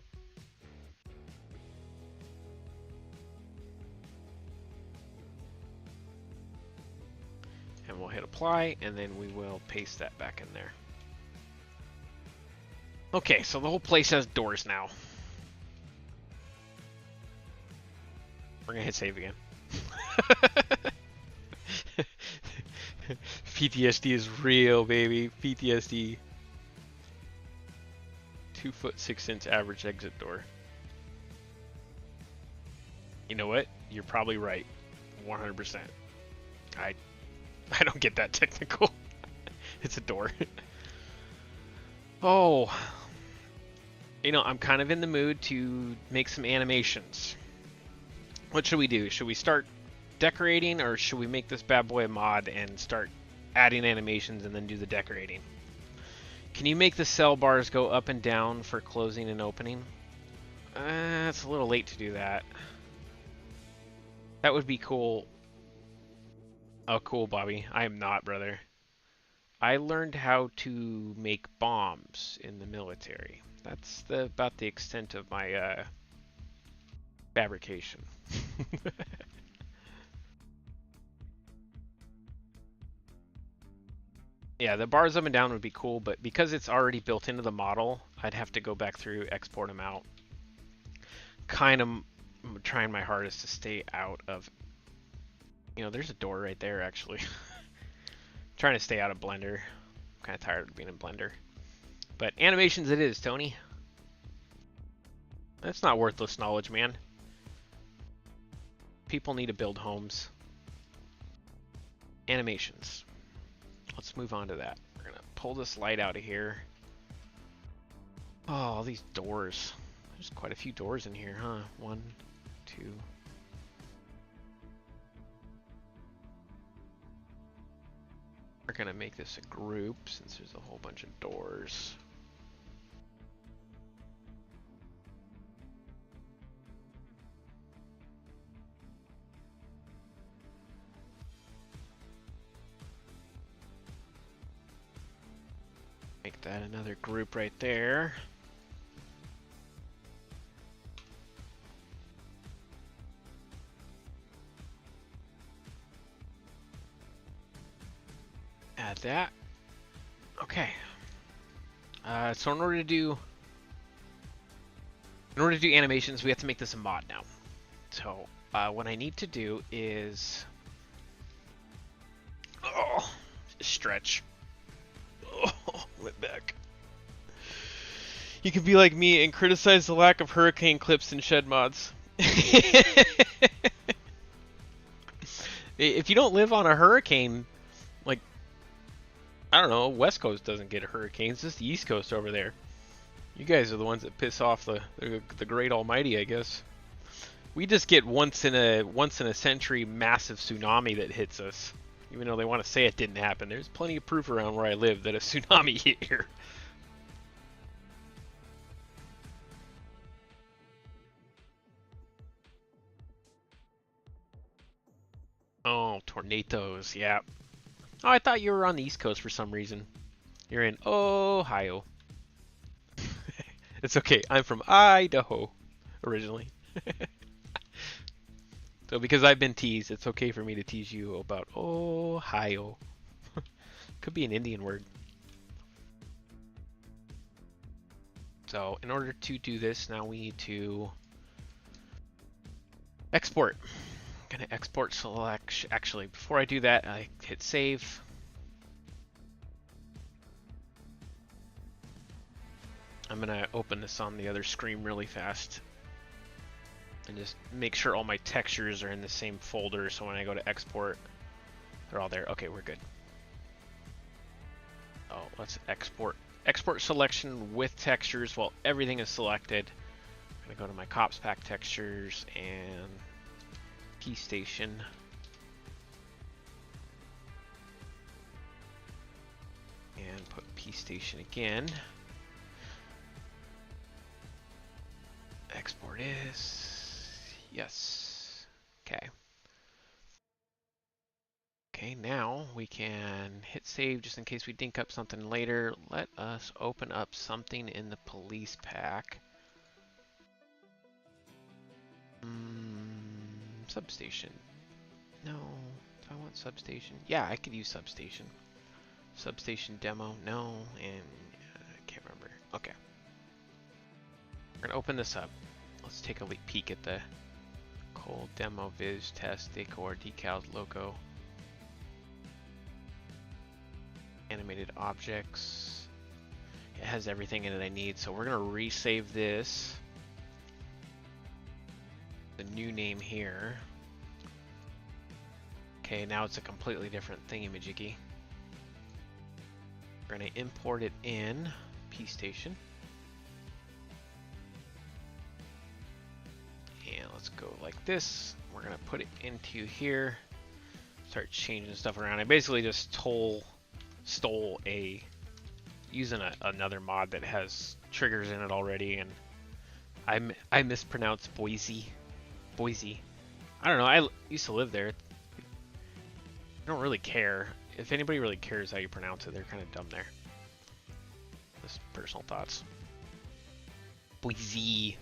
And we'll hit apply, and then we will paste that back in there. Okay, so the whole place has doors now. We're gonna hit save again. PTSD is real, baby. PTSD. 2'6" average exit door. You know what? You're probably right. 100%. I don't get that technical. It's a door. Oh. You know, I'm kind of in the mood to make some animations. What should we do? Should we start decorating, or should we make this bad boy a mod and start adding animations and then do the decorating? Can you make the cell bars go up and down for closing and opening? It's a little late to do that. That would be cool. Oh, cool, Bobby. I am not, brother. I learned how to make bombs in the military. That's about the extent of my fabrication. Yeah, the bars up and down would be cool, but because it's already built into the model, I'd have to go back through, export them out. Kind of trying my hardest to stay out of... You know, there's a door right there, actually. Trying to stay out of Blender. I'm kind of tired of being in Blender. But animations it is, Tony. That's not worthless knowledge, man. People need to build homes. Animations. Let's move on to that. We're going to pull this light out of here. Oh, all these doors. There's quite a few doors in here, huh? 1, 2... We're going to make this a group since there's a whole bunch of doors. Make that another group right there. Add that. Okay. So in order to do animations, we have to make this a mod now. So what I need to do is stretch. Went back. You can be like me and criticize the lack of hurricane clips in shed mods. If you don't live on a hurricane, I don't know, West Coast doesn't get hurricanes, just the East Coast over there. You guys are the ones that piss off the great almighty, I guess. We just get once in a century massive tsunami that hits us. Even though they want to say it didn't happen, there's plenty of proof around where I live that a tsunami hit here. Oh, tornadoes, yeah. Oh, I thought you were on the East Coast for some reason. You're in Ohio. It's okay, I'm from Idaho, originally. So because I've been teased, it's okay for me to tease you about Ohio. Could be an Indian word. So in order to do this, now we need to export. I'm gonna export select. Actually, before I do that, I hit save. I'm gonna open this on the other screen really fast and just make sure all my textures are in the same folder, so when I go to export, they're all there. Okay, we're good. Oh, let's export. Export selection with textures while everything is selected. I'm gonna go to my Cops Pack textures and P Station. And put P Station again. Export is yes. Okay. Okay, now we can hit save just in case we dink up something later. Let us open up something in the police pack. Substation. No, do I want substation? Yeah, I could use substation. Substation demo, no, and I can't remember. Okay. We're gonna open this up. Let's take a peek at the cold demo viz test decor decals logo. Animated objects. It has everything in it I need, so we're gonna resave this. The new name here. Okay, now it's a completely different thingamajiggy. We're gonna import it in P Station. And let's go like this. We're gonna put it into here. Start changing stuff around. I basically just stole using another mod that has triggers in it already, and I mispronounced Boise. I don't know. I used to live there. I don't really care. If anybody really cares how you pronounce it, they're kind of dumb there. Just personal thoughts. Boise.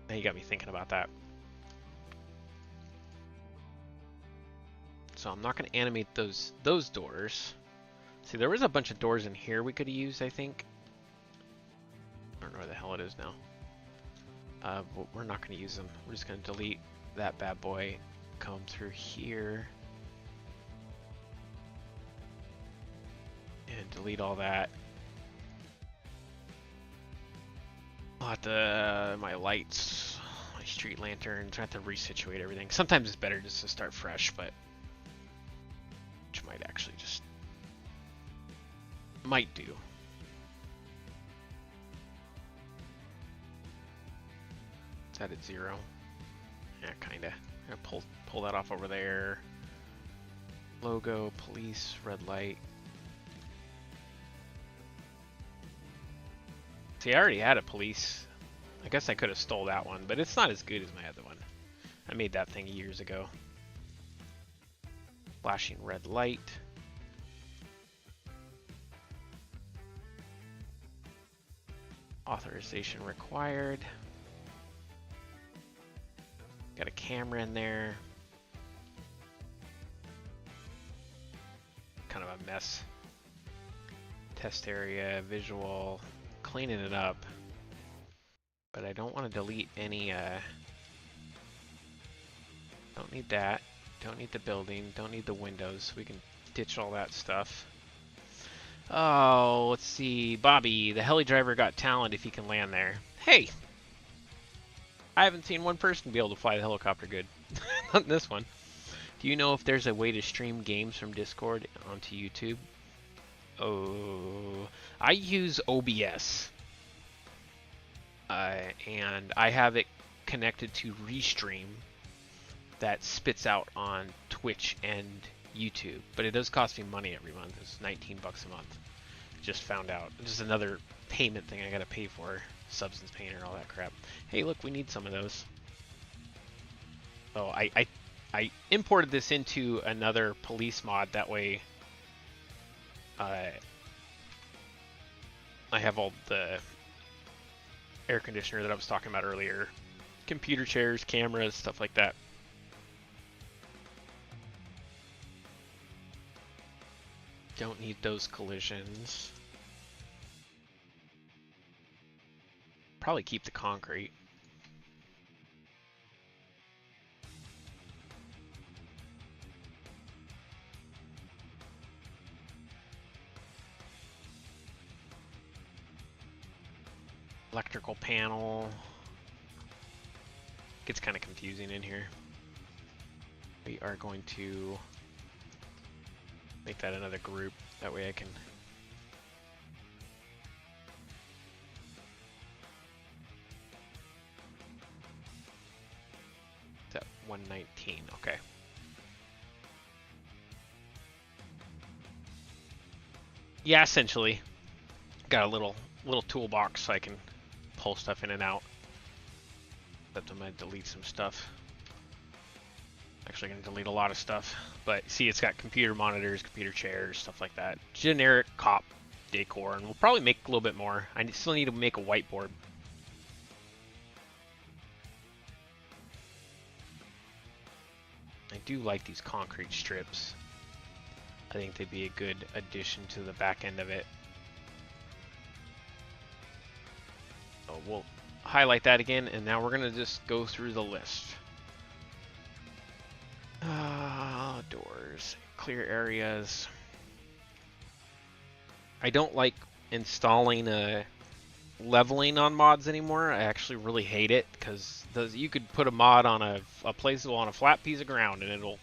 Now you got me thinking about that. So I'm not going to animate those doors. See, there was a bunch of doors in here we could have used, I think. I don't know where the hell it is now. But we're not going to use them. We're just going to delete that bad boy. Come through here. And delete all that. I'll have to, my lights, my street lanterns, I have to resituate everything. Sometimes it's better just to start fresh, but which might actually just might do. Is that at 0? Yeah, kinda. I'm gonna pull that off over there. Logo, police, red light. See, I already had a police. I guess I could have stole that one, but it's not as good as my other one. I made that thing years ago. Flashing red light. Authorization required. Got a camera in there. Kind of a mess. Test area, visual, cleaning it up. But I don't want to delete any, don't need that. Don't need the building, don't need the windows. We can ditch all that stuff. Oh, let's see. Bobby, the heli driver got talent if he can land there. Hey! I haven't seen one person be able to fly the helicopter good. Not this one. Do you know if there's a way to stream games from Discord onto YouTube? Oh, I use OBS, and I have it connected to Restream that spits out on Twitch and YouTube, but it does cost me money every month. It's 19 bucks a month. Just found out. Just another payment thing I gotta pay for. Substance Painter, all that crap. Hey, look, we need some of those. Oh, I imported this into another police mod. That way, I have all the air conditioner that I was talking about earlier, computer chairs, cameras, stuff like that. Don't need those collisions. Probably keep the concrete. Electrical panel. Gets kind of confusing in here. We are going to make that another group. That way I can... It's at 119, okay. Yeah, essentially. Got a little toolbox so I can pull stuff in and out. Except I'm gonna delete some stuff. Actually gonna delete a lot of stuff. But see, it's got computer monitors, computer chairs, stuff like that. Generic cop decor, and we'll probably make a little bit more. I still need to make a whiteboard. I do like these concrete strips. I think they'd be a good addition to the back end of it. So we'll highlight that again, and now we're gonna just go through the list. Doors, clear areas. I don't like installing leveling on mods anymore. I actually really hate it because you could put a mod on a place on a flat piece of ground and it'll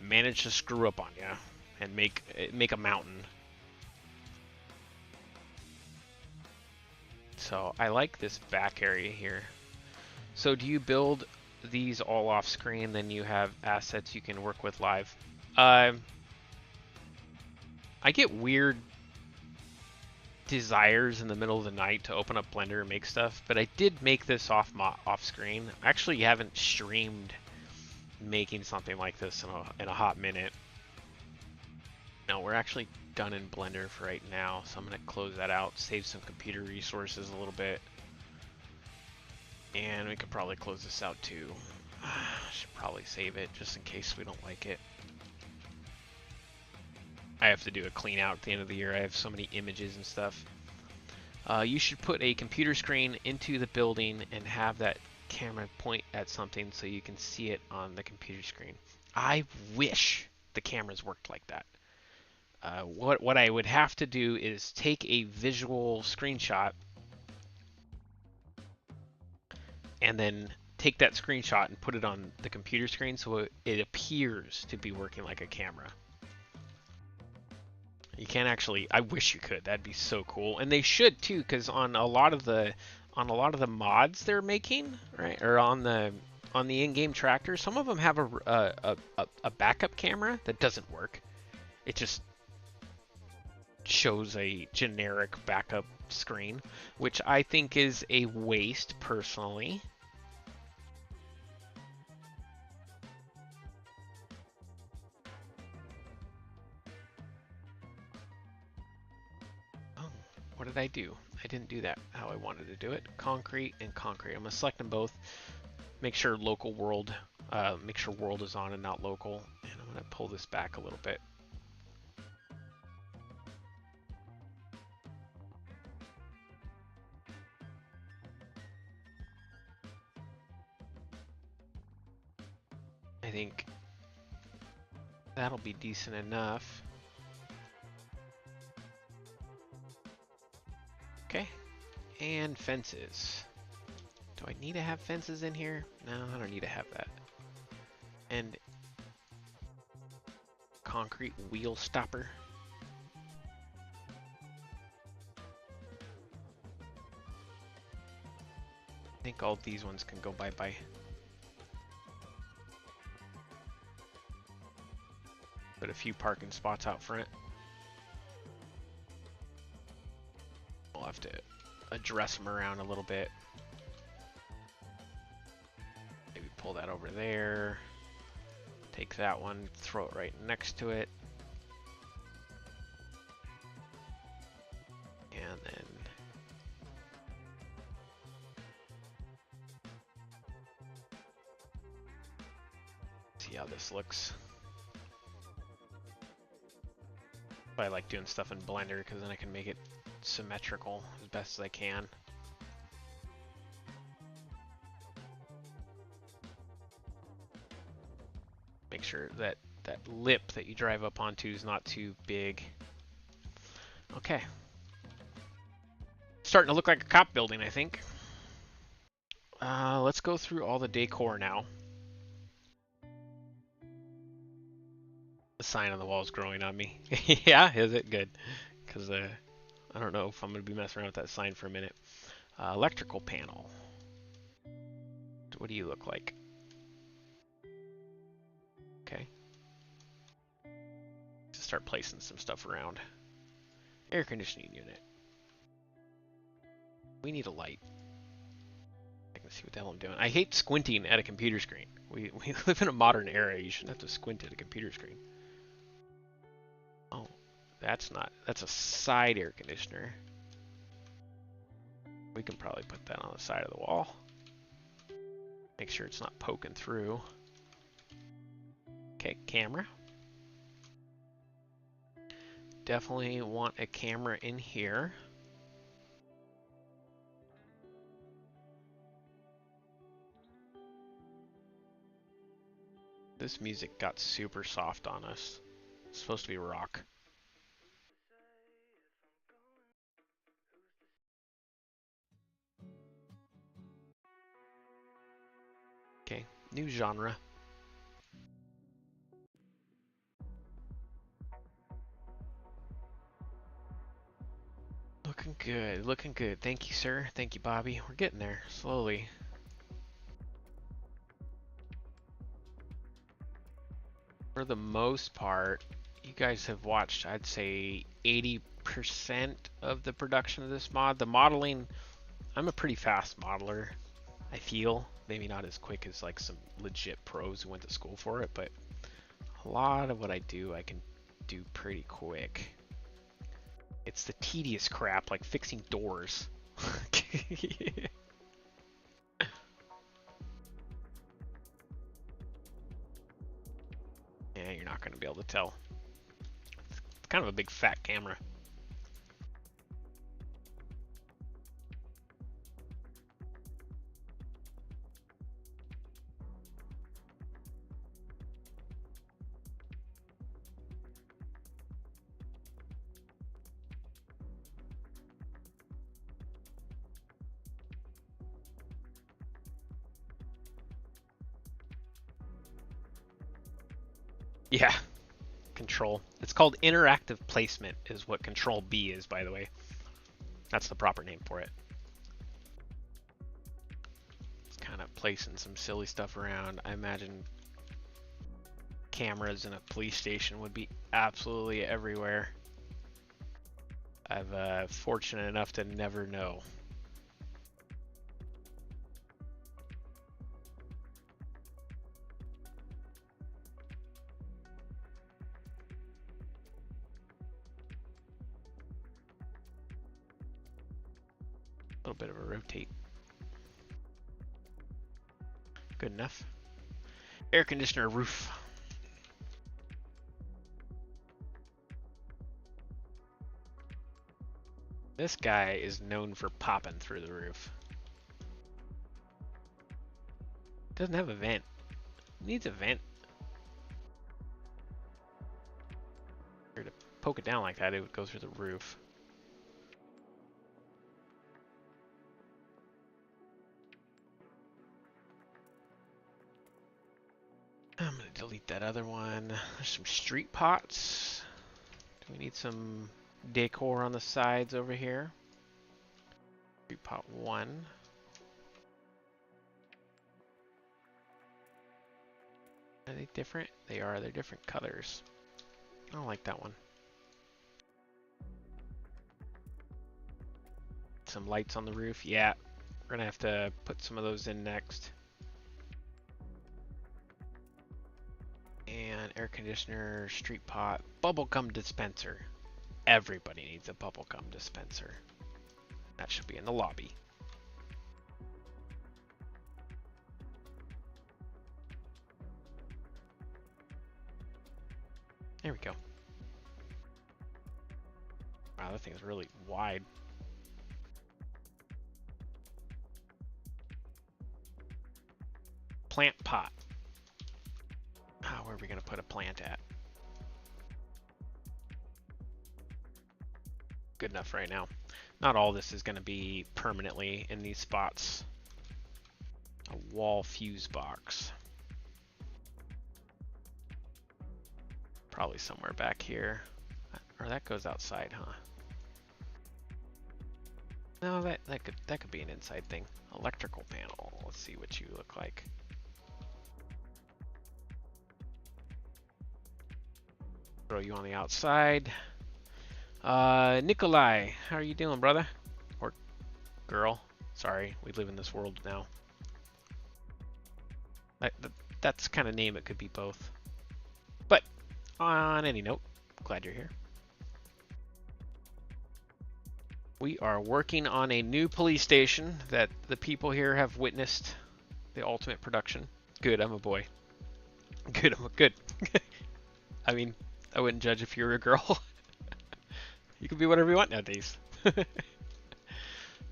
manage to screw up on you and make a mountain. So I like this back area here. So do you build these all off screen, then you have assets you can work with live? I get weird desires in the middle of the night to open up Blender and make stuff, but I did make this off screen. I actually haven't streamed making something like this in a hot minute. No, we're actually done in Blender for right now, so I'm going to close that out, save some computer resources a little bit, and we could probably close this out too. Should probably save it just in case we don't like it. I have to do a clean out at the end of the year. I have so many images and stuff. You should put a computer screen into the building and have that camera point at something so you can see it on the computer screen. I wish the cameras worked like that. What I would have to do is take a visual screenshot and then take that screenshot and put it on the computer screen so it appears to be working like a camera. You can't actually. I wish you could. That'd be so cool, and they should too, because on a lot of the mods they're making, right, or on the in-game tractor, some of them have a backup camera that doesn't work. It just shows a generic backup screen, which I think is a waste personally. What did I do? I didn't do that how I wanted to do it. Concrete and concrete. I'm gonna select them both. Make sure local world, make sure world is on and not local. And I'm gonna pull this back a little bit. I think that'll be decent enough. Okay, and fences. Do I need to have fences in here? No, I don't need to have that. And concrete wheel stopper. I think all these ones can go bye-bye. Put a few parking spots out front. We'll have to address them around a little bit. Maybe pull that over there. Take that one, throw it right next to it. And then see how this looks. I like doing stuff in Blender because then I can make it symmetrical as best as I can. Make sure that that lip that you drive up onto is not too big. Okay. Starting to look like a cop building, I think. Let's go through all the decor now. The sign on the wall is growing on me. Yeah, is it? Good. Because I don't know if I'm going to be messing around with that sign for a minute. Electrical panel. What do you look like? Okay. Just start placing some stuff around. Air conditioning unit. We need a light. I can see what the hell I'm doing. I hate squinting at a computer screen. We live in a modern era. You shouldn't have to squint at a computer screen. Oh, that's a side air conditioner. We can probably put that on the side of the wall. Make sure it's not poking through. Okay, camera. Definitely want a camera in here. This music got super soft on us. It's supposed to be rock. Okay, new genre. Looking good, looking good. Thank you, sir. Thank you, Bobby. We're getting there, slowly. For the most part, you guys have watched, I'd say, 80% of the production of this mod. The modeling, I'm a pretty fast modeler, I feel. Maybe not as quick as like some legit pros who went to school for it, but a lot of what I do, I can do pretty quick. It's the tedious crap, like fixing doors. Yeah, you're not going to be able to tell. It's kind of a big fat camera. Yeah, control. It's called interactive placement is what control B is, by the way. That's the proper name for it. It's kind of placing some silly stuff around. I imagine cameras in a police station would be absolutely everywhere. I've fortunate enough to never know. A little bit of a rotate. Good enough. Air conditioner roof. This guy is known for popping through the roof. Doesn't have a vent. Needs a vent. If you were to poke it down like that, it would go through the roof. I'm gonna delete that other one. There's some street pots. Do we need some decor on the sides over here? Street pot 1. Are they different? They are. They're different colors. I don't like that one. Some lights on the roof. Yeah, we're gonna have to put some of those in next. And air conditioner, street pot, bubblegum dispenser. Everybody needs a bubblegum dispenser. That should be in the lobby. There we go. Wow, that thing's really wide. Plant pot. Oh, where are we going to put a plant at? Good enough right now. Not all this is going to be permanently in these spots. A wall fuse box. Probably somewhere back here. Or that goes outside, huh? No, that could be an inside thing. Electrical panel. Let's see what you look like. Throw you on the outside. Nikolai, how are you doing, brother? Or girl? Sorry, we live in this world now. That's kind of name. It could be both. But on any note, glad you're here. We are working on a new police station that the people here have witnessed the ultimate production. Good, I'm a boy. Good, I'm a good. I mean, I wouldn't judge if you were a girl. You can be whatever you want nowadays.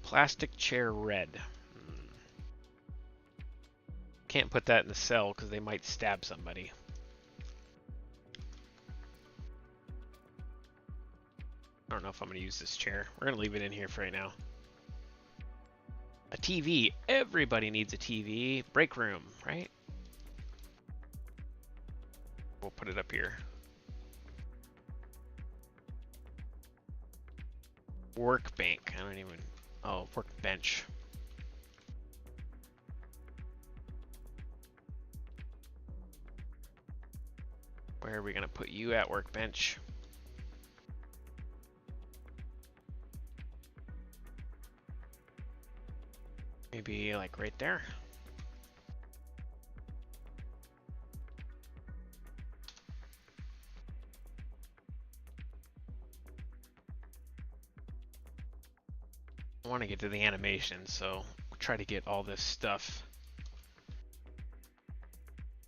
Plastic chair red. Can't put that in the cell because they might stab somebody. I don't know if I'm going to use this chair. We're going to leave it in here for right now. A TV. Everybody needs a TV. Break room, right? We'll put it up here. Workbank. I don't even... Oh, workbench. Where are we going to put you at, workbench? Maybe like right there. I want to get to the animation, so we'll try to get all this stuff.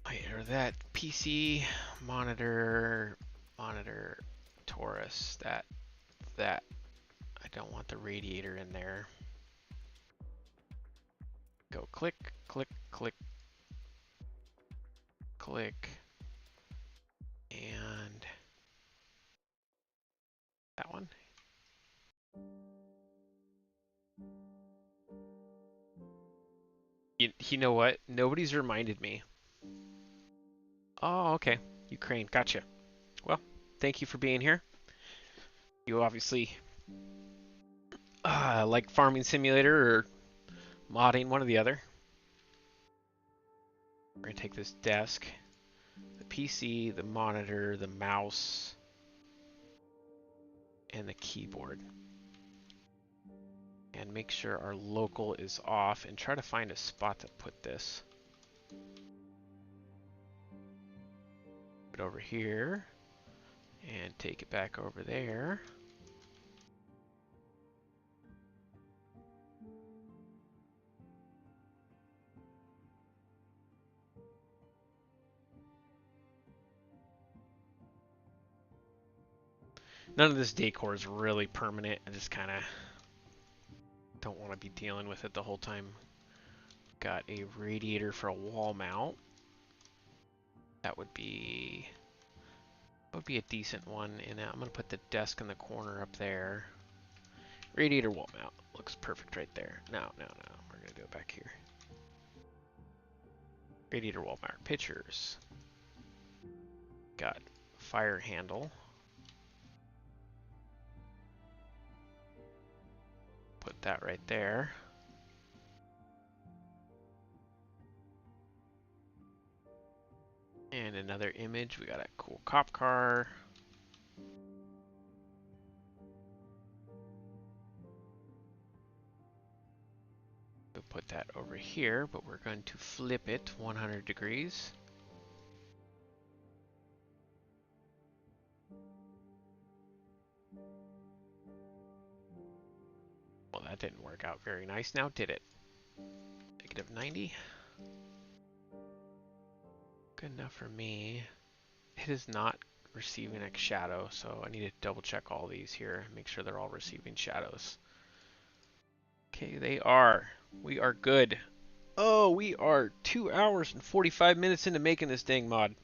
Wait, or that PC, monitor, Taurus, that. I don't want the radiator in there. Go click, click, click, click, and that one. You know what? Nobody's reminded me. Oh, okay. Ukraine, gotcha. Well, thank you for being here. You obviously like Farming Simulator or modding, one or the other. We're gonna take this desk, the PC, the monitor, the mouse, and the keyboard. And make sure our local is off and try to find a spot to put this. Put it over here and take it back over there. None of this decor is really permanent. I just kind of don't want to be dealing with it the whole time. Got a radiator for a wall mount. That would be a decent one. And I'm going to put the desk in the corner up there. Radiator wall mount. Looks perfect right there. No. We're going to do it back here. Radiator wall mount. Pictures. Got fire handle. Put that right there. And And another image, we got a cool cop car. We'll put that over here, but we're going to flip it 100 degrees. Well, that didn't work out very nice now, did it? Negative 90. Good enough for me. It is not receiving a shadow, so I need to double check all these here, make sure they're all receiving shadows. Okay, they are. We are good. Oh, we are 2 hours and 45 minutes into making this dang mod.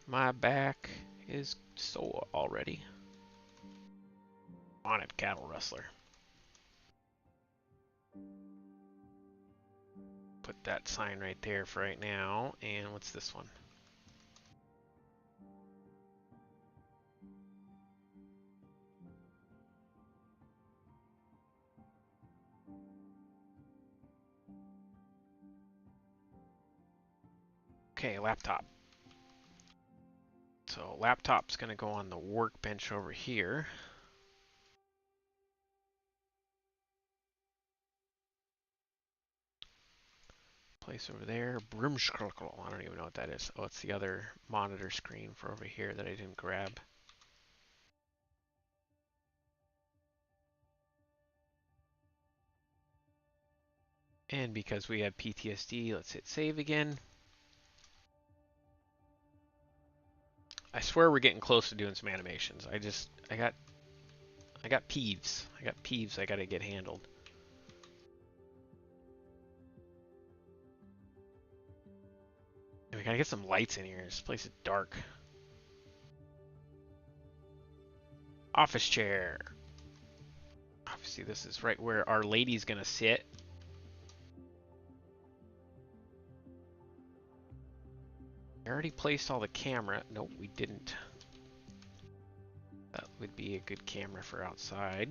My back is sore already. On it, cattle rustler. Put that sign right there for right now. And what's this one? Okay, laptop. So laptop's gonna go on the workbench over here. Place over there. Broomskirkle. I don't even know what that is. Oh, it's the other monitor screen for over here that I didn't grab. And because we have PTSD, let's hit save again. I swear we're getting close to doing some animations. I got peeves. I got peeves I gotta get handled. And we gotta get some lights in here. This place is dark. Office chair. Obviously this is right where our lady's gonna sit. I already placed all the camera. Nope, we didn't. That would be a good camera for outside.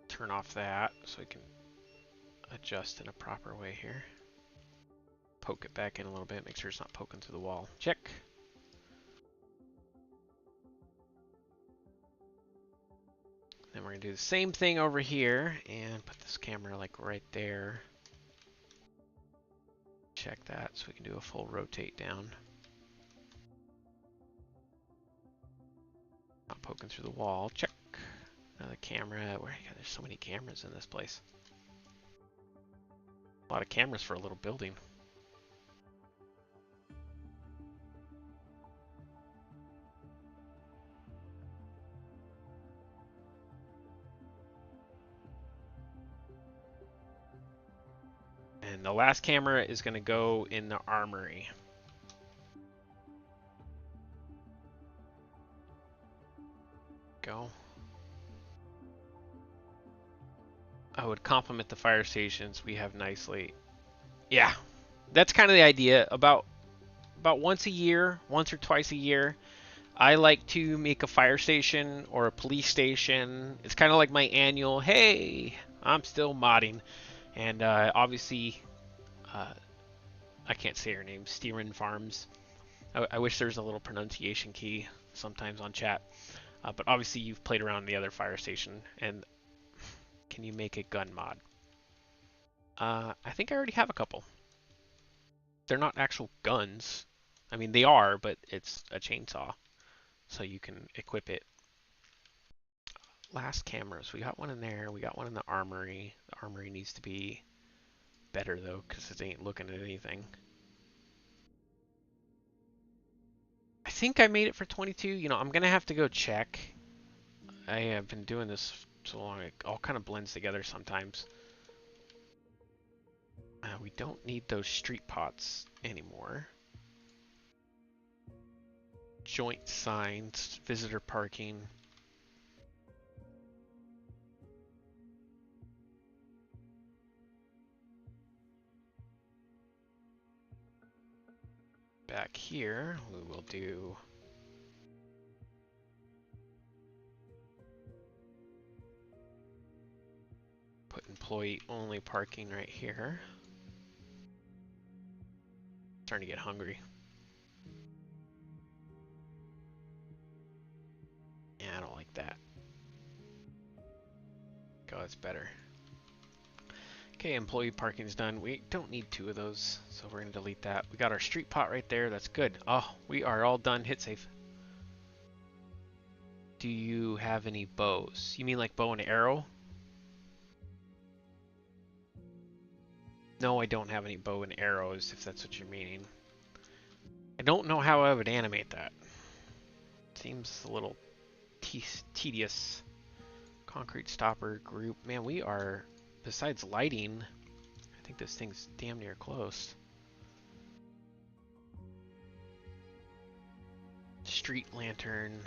Turn off that so we can adjust in a proper way here. Poke it back in a little bit, make sure it's not poking through the wall. Check. Then we're gonna do the same thing over here and put this camera like right there. Check that so we can do a full rotate down. Not poking through the wall. Check. Another camera. Where? God, there's so many cameras in this place. A lot of cameras for a little building. And the last camera is going to go in the armory. Go. I would compliment the fire stations we have nicely. Yeah, that's kind of the idea. About once a year, once or twice a year, I like to make a fire station or a police station. It's kind of like my annual, hey, I'm still modding. And obviously, I can't say her name, Steeren Farms. I wish there was a little pronunciation key sometimes on chat. But obviously you've played around the other fire station. And can you make a gun mod? I think I already have a couple. They're not actual guns. I mean, they are, but it's a chainsaw. So you can equip it. Last cameras. We got one in there. We got one in the armory. The armory needs to be better, though, because it ain't looking at anything. I think I made it for 22. You know, I'm going to have to go check. I have been doing this so long. It all kind of blends together sometimes. We don't need those street pots anymore. Joint signs, visitor parking. Back here, we will do put employee only parking right here. Starting to get hungry. Yeah, I don't like that. Go, it's better. Okay, employee parking's done. We don't need 2 of those, so we're gonna delete that. We got our street pot right there. That's good. Oh, we are all done. Hit save. Do you have any bows? You mean like bow and arrow? No, I don't have any bow and arrows, if that's what you're meaning. I don't know how I would animate that. Seems a little tedious. Concrete stopper group. Man, we are, besides lighting, I think this thing's damn near close. Street lantern.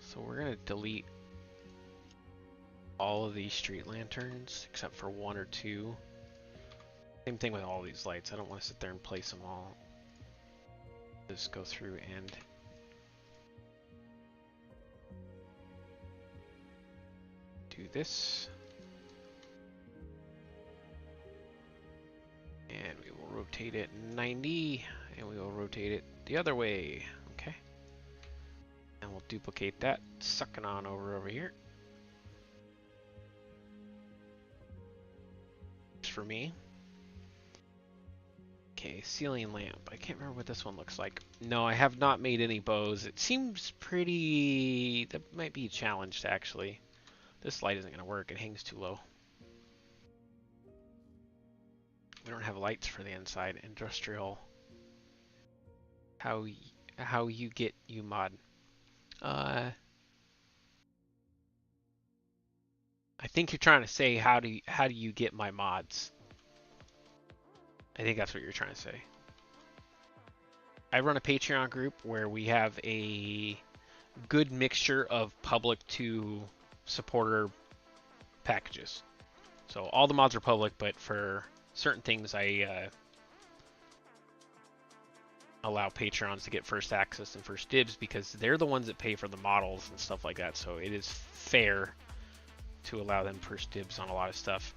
So we're gonna delete all of these street lanterns except for 1 or 2. Same thing with all these lights. I don't want to sit there and place them all. Just go through and do this. And we will rotate it 90, and we will rotate it the other way. Okay. And we'll duplicate that, sucking on over here. Just for me. Okay, ceiling lamp. I can't remember what this one looks like. No, I have not made any bows. It seems pretty... That might be challenged, actually. This light isn't going to work. It hangs too low. We don't have lights for the inside. Industrial. How you get you mod. I think you're trying to say how do you get my mods? I think that's what you're trying to say. I run a Patreon group where we have a good mixture of public to supporter packages. So all the mods are public, but for certain things I allow Patreons to get first access and first dibs because they're the ones that pay for the models and stuff like that. So it is fair to allow them first dibs on a lot of stuff.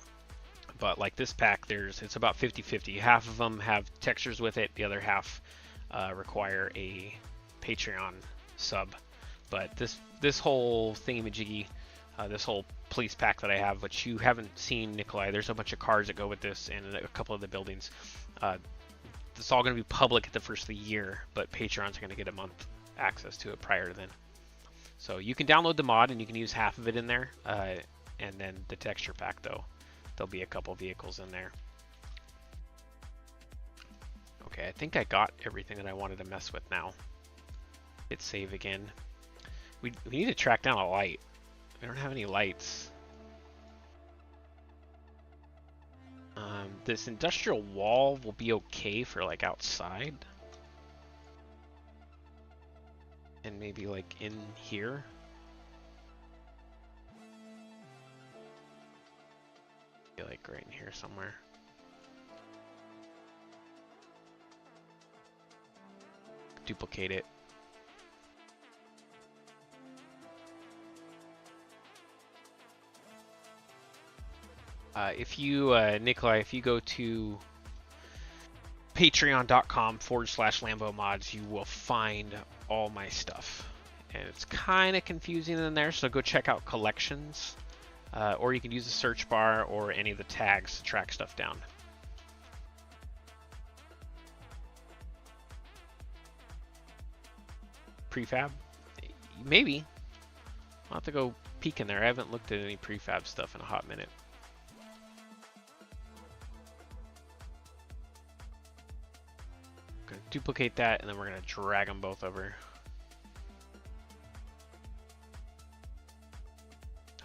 But like this pack, it's about 50-50. Half of them have textures with it. The other half require a Patreon sub. But this whole thingamajiggy, this whole police pack that I have, which you haven't seen, Nikolai, there's a bunch of cars that go with this and a couple of the buildings. It's all going to be public at the first of the year, but Patreons are going to get a month access to it prior to then. So you can download the mod and you can use half of it in there. And then the texture pack, though. There'll be a couple vehicles in there. Okay, I think I got everything that I wanted to mess with now. Hit save again. We need to track down a light. We don't have any lights. This industrial wall will be okay for like outside. And maybe like in here. Like right in here somewhere. Duplicate it. If you, Nikolai, if you go to patreon.com/Lambo mods, you will find all my stuff. And it's kind of confusing in there, so go check out collections. Or you can use the search bar or any of the tags to track stuff down. Prefab? Maybe. I'll have to go peek in there. I haven't looked at any prefab stuff in a hot minute. Gonna duplicate that and then we're gonna drag them both over.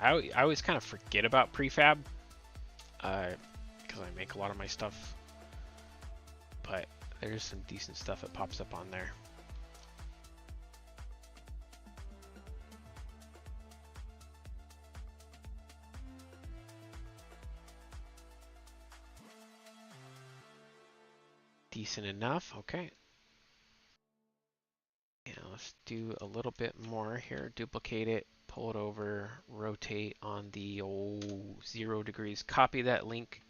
I always kind of forget about prefab because I make a lot of my stuff, but there's some decent stuff that pops up on there. Decent enough, okay. Let's do a little bit more here. Duplicate it, pull it over, rotate on the 0 degrees. Copy that link.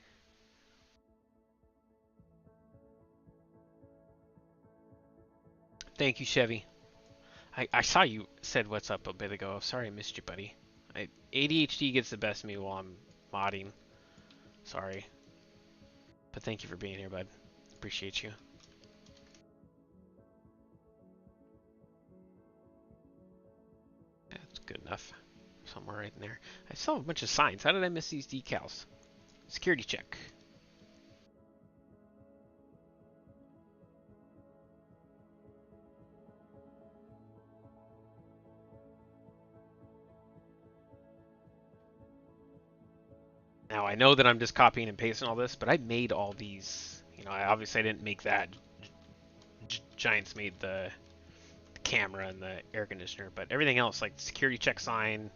Thank you, Chevy. I saw you said what's up a bit ago. Sorry I missed you, buddy. ADHD gets the best of me while I'm modding. Sorry. But thank you for being here, bud. Appreciate you. That's good enough. Somewhere right in there. I saw a bunch of signs. How did I miss these decals? Security check. Now I know that I'm just copying and pasting all this, but I made all these. You know, obviously I didn't make that. Giants made the camera and the air conditioner, but everything else, like security check sign,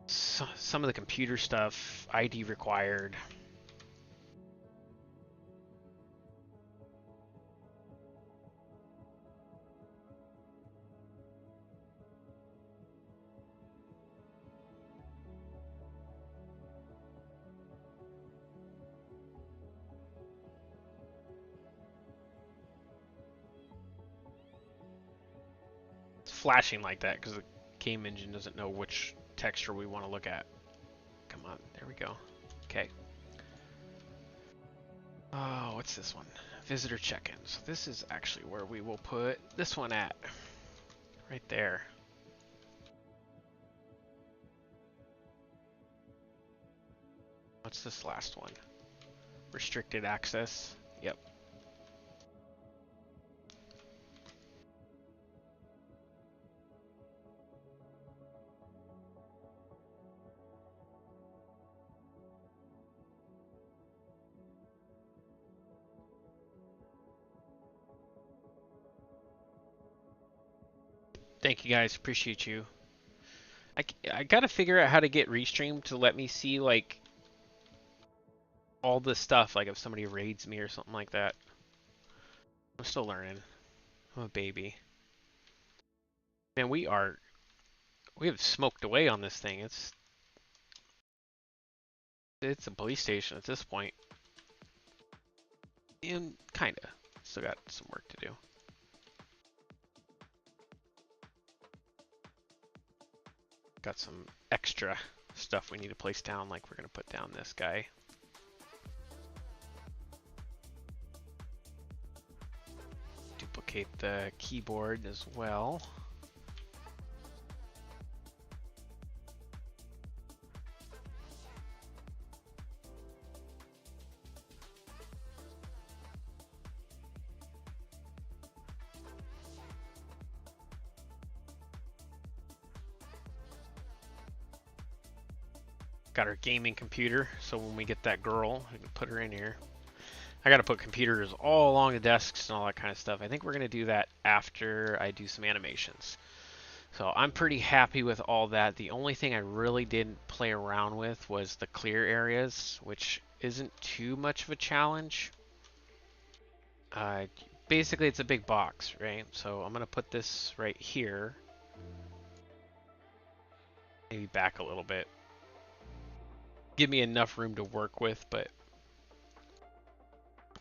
some of the computer stuff, ID required. Flashing like that because the game engine doesn't know which texture we want to look at. Come on, there we go. Okay. Oh, what's this one? Visitor check-in. So this is actually where we will put this one at. Right there. What's this last one? Restricted access. Yep. Thank you guys, appreciate you. I gotta figure out how to get Restream to let me see like all the stuff, like if somebody raids me or something like that. I'm still learning. I'm a baby. Man, we have smoked away on this thing. It's a police station at this point. And kinda. Still got some work to do. Got some extra stuff we need to place down, like we're gonna put down this guy. Duplicate the keyboard as well. Got our gaming computer, so when we get that girl, we can put her in here. I gotta put computers all along the desks and all that kind of stuff. I think we're gonna do that after I do some animations. So I'm pretty happy with all that. The only thing I really didn't play around with was the clear areas, which isn't too much of a challenge. Basically it's a big box, right? So I'm gonna put this right here. Maybe back a little bit. Give me enough room to work with, but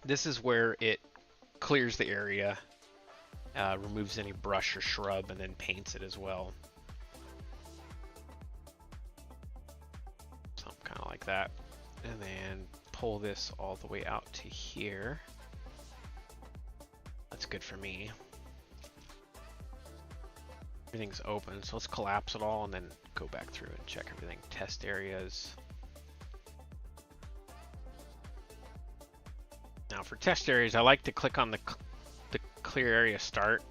this is where it clears the area, removes any brush or shrub, and then paints it as well. Something kind of like that. And then pull this all the way out to here. That's good for me. Everything's open, so let's collapse it all and then go back through and check everything. Test areas. Now for test areas, I like to click on the clear area start,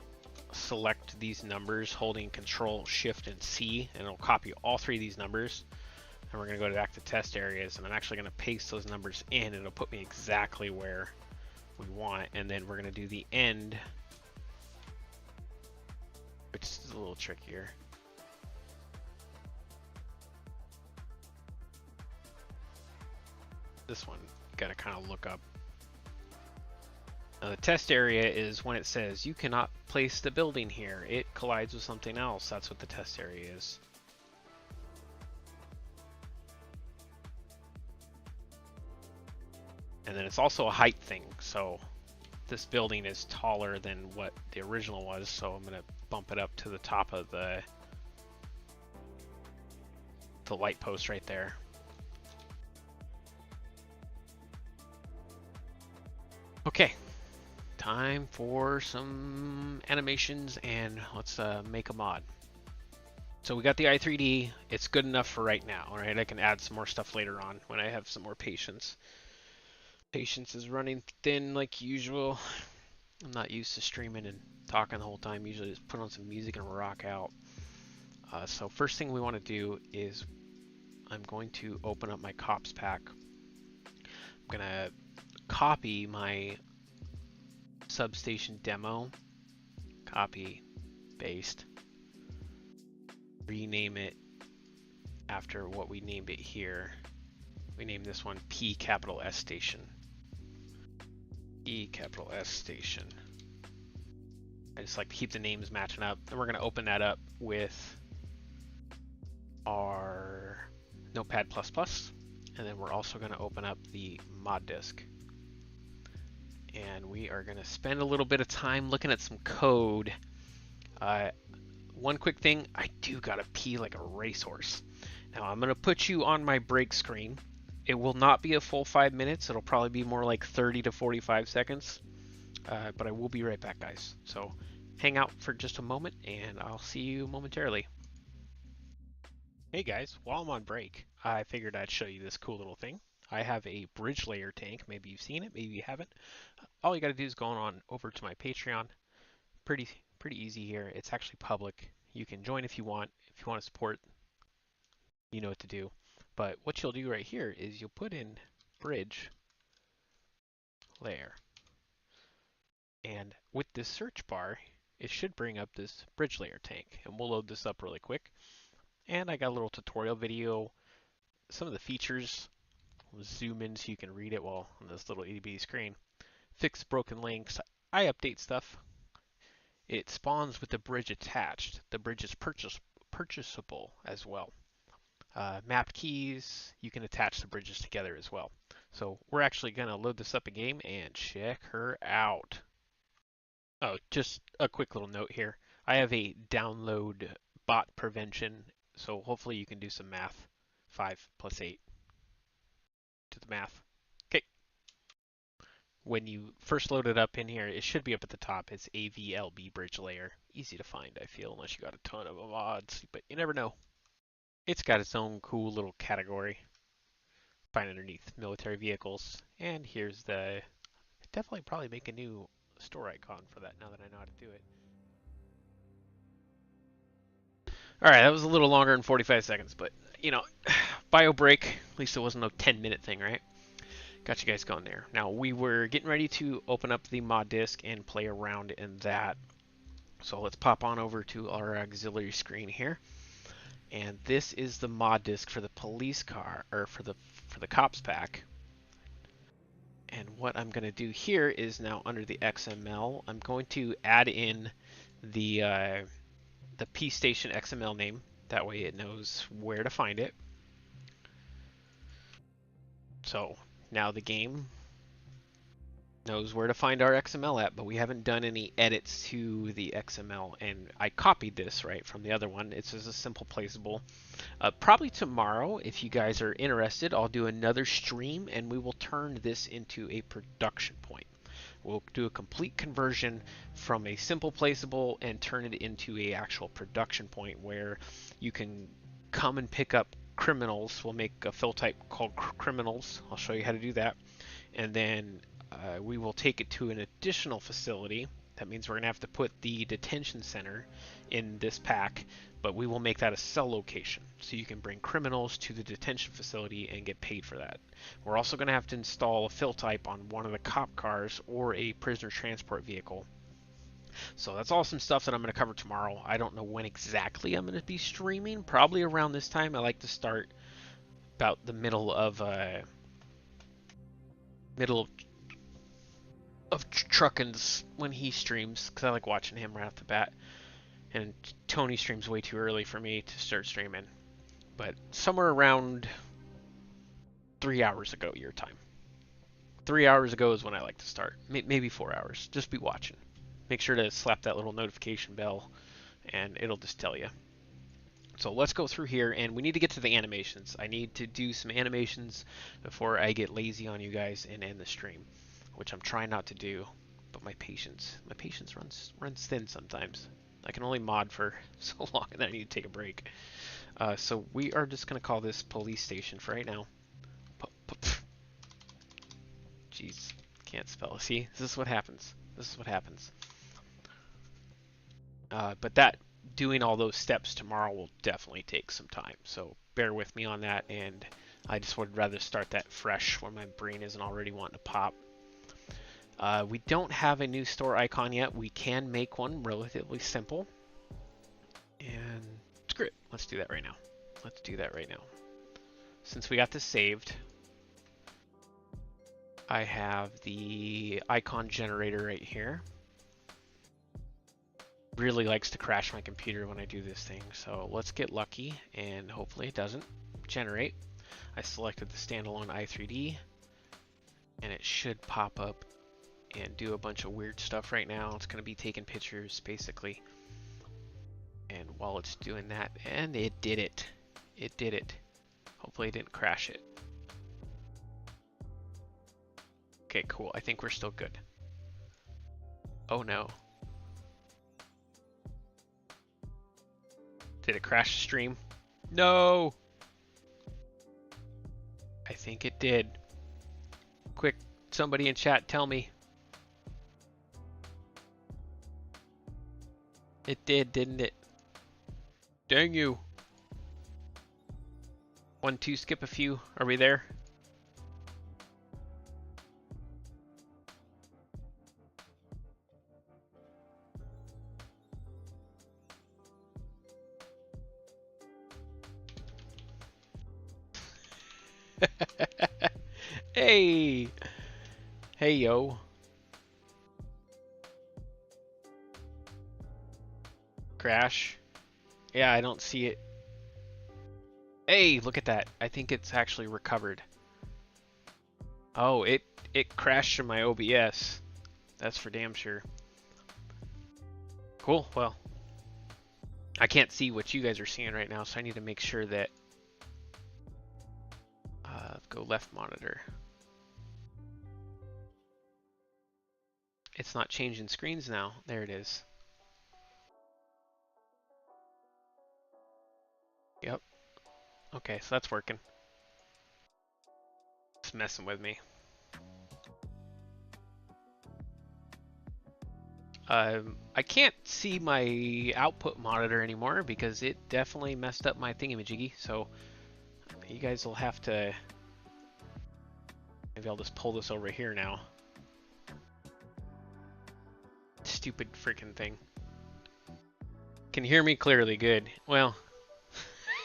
select these numbers holding Control, Shift, and C, and it'll copy all three of these numbers. And we're going to go back to test areas, and I'm actually going to paste those numbers in, and it'll put me exactly where we want. And then we're going to do the end, which is a little trickier. This one, got to kind of look up. The test area is when it says you cannot place the building here. It collides with something else. That's what the test area is. And then it's also a height thing. So this building is taller than what the original was. So I'm going to bump it up to the top of the light post right there. Okay. Time for some animations, and let's make a mod. So we got the i3D. It's good enough for right now, right? I can add some more stuff later on when I have some more patience. Patience is running thin like usual. I'm not used to streaming and talking the whole time. Usually just put on some music and rock out. So first thing we want to do is I'm going to open up my cops pack. I'm going to copy my substation demo, copy, paste, rename it after what we named it here. We named this one P capital S station. P capital S station. I just like to keep the names matching up. Then we're going to open that up with our Notepad++, and then we're also going to open up the mod disk. And we are going to spend a little bit of time looking at some code. One quick thing, I do got to pee like a racehorse. Now I'm going to put you on my break screen. It will not be a full 5 minutes. It'll probably be more like 30 to 45 seconds. But I will be right back, guys. So hang out for just a moment, and I'll see you momentarily. Hey guys, while I'm on break, I figured I'd show you this cool little thing. I have a bridge layer tank. Maybe you've seen it, maybe you haven't. All you got to do is go on over to my Patreon. Pretty easy here. It's actually public. You can join if you want. If you want to support, you know what to do. But what you'll do right here is you'll put in bridge layer. And with this search bar, it should bring up this bridge layer tank. And we'll load this up really quick. And I got a little tutorial video. Some of the features. We'll zoom in so you can read it while on this little itty bitty screen. Fix broken links. I update stuff. It spawns with the bridge attached. The bridge is purchasable as well. Map keys. You can attach the bridges together as well. So we're actually going to load this up a game and check her out. Oh, just a quick little note here. I have a download bot prevention, so hopefully you can do some math. 5 plus 8. To the math. Okay. When you first load it up in here, it should be up at the top. It's AVLB bridge layer. Easy to find, I feel, unless you got a ton of mods, but you never know. It's got its own cool little category. Find underneath military vehicles. And here's the... Definitely probably make a new store icon for that now that I know how to do it. Alright, that was a little longer than 45 seconds, but, you know, bio break. At least it wasn't a 10-minute thing, right? Got you guys going there. Now, we were getting ready to open up the mod disk and play around in that. So let's pop on over to our auxiliary screen here. And this is the mod disk for the police car, or for the cops pack. And what I'm going to do here is now under the XML, I'm going to add in the P station XML name. That way it knows where to find it. So now the game knows where to find our XML at, but we haven't done any edits to the XML. And I copied this right from the other one. It's just a simple placeable. Probably tomorrow, if you guys are interested, I'll do another stream and we will turn this into a production point. We'll do a complete conversion from a simple placeable and turn it into a actual production point where you can come and pick up criminals. We'll make a fill type called criminals. I'll show you how to do that. And then we will take it to an additional facility. That means we're going to have to put the detention center in this pack, but we will make that a cell location. So you can bring criminals to the detention facility and get paid for that. We're also going to have to install a fill type on one of the cop cars or a prisoner transport vehicle. So that's all some stuff that I'm going to cover tomorrow. I don't know when exactly I'm going to be streaming. Probably around this time. I like to start about the middle of of Truckins when he streams, because I like watching him right off the bat. And Tony streams way too early for me to start streaming. But somewhere around 3 hours ago your time. 3 hours ago is when I like to start. Maybe 4 hours. Just be watching. Make sure to slap that little notification bell and it'll just tell you. So let's go through here, and we need to get to the animations. I need to do some animations before I get lazy on you guys and end the stream, which I'm trying not to do. But my patience runs thin sometimes. I can only mod for so long, and then I need to take a break. So we are just gonna call this police station for right now. Jeez, can't spell. See, this is what happens. This is what happens. But that doing all those steps tomorrow will definitely take some time, so bear with me on that. And I just would rather start that fresh where my brain isn't already wanting to pop. We don't have a new store icon yet. We can make one relatively simple, and screw it, let's do that right now. Let's do that right now. Since we got this saved, I have the icon generator right here. Really likes to crash my computer when I do this thing, so let's get lucky and hopefully it doesn't generate. I selected the standalone i3D and it should pop up and do a bunch of weird stuff right now. It's going to be taking pictures basically, and while it's doing that, and it did it. It did it. Hopefully it didn't crash it. Okay, cool. I think we're still good. Oh no. Did it crash the stream? No! I think it did. Quick, somebody in chat, tell me. It did, didn't it? Dang you. 1, 2, skip a few. Are we there? Hey! Hey, yo. Crash. Yeah, I don't see it. Hey, look at that. I think it's actually recovered. Oh, it crashed from my OBS. That's for damn sure. Cool, well. I can't see what you guys are seeing right now, so I need to make sure that... go left monitor. It's not changing screens now. There it is. Yep. Okay, so that's working. It's messing with me. I can't see my output monitor anymore because it definitely messed up my thingamajiggy, so you guys will have to... Maybe I'll just pull this over here now. Stupid freaking thing. Can you hear me clearly? Good. Well,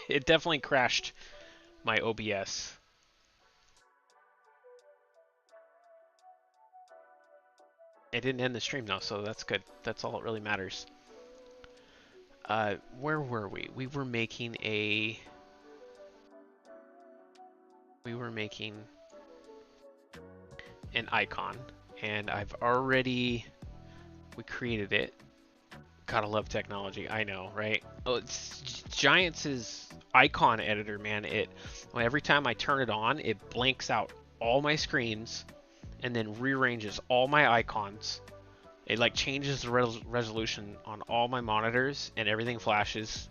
it definitely crashed my OBS. It didn't end the stream though, so that's good. That's all that really matters. Where were we? We were making an icon, and we created it. Gotta love technology, I know, right? Oh, it's Giants' icon editor, man. Every time I turn it on, it blanks out all my screens and then rearranges all my icons. It like changes the resolution on all my monitors and everything flashes.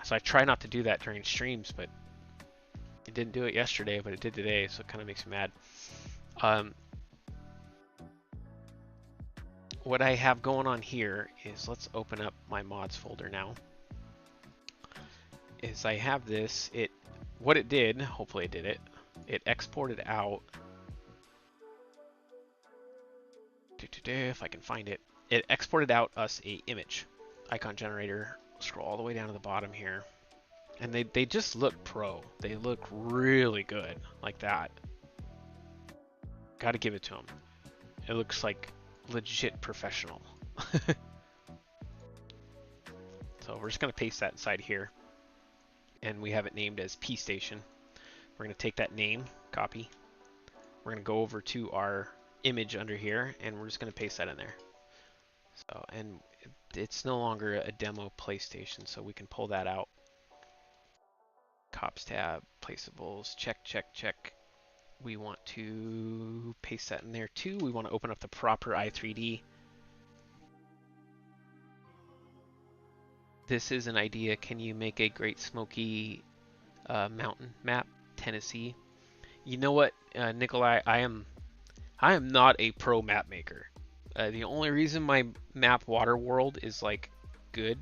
So I try not to do that during streams, but it didn't do it yesterday, but it did today, so it kind of makes me mad. What I have going on here is, let's open up my mods folder now. Is I have this, what it did, hopefully it did it, it exported out, if I can find it, it exported out us a image, icon generator. Scroll all the way down to the bottom here, and they just look pro. They look really good like that. Got to give it to them. It looks like legit professional. So we're just going to paste that inside here. And we have it named as P Station. We're going to take that name, copy. We're going to go over to our image under here, and we're just going to paste that in there. So, and it's no longer a demo PlayStation, so we can pull that out. Cops tab, placeables, check, check, check. We want to paste that in there too. We want to open up the proper i3D. This is an idea. Can you make a Great Smoky Mountain map, Tennessee? You know what, Nikolai? I am not a pro map maker. The only reason my map Waterworld is like good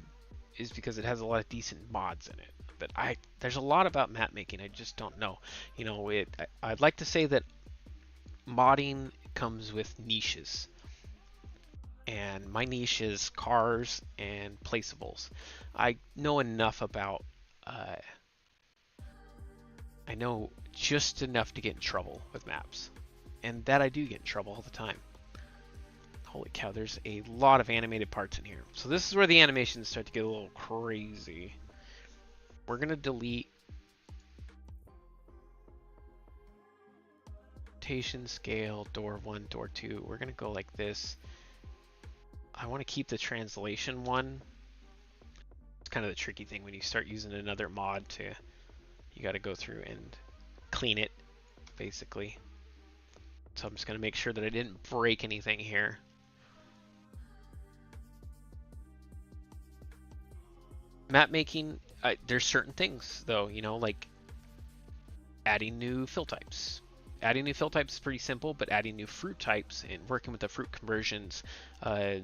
is because it has a lot of decent mods in it. But there's a lot about map making I just don't know. You know, I'd like to say that modding comes with niches. And my niche is cars and placeables. I know enough about, I know just enough to get in trouble with maps. And that I do get in trouble all the time. Holy cow, there's a lot of animated parts in here. So this is where the animations start to get a little crazy. We're going to delete rotation, scale, door 1, door 2. We're going to go like this. I want to keep the translation one. It's kind of the tricky thing when you start using another mod you got to go through and clean it, basically. So I'm just going to make sure that I didn't break anything here. Map making, there's certain things though, you know, like adding new fill types. Adding new fill types is pretty simple, but adding new fruit types and working with the fruit conversions,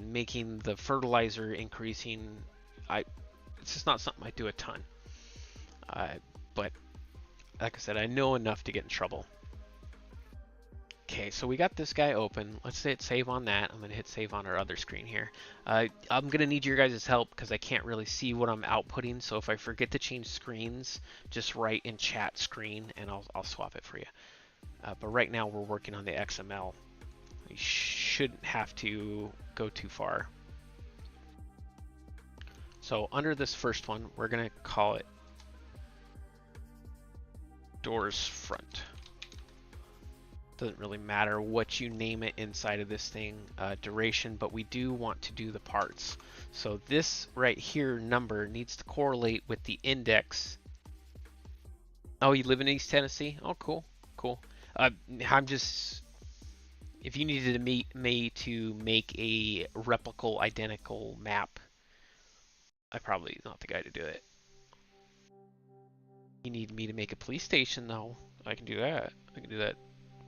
making the fertilizer increasing, it's just not something I do a ton. But like I said, I know enough to get in trouble. Okay, so we got this guy open. Let's hit save on that. I'm gonna hit save on our other screen here. I'm gonna need your guys' help because I can't really see what I'm outputting. So if I forget to change screens, just write in chat screen and I'll swap it for you. But right now we're working on the XML. We shouldn't have to go too far. So under this first one, we're gonna call it doors front. Doesn't really matter what you name it inside of this thing, duration, but we do want to do the parts. So this right here number needs to correlate with the index. Oh, you live in East Tennessee? Oh, cool, cool. I'm just, if you needed me to make a replicable identical map, I'm probably not the guy to do it. You need me to make a police station though. I can do that. I can do that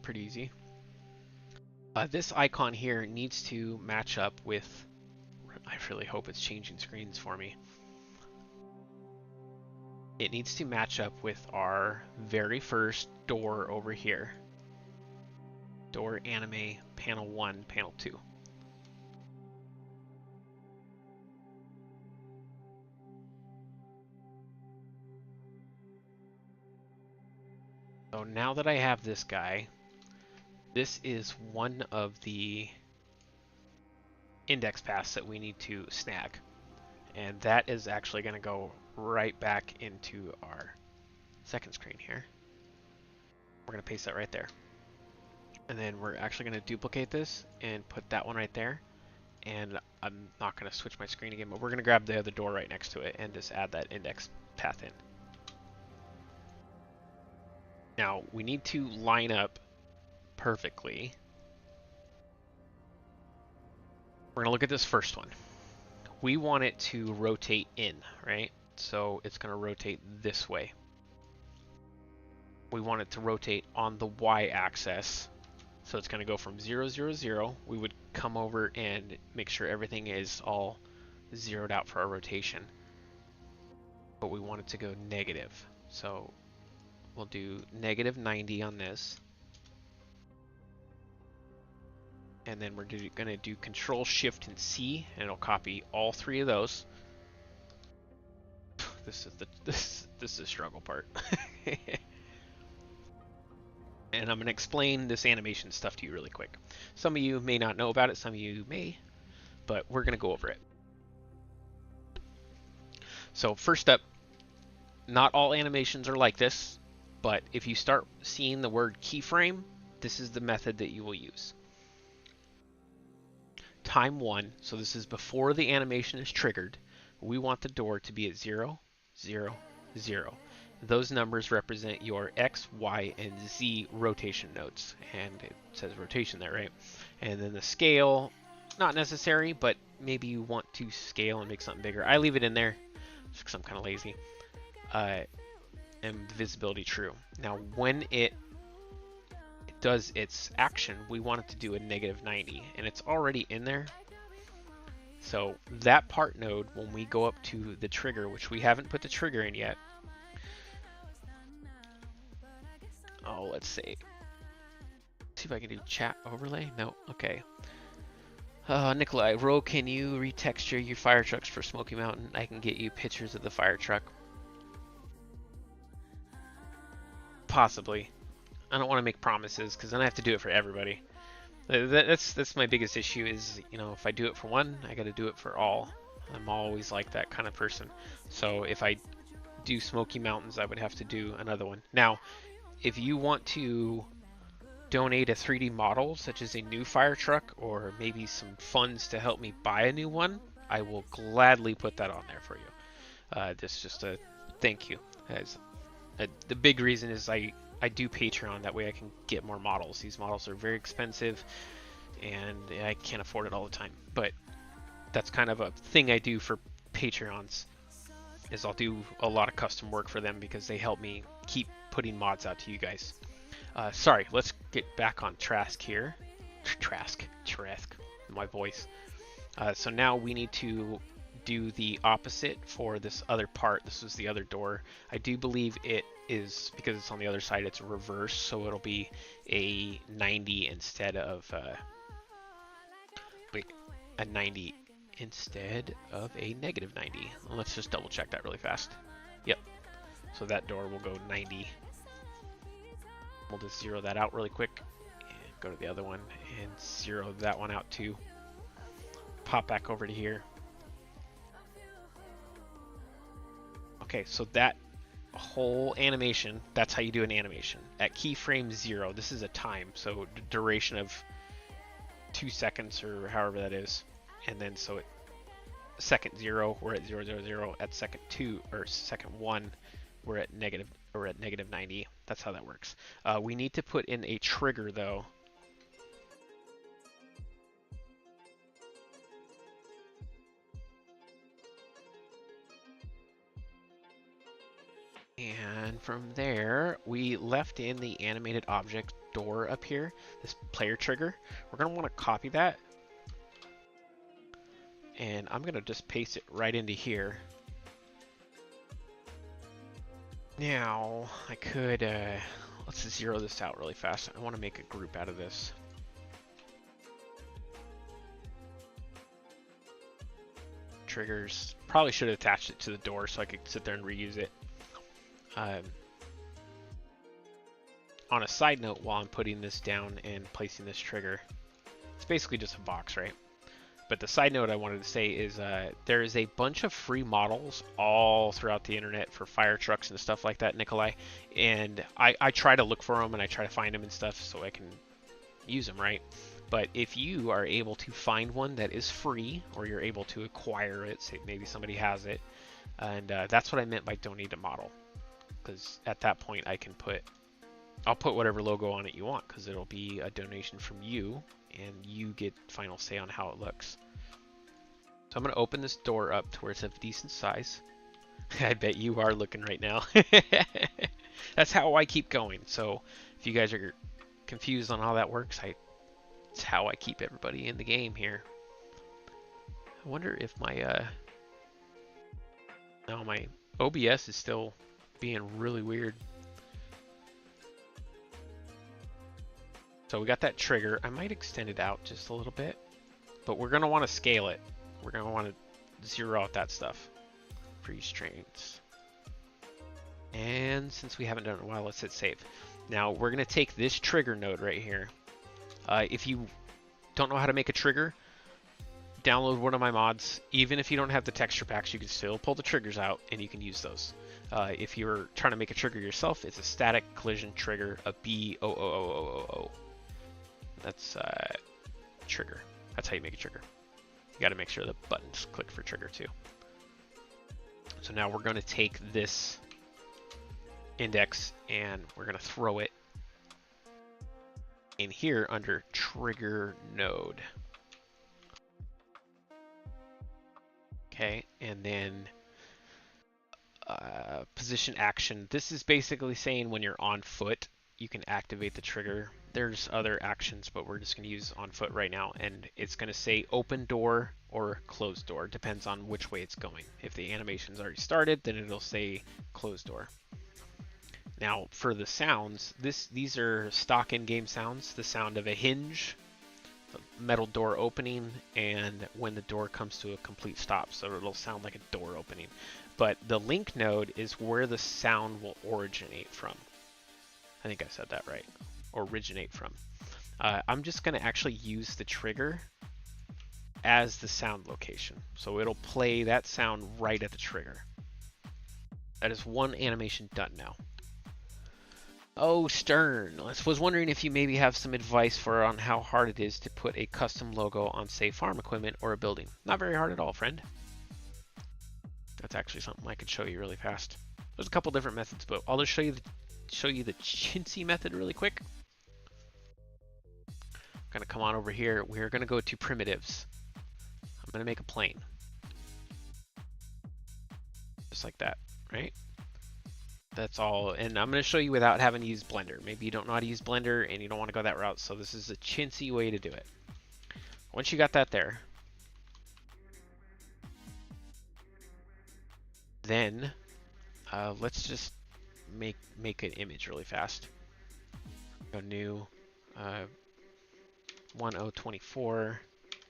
pretty easy. This icon here needs to match up with, I really hope it's changing screens for me. It needs to match up with our very first door over here. Door anime panel 1, panel 2. So now that I have this guy, this is one of the index paths that we need to snag. And that is actually going to go right back into our second screen here. We're going to paste that right there. And then we're actually going to duplicate this and put that one right there. And I'm not going to switch my screen again, but we're going to grab the other door right next to it and just add that index path in. Now, we need to line up perfectly. We're going to look at this first one. We want it to rotate in, right? So it's going to rotate this way. We want it to rotate on the y-axis. So it's going to go from 0, 0, 0. We would come over and make sure everything is all zeroed out for our rotation. But we want it to go negative. So we'll do negative 90 on this. And then we're going to do Control Shift and C, and it'll copy all three of those. This is the struggle part. And I'm going to explain this animation stuff to you really quick. Some of you may not know about it, some of you may, but we're going to go over it. So first up, not all animations are like this, but if you start seeing the word keyframe, this is the method that you will use. Time 1, so this is before the animation is triggered, we want the door to be at 0, 0, 0. Those numbers represent your X, Y, and Z rotation nodes, and it says rotation there, right? And then the scale, not necessary, but maybe you want to scale and make something bigger. I leave it in there just because I'm kind of lazy. And visibility true. Now, when it does its action, we want it to do a -90, and it's already in there. So that part node, when we go up to the trigger, which we haven't put the trigger in yet. Oh, let's see. See if I can do chat overlay. No, okay. Nikolai, Ro, can you retexture your fire trucks for Smoky Mountain? I can get you pictures of the fire truck. Possibly. I don't want to make promises because then I have to do it for everybody. That's my biggest issue is, you know, if I do it for one, I got to do it for all. I'm always like that kind of person. So if I do Smoky Mountains, I would have to do another one. Now, if you want to donate a 3D model, such as a new fire truck, or maybe some funds to help me buy a new one, I will gladly put that on there for you. This is just a thank you. The big reason is I do Patreon, that way I can get more models. These models are very expensive and I can't afford it all the time, but that's kind of a thing I do for Patreons, is I'll do a lot of custom work for them because they help me keep putting mods out to you guys. Sorry, let's get back on Trask here. Trask, my voice. So now we need to do the opposite for this other part. This is the other door. I do believe it is, because it's on the other side, it's reverse, so it'll be a 90 instead of a 90 instead of a -90. Let's just double check that really fast. Yep. So that door will go 90. We'll just zero that out really quick and go to the other one and zero that one out too. Pop back over to here. Okay, so that whole animation, that's how you do an animation. At keyframe 0, this is a time, so duration of 2 seconds or however that is. And then so at second 0, we're at 0, 0, 0. At second 2 or second 1, we're at -90. That's how that works. We need to put in a trigger though. And from there, we left in the animated object door up here, this player trigger. We're going to want to copy that. And I'm going to just paste it right into here. Now, I could, let's zero this out really fast. I want to make a group out of this. Triggers. Probably should have attached it to the door so I could sit there and reuse it. On a side note, while I'm putting this down and placing this trigger, it's basically just a box, right? But the side note I wanted to say is there is a bunch of free models all throughout the internet for fire trucks and stuff like that, Nikolai. And I try to look for them and I try to find them and stuff so I can use them, right? But if you are able to find one that is free, or you're able to acquire it, say maybe somebody has it, and that's what I meant by donate a model. Because at that point I'll put whatever logo on it you want, because it'll be a donation from you and you get final say on how it looks. So I'm going to open this door up to where it's of decent size. I bet you are looking right now. That's how I keep going. So if you guys are confused on how that works, it's how I keep everybody in the game here. I wonder if my my OBS is still being really weird. So we got that trigger. I might extend it out just a little bit, but we're going to want to scale it. We're going to want to zero out that stuff. Freeze trains. And since we haven't done it in a while, let's hit save. Now we're going to take this trigger node right here. If you don't know how to make a trigger, download one of my mods. Even if you don't have the texture packs, you can still pull the triggers out and you can use those. If you're trying to make a trigger yourself, it's a static collision trigger, a BOOOOO. That's trigger. That's how you make a trigger. You got to make sure the buttons click for trigger too. So now we're going to take this index and we're going to throw it in here under trigger node. Okay, and then position action. This is basically saying when you're on foot, you can activate the trigger. There's other actions, but we're just going to use on foot right now. And it's going to say open door or close door. Depends on which way it's going. If the animation's already started, then it'll say close door. Now for the sounds, these are stock in-game sounds. The sound of a hinge, the metal door opening, and when the door comes to a complete stop. So it'll sound like a door opening. But the link node is where the sound will originate from. I think I said that right. Originate from. I'm just going to actually use the trigger as the sound location. So it'll play that sound right at the trigger. That is one animation done now. Oh, Stern, I was wondering if you maybe have some advice on how hard it is to put a custom logo on, say, farm equipment or a building. Not very hard at all, friend. That's actually something I could show you really fast. There's a couple different methods, but I'll just show you the chintzy method really quick. I'm gonna come on over here. We're gonna go to primitives. I'm gonna make a plane. Just like that, right? That's all, and I'm gonna show you without having to use Blender. Maybe you don't know how to use Blender and you don't want to go that route, so this is a chintzy way to do it. Once you got that there, then let's just make an image really fast. Go new 1024.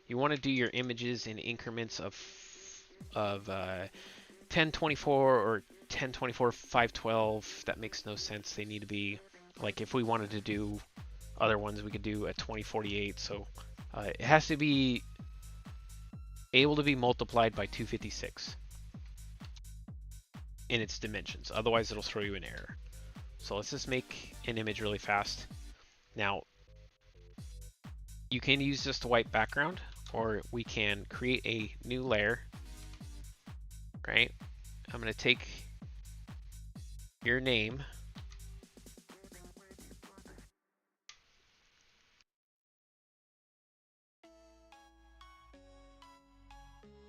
You want to do your images in increments of 1024 or 1024 512. That makes no sense. They need to be, like, if we wanted to do other ones, we could do a 2048. So it has to be able to be multiplied by 256 in its dimensions. Otherwise it'll throw you an error. So let's just make an image really fast. Now you can use just a white background, or we can create a new layer, right? I'm going to take your name,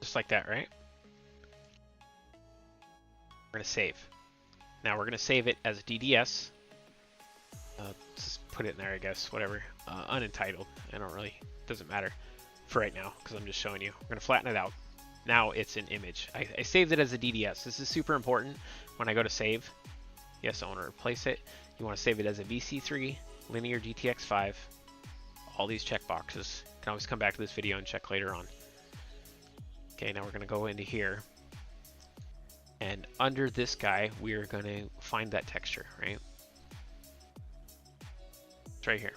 just like that, right? We're going to save. Now we're going to save it as a DDS. Just put it in there, I guess, whatever. Unentitled. I don't really, doesn't matter for right now because I'm just showing you. We're going to flatten it out. Now it's an image. I saved it as a DDS. This is super important when I go to save. Yes, I want to replace it. You want to save it as a VC3, linear GTX 5. All these checkboxes. You can always come back to this video and check later on. Okay, now we're going to go into here. And under this guy, we are going to find that texture, right? It's right here.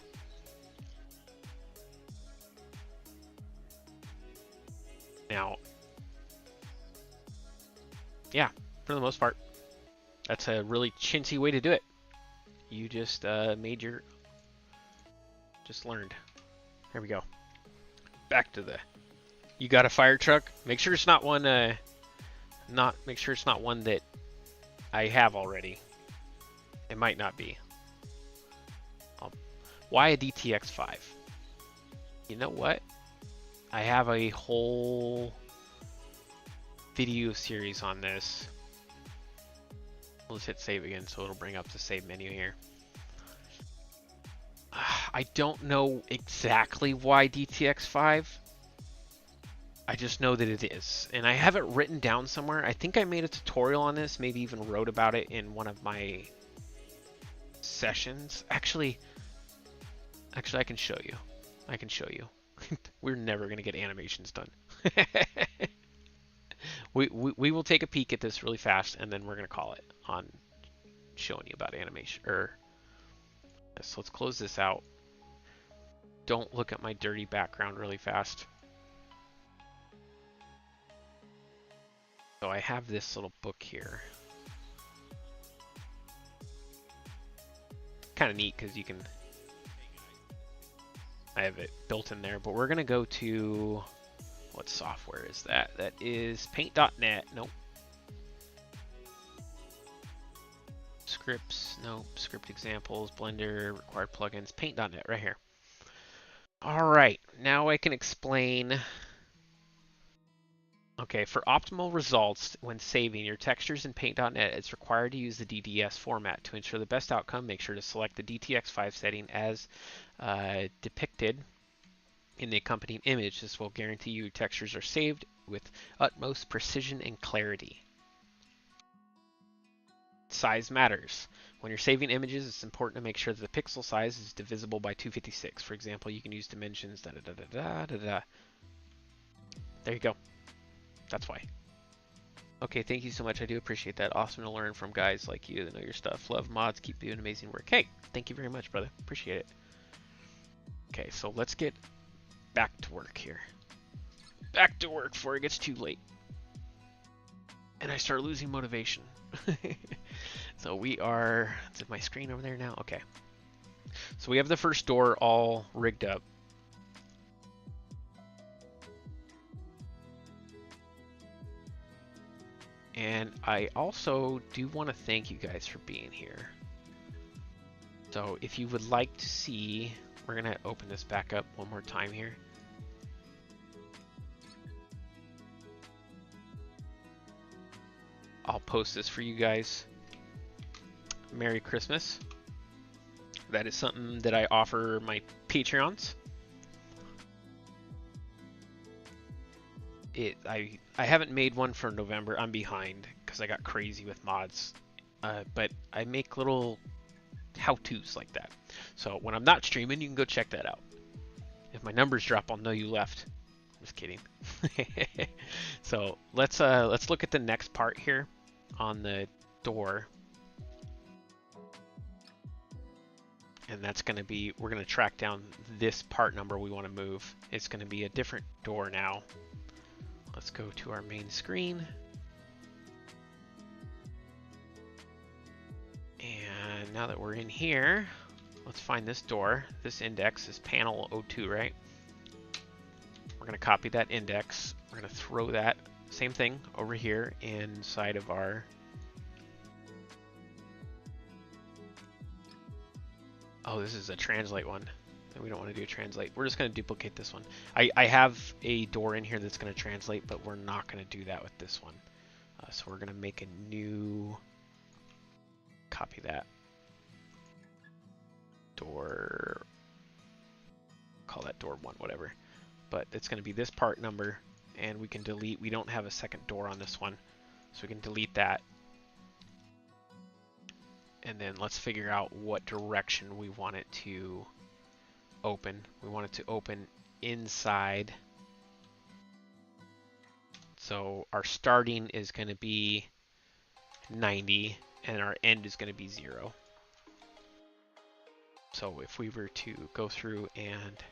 Now, yeah, for the most part, that's a really chintzy way to do it. You just just learned. There we go. Back to the, you got a fire truck? Make sure it's not one, make sure it's not one that I have already. It might not be. Why a DTX 5? You know what? I have a whole video series on this. Let's hit save again so it'll bring up the save menu here. I don't know exactly why DTX 5. I just know that it is. And I have it written down somewhere. I think I made a tutorial on this, maybe even wrote about it in one of my sessions. Actually, I can show you. I can show you. We're never going to get animations done. we will take a peek at this really fast, and then we're going to call it on showing you about animation or So let's close this out. Don't look at my dirty background really fast. So I have this little book here. Kind of neat because you can, I have it built in there, but we're gonna go to, what software is that? That is paint.net. Nope. Scripts, nope. Script examples, Blender, required plugins, paint.net right here. All right, now I can explain. Okay, for optimal results when saving your textures in paint.net, it's required to use the DDS format. To ensure the best outcome, make sure to select the DTX5 setting as depicted in the accompanying image. This will guarantee your textures are saved with utmost precision and clarity. Size matters. When you're saving images, it's important to make sure that the pixel size is divisible by 256. For example, you can use dimensions da da da da da da. There you go. That's why. Okay, thank you so much. I do appreciate that. Awesome to learn from guys like you that know your stuff. Love mods. Keep doing amazing work. Hey, thank you very much, brother. Appreciate it. Okay, so let's get back to work here. Back to work before it gets too late. And I start losing motivation. So we are, is it my screen over there now? Okay. So we have the first door all rigged up. And I also do want to thank you guys for being here. So if you would like to see, we're going to open this back up one more time here. I'll post this for you guys. Merry Christmas. That is something that I offer my Patreons. I haven't made one for November. I'm behind because I got crazy with mods. But I make little how-tos like that. So when I'm not streaming, you can go check that out. If my numbers drop, I'll know you left. I'm just kidding. So let's look at the next part here on the door. And that's going to be, we're going to track down this part number we want to move. It's going to be a different door now. Let's go to our main screen. And now that we're in here, let's find this door. This index is panel 02, right? We're going to copy that index. We're going to throw that same thing over here inside of our oh, this is a translate one. We don't want to do a translate. We're just going to duplicate this one. I have a door in here that's going to translate, but we're not going to do that with this one. So we're going to make a new, copy that. Door, call that door 1, whatever. But it's going to be this part number, and we can delete, we don't have a second door on this one, so we can delete that. And then let's figure out what direction we want it to open. We want it to open inside. So our starting is going to be 90 and our end is going to be 0. So if we were to go through and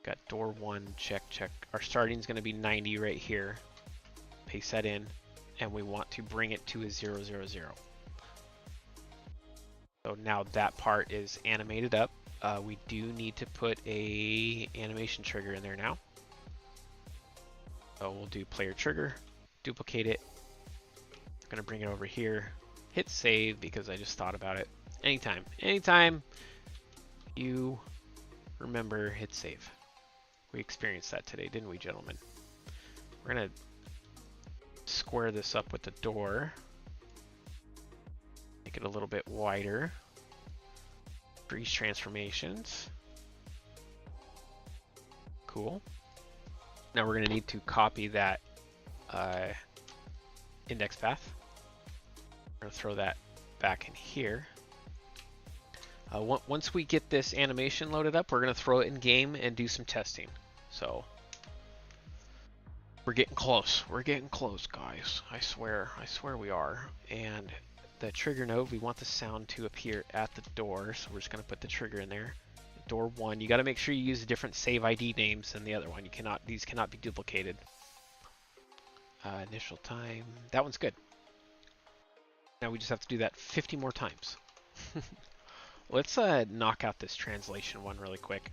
got door 1, check. Our starting is going to be 90 right here. Paste that in, and we want to bring it to a 0, 0, 0. So now that part is animated up. We do need to put a animation trigger in there now. So we'll do player trigger, duplicate it. I'm gonna bring it over here, hit save because I just thought about it. Anytime you remember, hit save. We experienced that today, didn't we, gentlemen? We're gonna square this up with the door. Make it a little bit wider. Freeze transformations. Cool. Now we're going to need to copy that index path. We're going to throw that back in here. Once we get this animation loaded up, we're going to throw it in game and do some testing. So we're getting close. We're getting close, guys. I swear we are. And the trigger node, we want the sound to appear at the door, so we're just going to put the trigger in there. Door 1, you got to make sure you use different save ID names than the other one. These cannot be duplicated. Initial time, that one's good. Now we just have to do that 50 more times. Let's knock out this translation one really quick.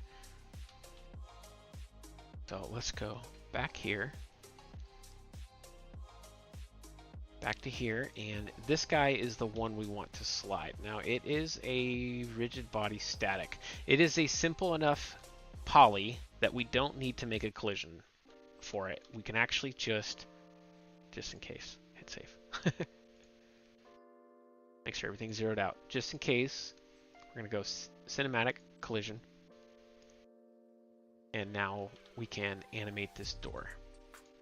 So let's go back here. Back to here, and this guy is the one we want to slide. Now it is a rigid body static. It is a simple enough poly that we don't need to make a collision for it. We can actually just in case, hit save. Make sure everything's zeroed out. Just in case, we're gonna go cinematic collision. And now we can animate this door.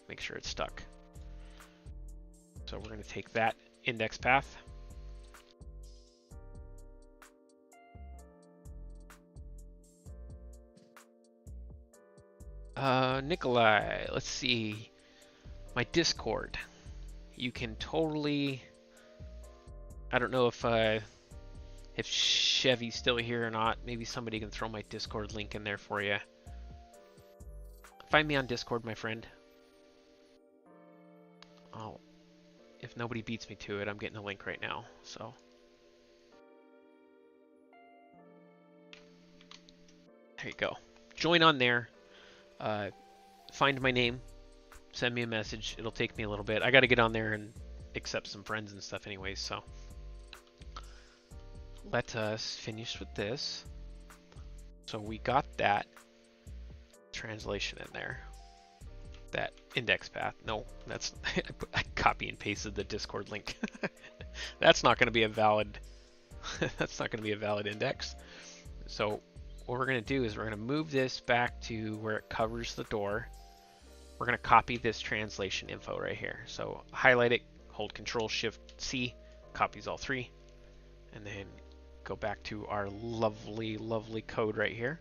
Make sure it's stuck. So we're going to take that index path. Nikolai, let's see. My Discord. You can totally... I don't know if Chevy's still here or not. Maybe somebody can throw my Discord link in there for you. Find me on Discord, my friend. If nobody beats me to it, I'm getting a link right now. So there you go. Join on there. Find my name. Send me a message. It'll take me a little bit. I got to get on there and accept some friends and stuff anyways. So let us finish with this. So we got that translation in there. That index path. No, that's I copy and pasted the Discord link. That's not going to be a valid that's not going to be a valid index. So what we're going to do is we're going to move this back to where it covers the door. We're going to copy this translation info right here. So highlight it, hold Control Shift C, copies all three, and then go back to our lovely code right here.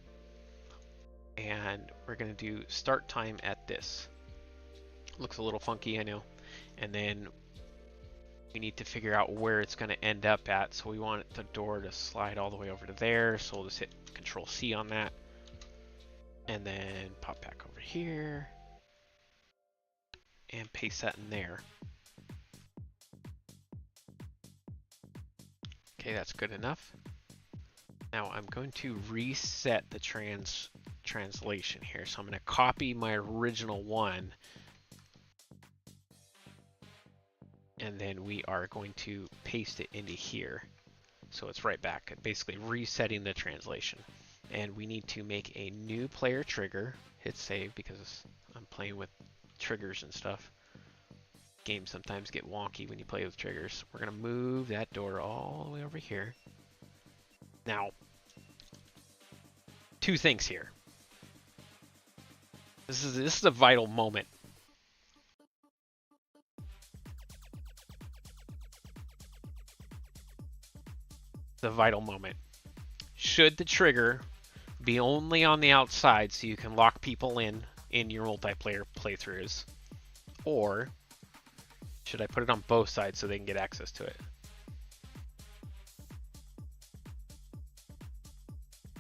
And we're going to do start time at this. Looks a little funky, I know. And then we need to figure out where it's going to end up at. So we want the door to slide all the way over to there. So we'll just hit Control C on that. And then pop back over here. And paste that in there. Okay, that's good enough. Now I'm going to reset the translation here. So I'm going to copy my original one. And then we are going to paste it into here. So it's right back, basically resetting the translation. And we need to make a new player trigger. Hit save because I'm playing with triggers and stuff. Games sometimes get wonky when you play with triggers. We're going to move that door all the way over here. Now, two things here. This is a vital moment. The vital moment. Should the trigger be only on the outside so you can lock people in your multiplayer playthroughs, or should I put it on both sides so they can get access to it?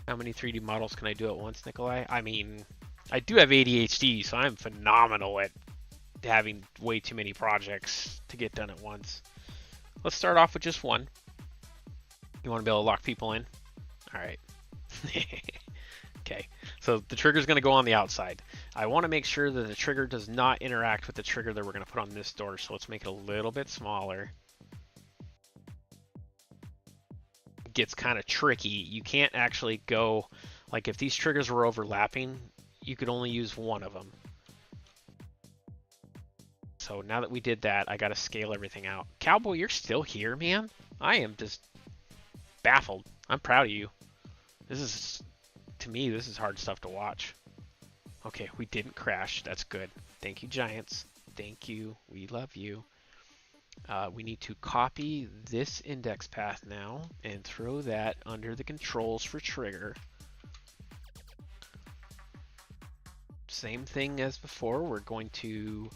How many 3D models can I do at once, Nikolai? I mean, I do have ADHD, so I'm phenomenal at having way too many projects to get done at once. Let's start off with just one. You want to be able to lock people in? All right. Okay, so the trigger is going to go on the outside. I want to make sure that the trigger does not interact with the trigger that we're going to put on this door, so let's make it a little bit smaller. It gets kind of tricky. You can't actually go, like if these triggers were overlapping, you could only use one of them. So now that we did that, I got to scale everything out. Cowboy, you're still here, man? I am just baffled. I'm proud of you. This is, to me, this is hard stuff to watch. Okay, we didn't crash. That's good. Thank you, Giants. Thank you. We love you. We need to copy this index path now and throw that under the controls for trigger. Same thing as before. We're going to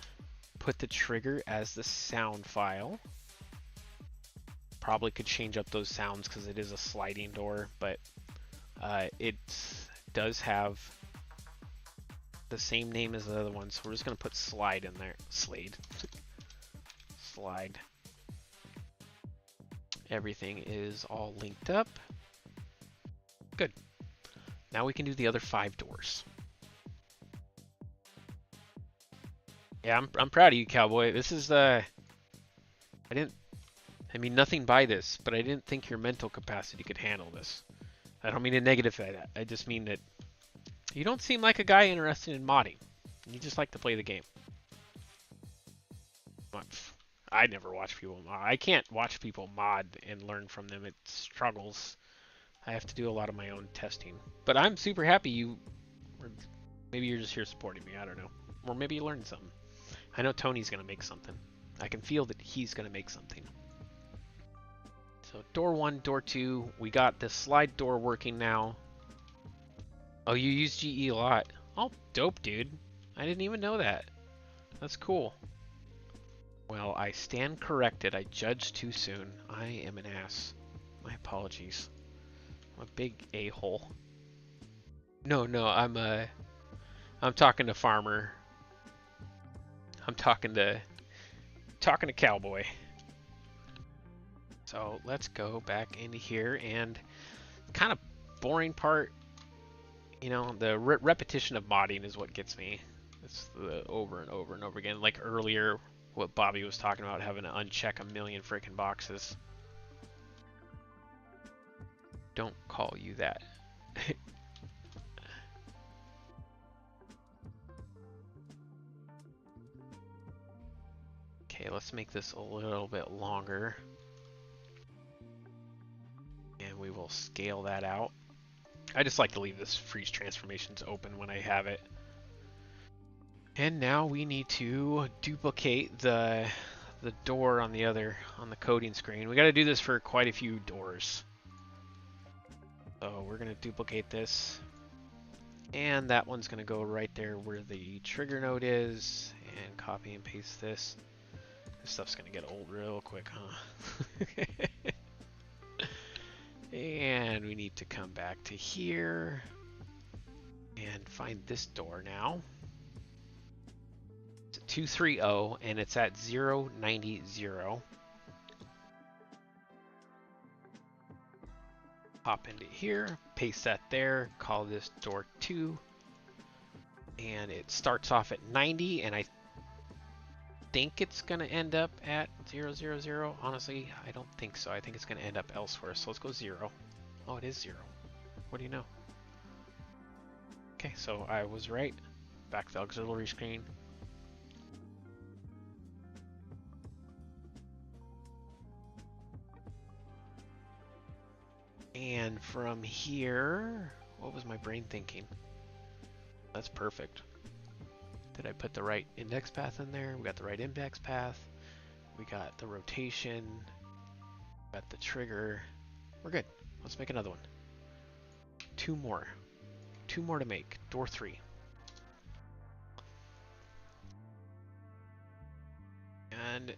put the trigger as the sound file. probably could change up those sounds because it is a sliding door, but it does have the same name as the other one, so we're just gonna put slide in there. Slade. Slide. Everything is all linked up. Good. Now we can do the other 5 doors. Yeah, I'm proud of you, Cowboy. This is I mean nothing by this, but I didn't think your mental capacity could handle this. I don't mean to negativate that. I just mean that you don't seem like a guy interested in modding. You just like to play the game. I never watch people mod. I can't watch people mod and learn from them. It struggles. I have to do a lot of my own testing. But I'm super happy you... Maybe you're just here supporting me. I don't know. Or maybe you learned something. I know Tony's going to make something. I can feel that he's going to make something. So door 1, door 2. We got the slide door working now. Oh, you use GE a lot. Oh, dope, dude. I didn't even know that. That's cool. Well, I stand corrected. I judged too soon. I am an ass. My apologies. I'm a big a-hole. No, I'm talking to Farmer. I'm talking to Cowboy. So let's go back into here, and kind of boring part, you know, the repetition of modding is what gets me. It's the over and over and over again. Like earlier, what Bobby was talking about, having to uncheck a million freaking boxes. Don't call you that. Okay, let's make this a little bit longer. And we will scale that out. I just like to leave this freeze transformations open when I have it. And now we need to duplicate the door on the coding screen. We got to do this for quite a few doors. So we're going to duplicate this. And that one's going to go right there where the trigger node is. And copy and paste this. This stuff's going to get old real quick, huh? And we need to come back to here. And find this door now. 230, and it's at 090. Hop into here, paste that there, call this door 2, and it starts off at 90, and I think it's going to end up at 000. Honestly, I don't think so. I think it's going to end up elsewhere, so let's go 0. Oh, it is 0. What do you know? Okay, so I was right. Back to the auxiliary screen. And from here, what was my brain thinking? That's perfect. Did I put the right index path in there? We got the right index path. We got the rotation. Got the trigger. We're good. Let's make another one. 2 more. 2 more to make. Door 3. And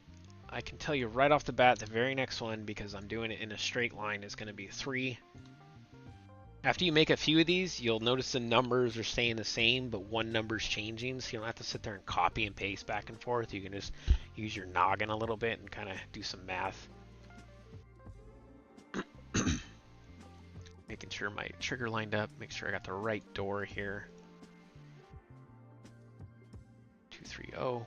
I can tell you right off the bat, the very next one, because I'm doing it in a straight line, is going to be 3. After you make a few of these, you'll notice the numbers are staying the same, but one number's changing, so you don't have to sit there and copy and paste back and forth. You can just use your noggin a little bit and kind of do some math. Making sure my trigger lined up, make sure I got the right door here. 230.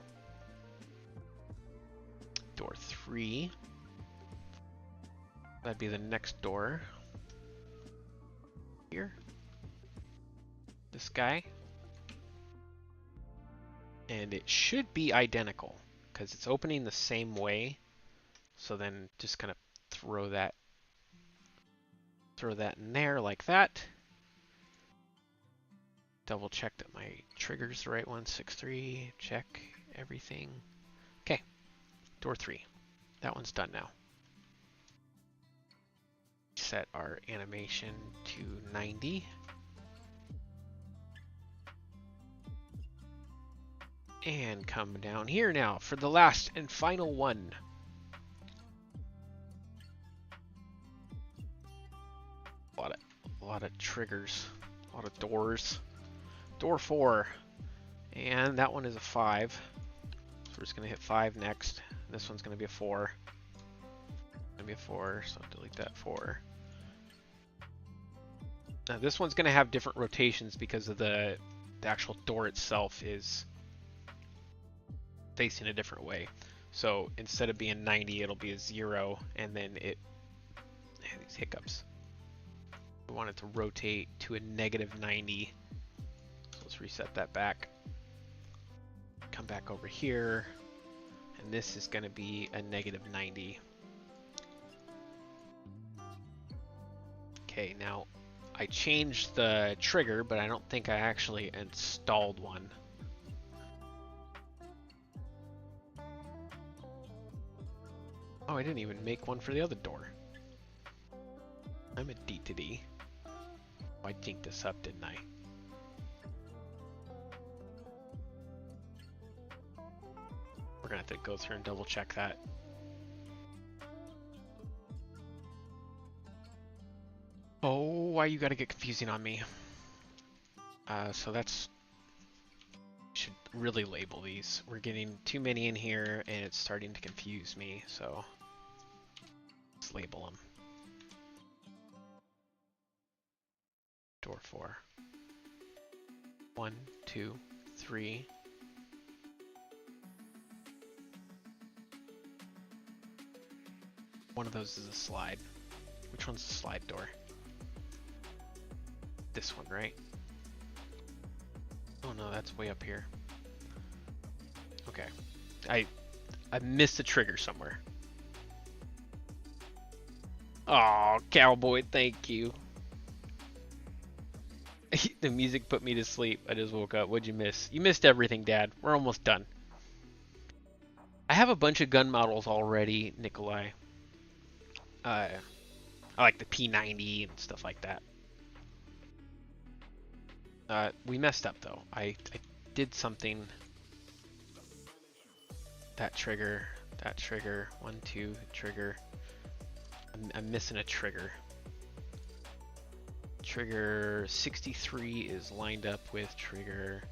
Door 3. That'd be the next door. Here. This guy. And it should be identical because it's opening the same way. So then just kind of throw that in there like that. Double check that my trigger's the right one. 6-3. Check everything. Okay. Door 3. That one's done now. Set our animation to 90. And come down here now for the last and final one. lot of triggers, a lot of doors. Door 4, and that one is a 5. So we're just gonna hit 5 next. This one's gonna be a 4. Gonna be a 4, so delete that 4. Now this one's gonna have different rotations because of the actual door itself is facing a different way. So instead of being 90, it'll be a 0, and then these hiccups. We want it to rotate to a -90. So let's reset that back. Come back over here, and this is going to be a -90. Okay, now I changed the trigger, but I don't think I actually installed one. Oh, I didn't even make one for the other door. I'm a D2D. Oh, I jinked this up, didn't I? We're gonna have to go through and double check that. Oh, why you gotta get confusing on me? So that's... should really label these. We're getting too many in here and it's starting to confuse me, so let's label them. Door 4. 1, 2, 3. One of those is a slide. Which one's the slide door? This one, right? Oh no, that's way up here. Okay. I missed a trigger somewhere. Oh, cowboy, thank you. The music put me to sleep. I just woke up. What'd you miss? You missed everything, Dad. We're almost done. I have a bunch of gun models already, Nikolai. I like the P90 and stuff like that. We messed up though. I did something. That trigger, 1, 2, trigger. I'm missing a trigger. Trigger 63 is lined up with trigger.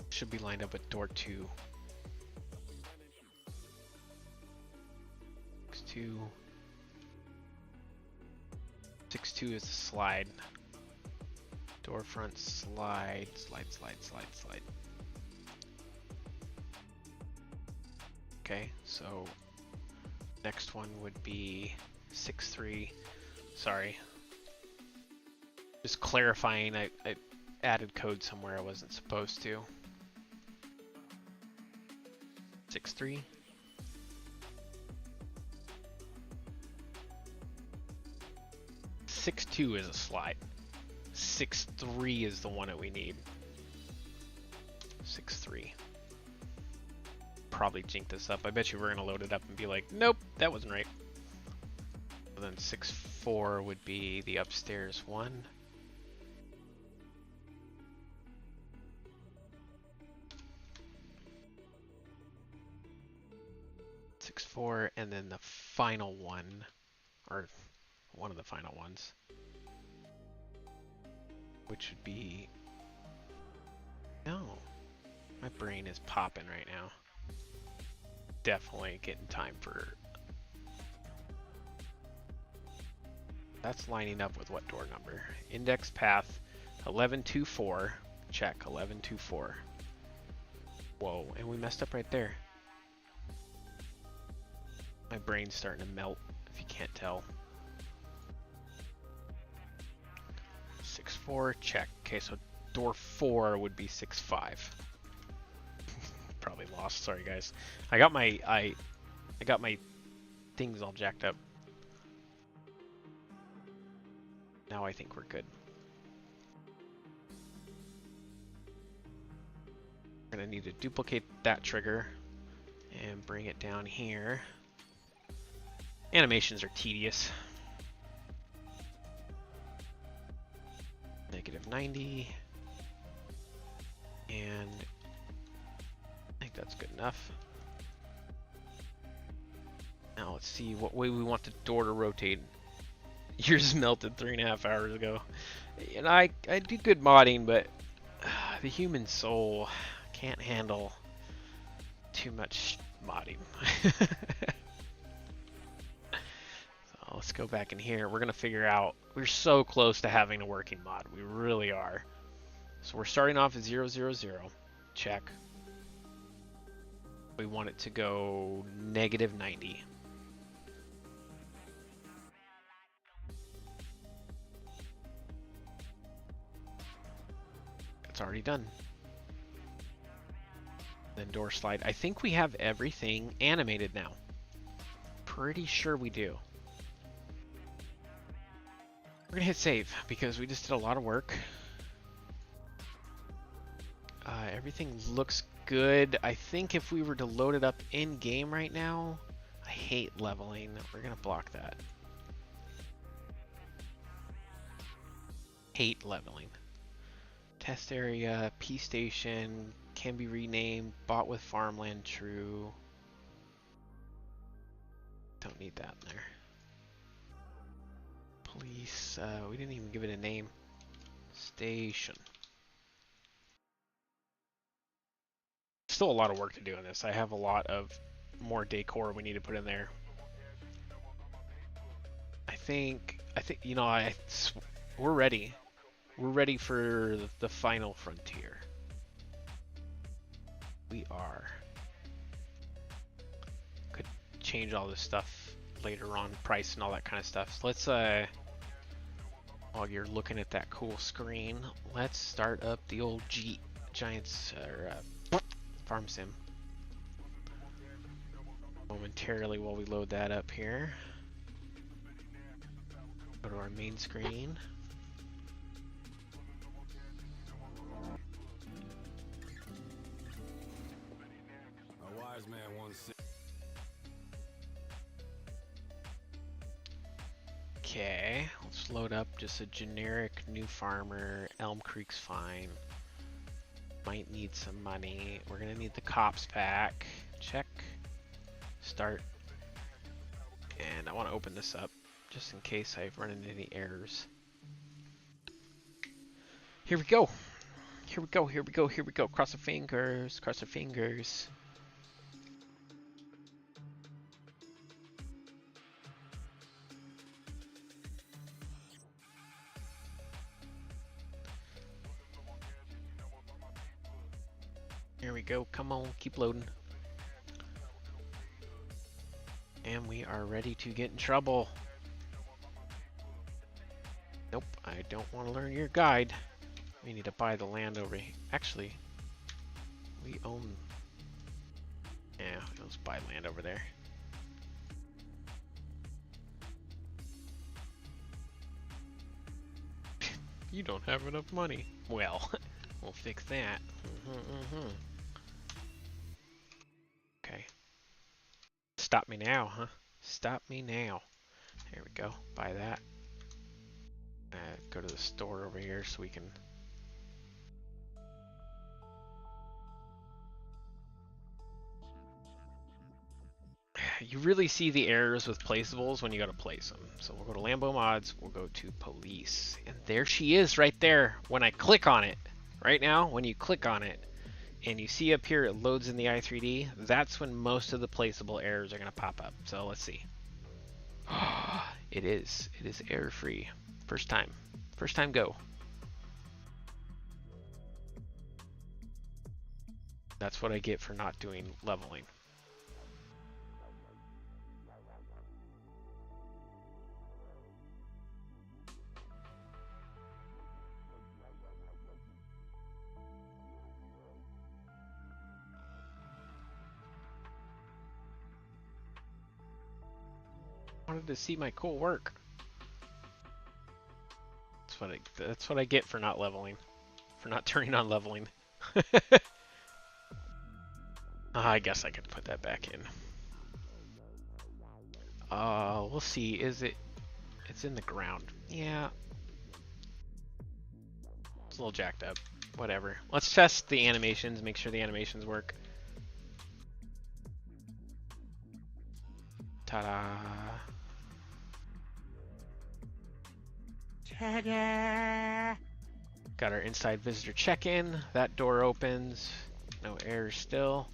Should be lined up with door 2. 6-2 is the slide. Door front slide. Okay, so next one would be 6-3. Sorry. Just clarifying, I added code somewhere I wasn't supposed to. 6-3. 6-2 is a slide. 6-3 is the one that we need. 6-3. Probably jinked this up. I bet you we're gonna load it up and be like, nope, that wasn't right. So then 6-4 would be the upstairs one. And then the final one, or one of the final ones, which would be, no, my brain is popping right now. Definitely getting time for, that's lining up with what door number? Index path 1124, check 1124. Whoa, and we messed up right there. My brain's starting to melt, if you can't tell. 6-4, check. Okay, so door 4 would be 6-5. Probably lost. Sorry, guys. I got my things all jacked up. Now I think we're good. We're gonna need to duplicate that trigger and bring it down here. Animations are tedious. -90. And I think that's good enough. Now let's see what way we want the door to rotate. Yours melted 3.5 hours ago. And I do good modding, but the human soul can't handle too much modding. So let's go back in here. We're gonna figure out. We're so close to having a working mod. We really are. So we're starting off at 0, 0, 0. Check. We want it to go -90. It's already done. Then door slide. I think we have everything animated now. Pretty sure we do. We're gonna hit save because we just did a lot of work. Everything looks good. I think if we were to load it up in game right now, I hate leveling. We're gonna block that. Hate leveling. Test area, P station, can be renamed, bought with farmland, true. Don't need that in there. Police, we didn't even give it a name. Station. Still a lot of work to do in this. I have a lot of more decor we need to put in there. I think, you know, we're ready. We're ready for the final frontier. We are. Could change all this stuff later on, price and all that kind of stuff. So let's, while you're looking at that cool screen, let's start up the old Giants, or Farm Sim. Momentarily while we load that up here. Go to our main screen. A wise man once said. Okay, let's load up just a generic new farmer. Elm Creek's fine. Might need some money. We're gonna need the cops pack. Check. Start. And I want to open this up just in case I've run into any errors. Here we go. Here we go. Here we go. Here we go. Cross our fingers. Cross our fingers. Here we go. Come on, keep loading. And we are ready to get in trouble. Nope, I don't want to learn your guide. We need to buy the land over here. Actually, we own... Yeah, let's buy land over there. You don't have enough money. Well, we'll fix that. Okay. Stop me now, huh? Stop me now. There we go. Buy that. Go to the store over here so we can... You really see the errors with placeables when you gotta place them. So we'll go to Lambo Mods, we'll go to Police. And there she is right there when I click on it. Right now, when you click on it, and you see up here it loads in the i3D, that's when most of the placeable errors are going to pop up. So let's see. It is error free. First time go. That's what I get for not doing leveling. Wanted to see my cool work. That's what I get for not leveling, for not turning on leveling. I guess I could put that back in. We'll see. It's in the ground. Yeah. It's a little jacked up. Whatever. Let's test the animations, make sure the animations work. Ta-da. Ta-da! Got our inside visitor check-in. That door opens. No errors still.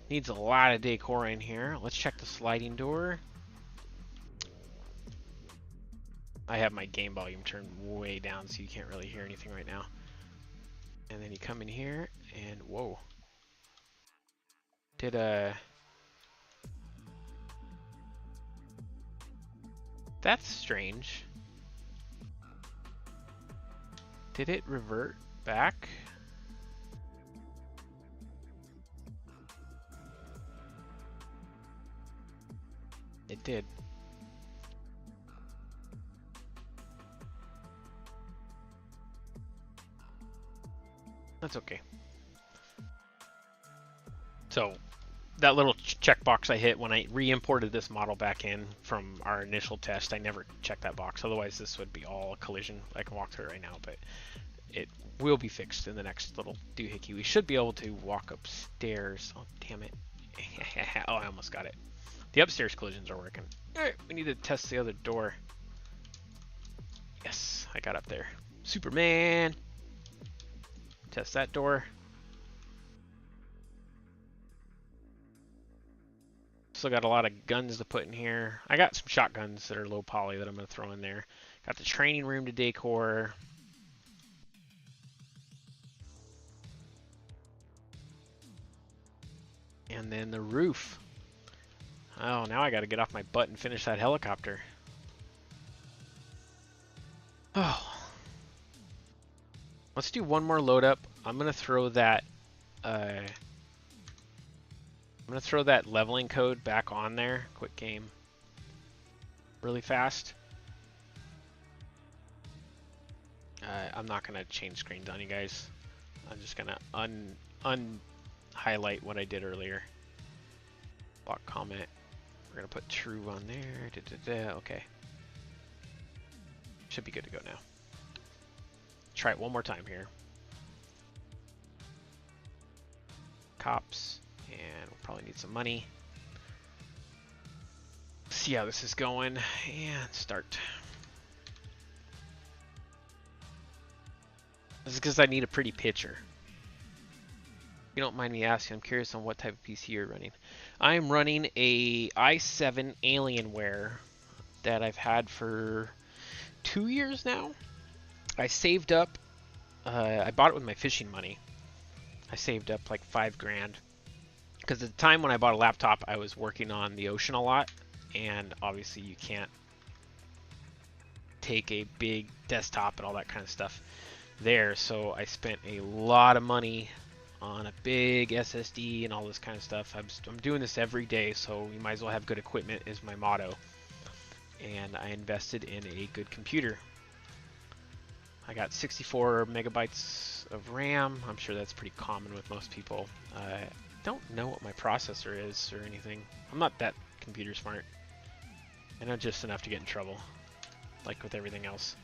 Needs a lot of decor in here. Let's check the sliding door. I have my game volume turned way down so you can't really hear anything right now. And then you come in here and whoa. That's strange. Did it revert back? It did. That's okay. So that little checkbox I hit when I re-imported this model back in from our initial test, I never checked that box. Otherwise, this would be all a collision. I can walk through it right now, but it will be fixed in the next little doohickey. We should be able to walk upstairs. Oh, damn it. Oh, I almost got it. The upstairs collisions are working. All right, we need to test the other door. Yes, I got up there. Superman. Test that door. Still got a lot of guns to put in here. I got some shotguns that are low poly that I'm going to throw in there. Got the training room to decor. And then the roof. Oh, now I got to get off my butt and finish that helicopter. Oh. Let's do one more load up. I'm going to throw that leveling code back on there. Quick game. Really fast. I'm not going to change screens on you guys. I'm just going to highlight what I did earlier. Block comment. We're going to put true on there. Okay. Should be good to go now. Try it one more time here. Cops. And we'll probably need some money. See how this is going. And start. This is because I need a pretty picture. If you don't mind me asking, I'm curious on what type of PC you're running. I'm running a i7 Alienware that I've had for 2 years now. I saved up, I bought it with my fishing money. I saved up like $5,000. Because at the time when I bought a laptop, I was working on the ocean a lot. And obviously you can't take a big desktop and all that kind of stuff there. So I spent a lot of money on a big SSD and all this kind of stuff. I'm doing this every day, so you might as well have good equipment is my motto. And I invested in a good computer. I got 64 megabytes of RAM. I'm sure that's pretty common with most people. I don't know what my processor is or anything. I'm not that computer smart. I know just enough to get in trouble, like with everything else.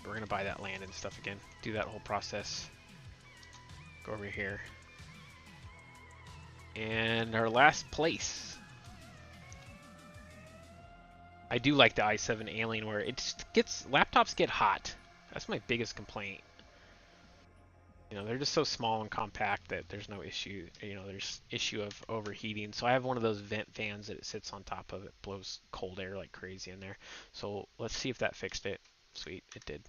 We're gonna buy that land and stuff again. Do that whole process. Go over here. And our last place. I do like the i7 Alienware. Laptops get hot. That's my biggest complaint. You know, they're just so small and compact that there's no issue. You know, there's issue of overheating. So I have one of those vent fans that it sits on top of. It blows cold air like crazy in there. So let's see if that fixed it. Sweet, it did.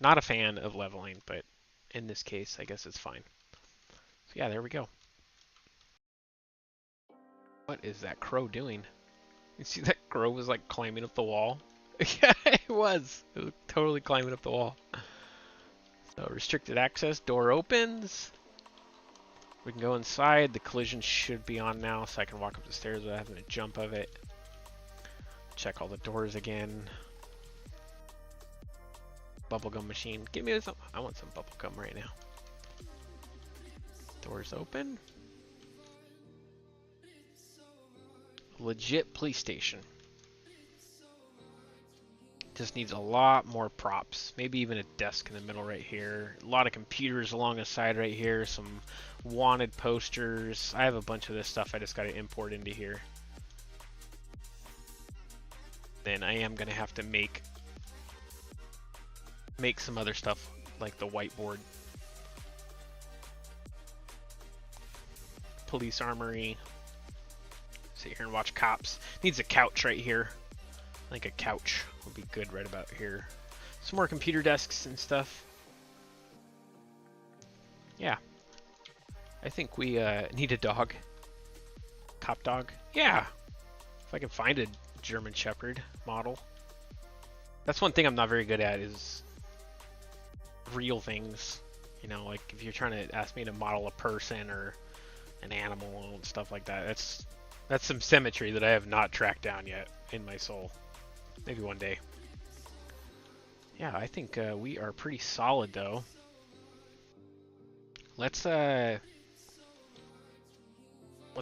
Not a fan of leveling, but in this case, I guess it's fine. So yeah, there we go. What is that crow doing? You see that crow was like climbing up the wall? Yeah, it was. It was totally climbing up the wall. So restricted access, door opens. We can go inside. The collision should be on now, so I can walk up the stairs without having to jump of it. Check all the doors again. Bubblegum machine. Give me some. I want some bubblegum right now. Doors open. Legit police station. Just needs a lot more props. Maybe even a desk in the middle right here. A lot of computers along the side right here. Some wanted posters. I have a bunch of this stuff I just got to import into here. Then I am gonna have to make some other stuff like the whiteboard, police armory. Sit here and watch cops. Needs a couch right here. I think a couch would be good right about here. Some more computer desks and stuff. Yeah. I think we need a dog. Cop dog. Yeah. If I can find a German Shepherd model. That's one thing I'm not very good at is real things. You know, like if you're trying to ask me to model a person or an animal and stuff like that, that's some symmetry that I have not tracked down yet in my soul. Maybe one day. Yeah, I think we are pretty solid though. Let's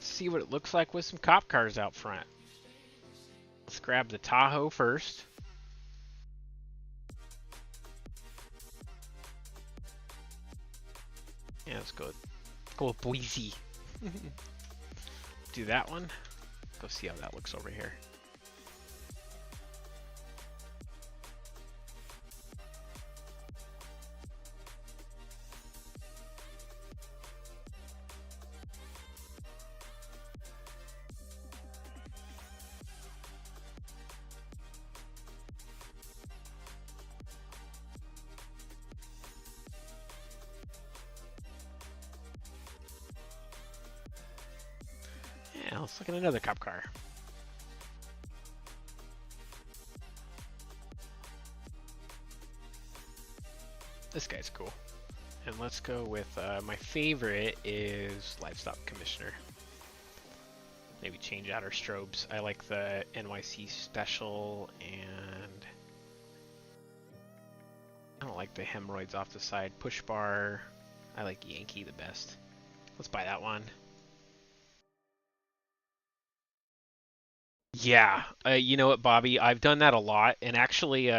see what it looks like with some cop cars out front. Let's grab the Tahoe first. Yeah, let's go with Boise. Do that one. Go see how that looks over here. Yeah, let's look at another cop car. This guy's cool. And let's go with my favorite is Livestock Commissioner. Maybe change out our strobes. I like the NYC Special, and I don't like the hemorrhoids off the side. Push bar. I like Yankee the best. Let's buy that one. Yeah, you know what, Bobby? I've done that a lot, and actually,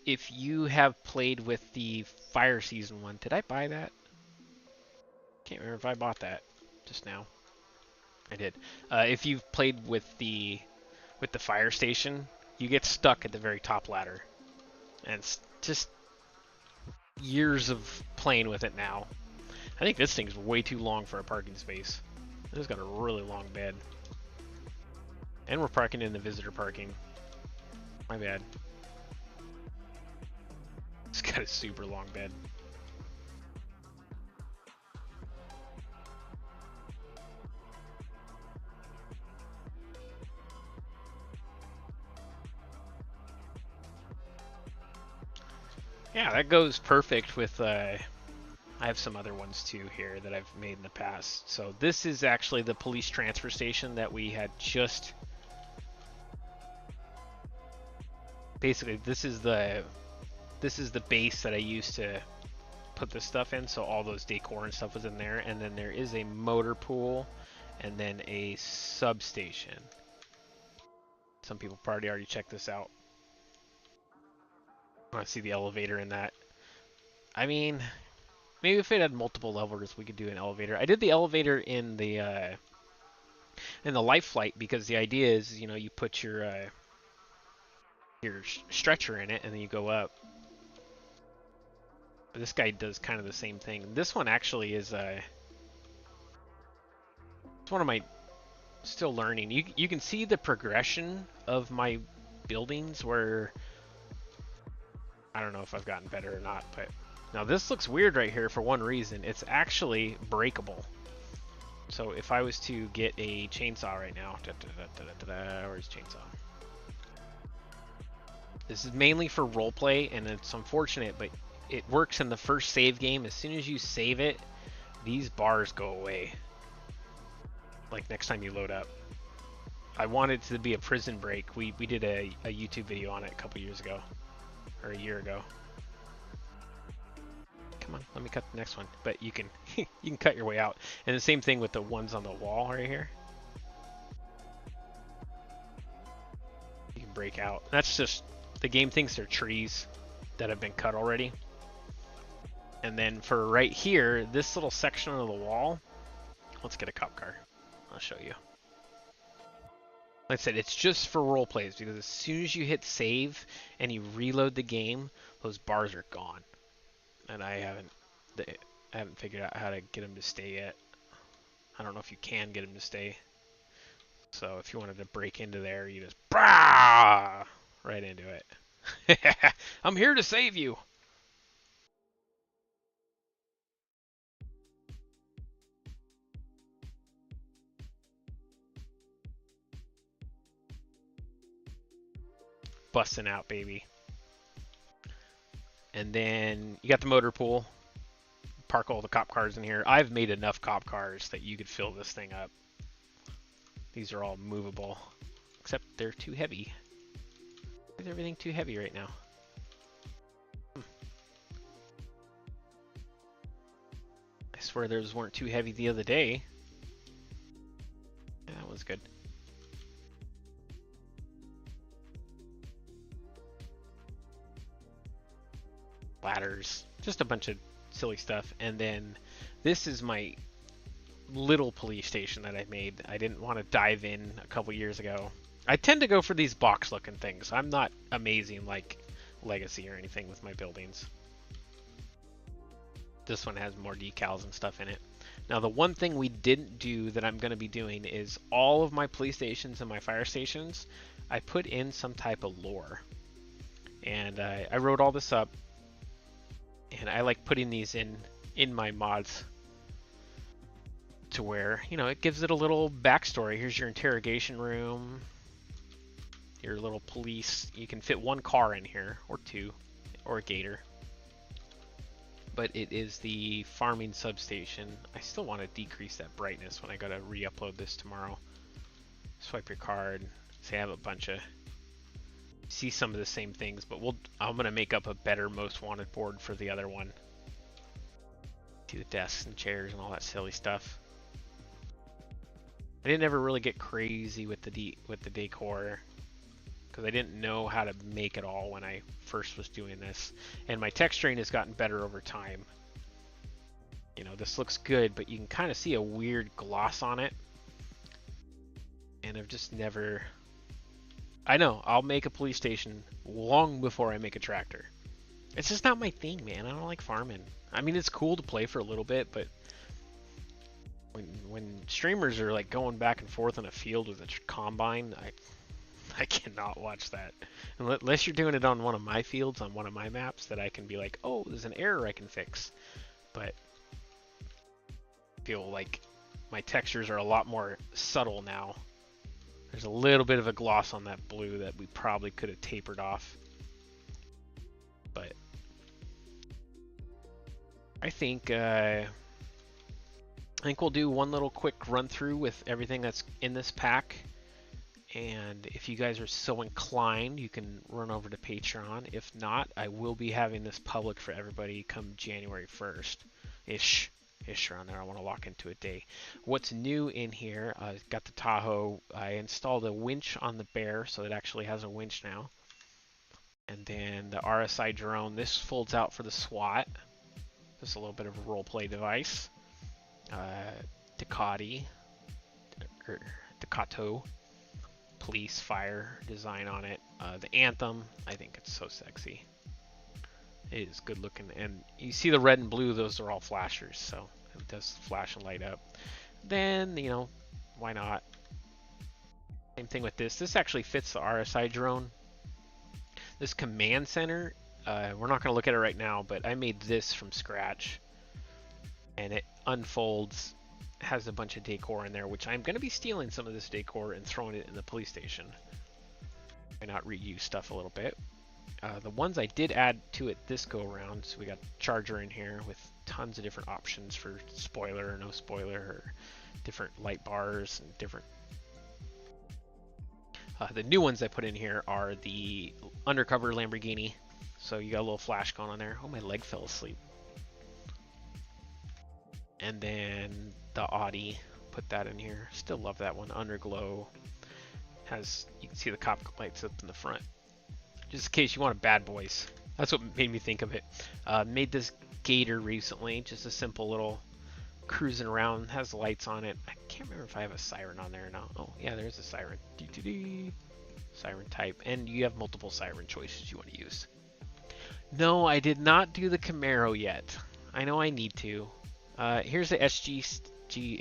if you have played with the Fire Season one, did I buy that? Can't remember if I bought that just now. I did. If you've played with the Fire Station, you get stuck at the very top ladder, and it's just years of playing with it now. I think this thing's way too long for a parking space. It's got a really long bed. And we're parking in the visitor parking. My bad. It's got a super long bed. Yeah, that goes perfect with, I have some other ones too here that I've made in the past. So this is actually the police transfer station that we had just... Basically, this is the base that I used to put this stuff in, so all those decor and stuff was in there. And then there is a motor pool, and then a substation. Some people probably already checked this out. I want to see the elevator in that. I mean, maybe if it had multiple levels, we could do an elevator. I did the elevator in the Life Flight because the idea is, you know, you put your stretcher in it and then you go up. But this guy does kind of the same thing. This one actually is it's one of my still learning. You can see the progression of my buildings where I don't know if I've gotten better or not, but now this looks weird right here for one reason. It's actually breakable. So if I was to get a chainsaw right now, where's chainsaw? This is mainly for roleplay, and it's unfortunate, but it works in the first save game. As soon as you save it, these bars go away. Like next time you load up. I want it to be a prison break. We did a YouTube video on it a couple years ago. Or a year ago. Come on, let me cut the next one. But you can you can cut your way out. And the same thing with the ones on the wall right here. You can break out. That's just, the game thinks they're trees that have been cut already. And then for right here, this little section of the wall, let's get a cop car. I'll show you. Like I said, it's just for role plays because as soon as you hit save and you reload the game, those bars are gone. And I haven't figured out how to get them to stay yet. I don't know if you can get them to stay. So if you wanted to break into there, you just brah right into it. I'm here to save you. Busting out, baby. And then you got the motor pool. Park all the cop cars in here. I've made enough cop cars that you could fill this thing up. These are all movable, except they're too heavy. Why is everything too heavy right now? I swear those weren't too heavy the other day. Yeah, that was good. Ladders, just a bunch of silly stuff. And then this is my little police station that I made. I didn't want to dive in a couple years ago. I tend to go for these box looking things. I'm not amazing like Legacy or anything with my buildings. This one has more decals and stuff in it. Now the one thing we didn't do that I'm going to be doing is all of my police stations and my fire stations, I put in some type of lore. And I wrote all this up. And I like putting these in my mods to where, you know, it gives it a little backstory. Here's your interrogation room, your little police. You can fit one car in here, or two, or a gator. But it is the farming substation. I still want to decrease that brightness when I go to re-upload this tomorrow. Swipe your card. Say I have a bunch of... See some of the same things, but I'm gonna make up a better most wanted board for the other one. Do the desks and chairs and all that silly stuff. I didn't ever really get crazy with the decor because I didn't know how to make it all when I first was doing this, and my texturing has gotten better over time. You know, this looks good, but you can kind of see a weird gloss on it, and I've just never... I know, I'll make a police station long before I make a tractor. It's just not my thing, man. I don't like farming. I mean, it's cool to play for a little bit, but when streamers are like going back and forth in a field with a combine, I cannot watch that. Unless you're doing it on one of my fields, on one of my maps, that I can be like, oh, there's an error I can fix. But I feel like my textures are a lot more subtle now. There's a little bit of a gloss on that blue that we probably could have tapered off. But I think we'll do one little quick run through with everything that's in this pack. And if you guys are so inclined, you can run over to Patreon. If not, I will be having this public for everybody come January 1st-ish. Around there. I want to lock into a day. What's new in here, I've got the Tahoe. I installed a winch on the Bear, so it actually has a winch now. And then the RSI drone. This folds out for the SWAT. Just a little bit of a role-play device. Ducati, or Ducato, police fire design on it. The Anthem, I think it's so sexy. It is good looking, and you see the red and blue, those are all flashers, so it does flash and light up. Then, you know, why not? Same thing with this. This actually fits the RSI drone. This command center, we're not going to look at it right now, but I made this from scratch, and it unfolds, has a bunch of decor in there, which I'm going to be stealing some of this decor and throwing it in the police station. Why not reuse stuff a little bit? The ones I did add to it this go around, so we got charger in here with tons of different options for spoiler or no spoiler, or different light bars and different. The new ones I put in here are the undercover Lamborghini, so you got a little flash going on there. Oh, my leg fell asleep. And then the Audi, put that in here. Still love that one. Underglow has, you can see the cop lights up in the front. Just in case you want a bad boys. That's what made me think of it. Made this gator recently, just a simple little cruising around, has lights on it. I can't remember if I have a siren on there or not. Oh, yeah, there's a siren. Siren type. And you have multiple siren choices you want to use. No, I did not do the Camaro yet. I know I need to. Here's the SG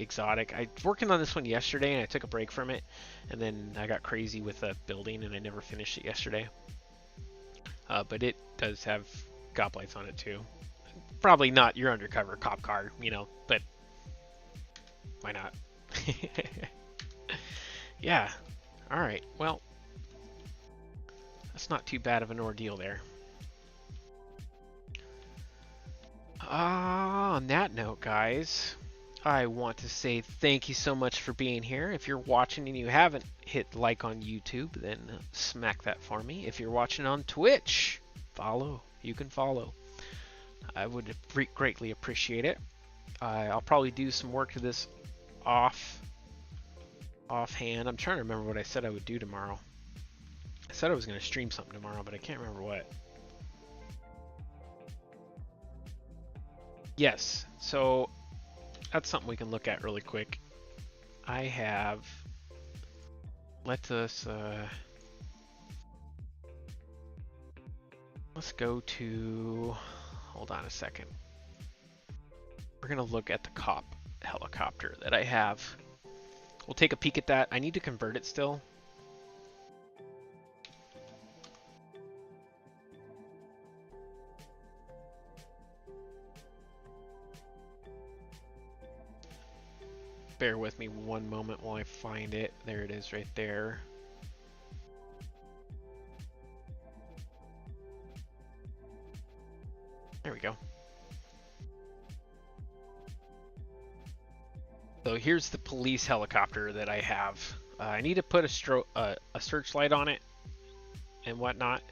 Exotic. I was working on this one yesterday and I took a break from it. And then I got crazy with the building and I never finished it yesterday. But it does have cop lights on it too. Probably not your undercover cop car, you know, but why not? Yeah. All right. Well, that's not too bad of an ordeal there. On that note, guys, I want to say thank you so much for being here. If you're watching and you haven't hit like on YouTube, then smack that for me. If you're watching on Twitch, follow. You can follow. I would greatly appreciate it. I'll probably do some work to this offhand. I'm trying to remember what I said I would do tomorrow. I said I was going to stream something tomorrow, but I can't remember what. Yes, so that's something we can look at really quick. I have, let's go to, hold on a second. We're gonna look at the cop helicopter that I have. We'll take a peek at that. I need to convert it still. Bear with me one moment while I find it. There it is right there. There we go. So here's the police helicopter that I have. I need to put a searchlight on it and whatnot.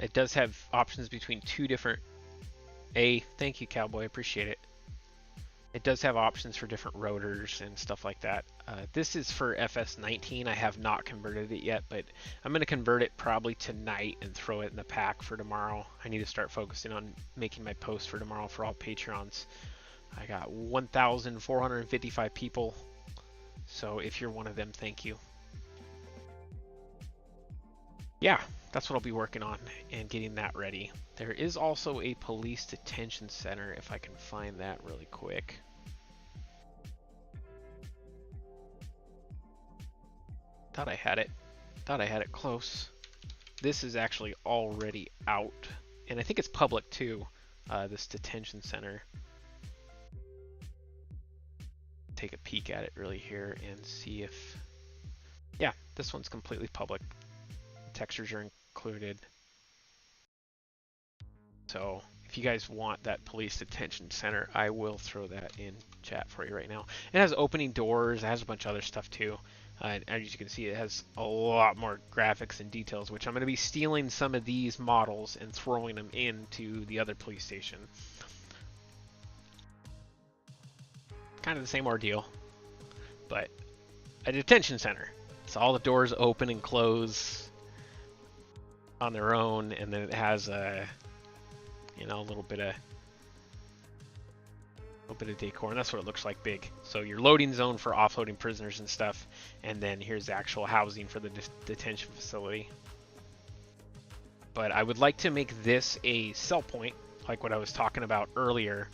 It does have options between two different... Thank you, Cowboy. Appreciate it. It does have options for different rotors and stuff like that. This is for FS19. I have not converted it yet, but I'm going to convert it probably tonight and throw it in the pack for tomorrow. I need to start focusing on making my post for tomorrow for all Patreons. I got 1,455 people, so if you're one of them, thank you. Yeah, that's what I'll be working on and getting that ready. There is also a police detention center, if I can find that really quick. Thought I had it. Thought I had it close. This is actually already out, and I think it's public too, this detention center. Take a peek at it really here and see if... Yeah, this one's completely public. Textures are included. So if you guys want that police detention center, I will throw that in chat for you right now. It has opening doors. It has a bunch of other stuff too. As you can see, it has a lot more graphics and details, which I'm going to be stealing some of these models and throwing them into the other police station. Kind of the same ordeal, but a detention center. So all the doors open and close on their own, and then it has a, you know, a little bit of decor, and that's what it looks like big. So your loading zone for offloading prisoners and stuff, and then here's the actual housing for the detention facility. But I would like to make this a sell point, like what I was talking about earlier,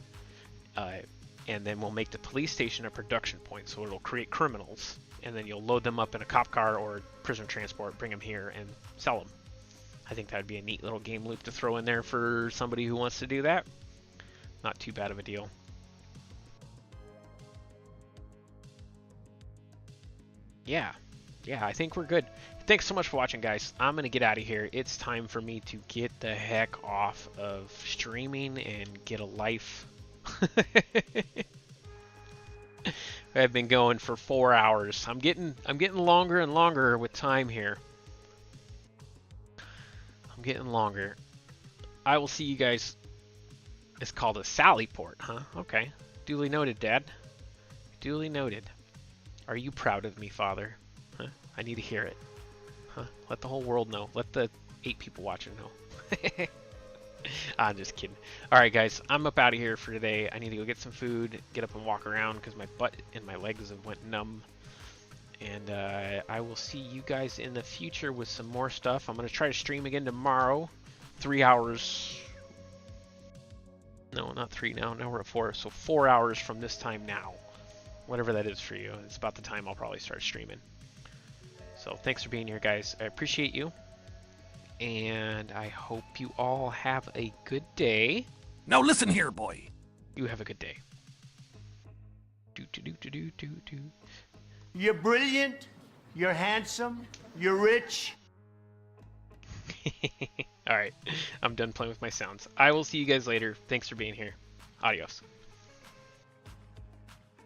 and then we'll make the police station a production point, so it'll create criminals, and then you'll load them up in a cop car or prisoner transport, bring them here, and sell them. I think that would be a neat little game loop to throw in there for somebody who wants to do that. Not too bad of a deal. Yeah, I think we're good. Thanks so much for watching, guys. I'm going to get out of here. It's time for me to get the heck off of streaming and get a life. I've been going for 4 hours. I'm getting longer and longer with time here. I'm getting longer. I will see you guys. It's called a Sally port, huh? Okay. Duly noted, Dad. Duly noted. Are you proud of me, Father? Huh? I need to hear it. Huh? Let the whole world know. Let the 8 people watching know. I'm just kidding. All right, guys, I'm up out of here for today. I need to go get some food, get up and walk around because my butt and my legs have went numb. And I will see you guys in the future with some more stuff. I'm going to try to stream again tomorrow. 3 hours. No, not 3 now. Now we're at 4. So 4 hours from this time now. Whatever that is for you. It's about the time I'll probably start streaming. So thanks for being here, guys. I appreciate you. And I hope you all have a good day. Now listen here, boy. You have a good day. Do do do do do do do. You're brilliant. You're handsome. You're rich. All right, I'm done playing with my sounds. I will see you guys later. Thanks for being here. Adios.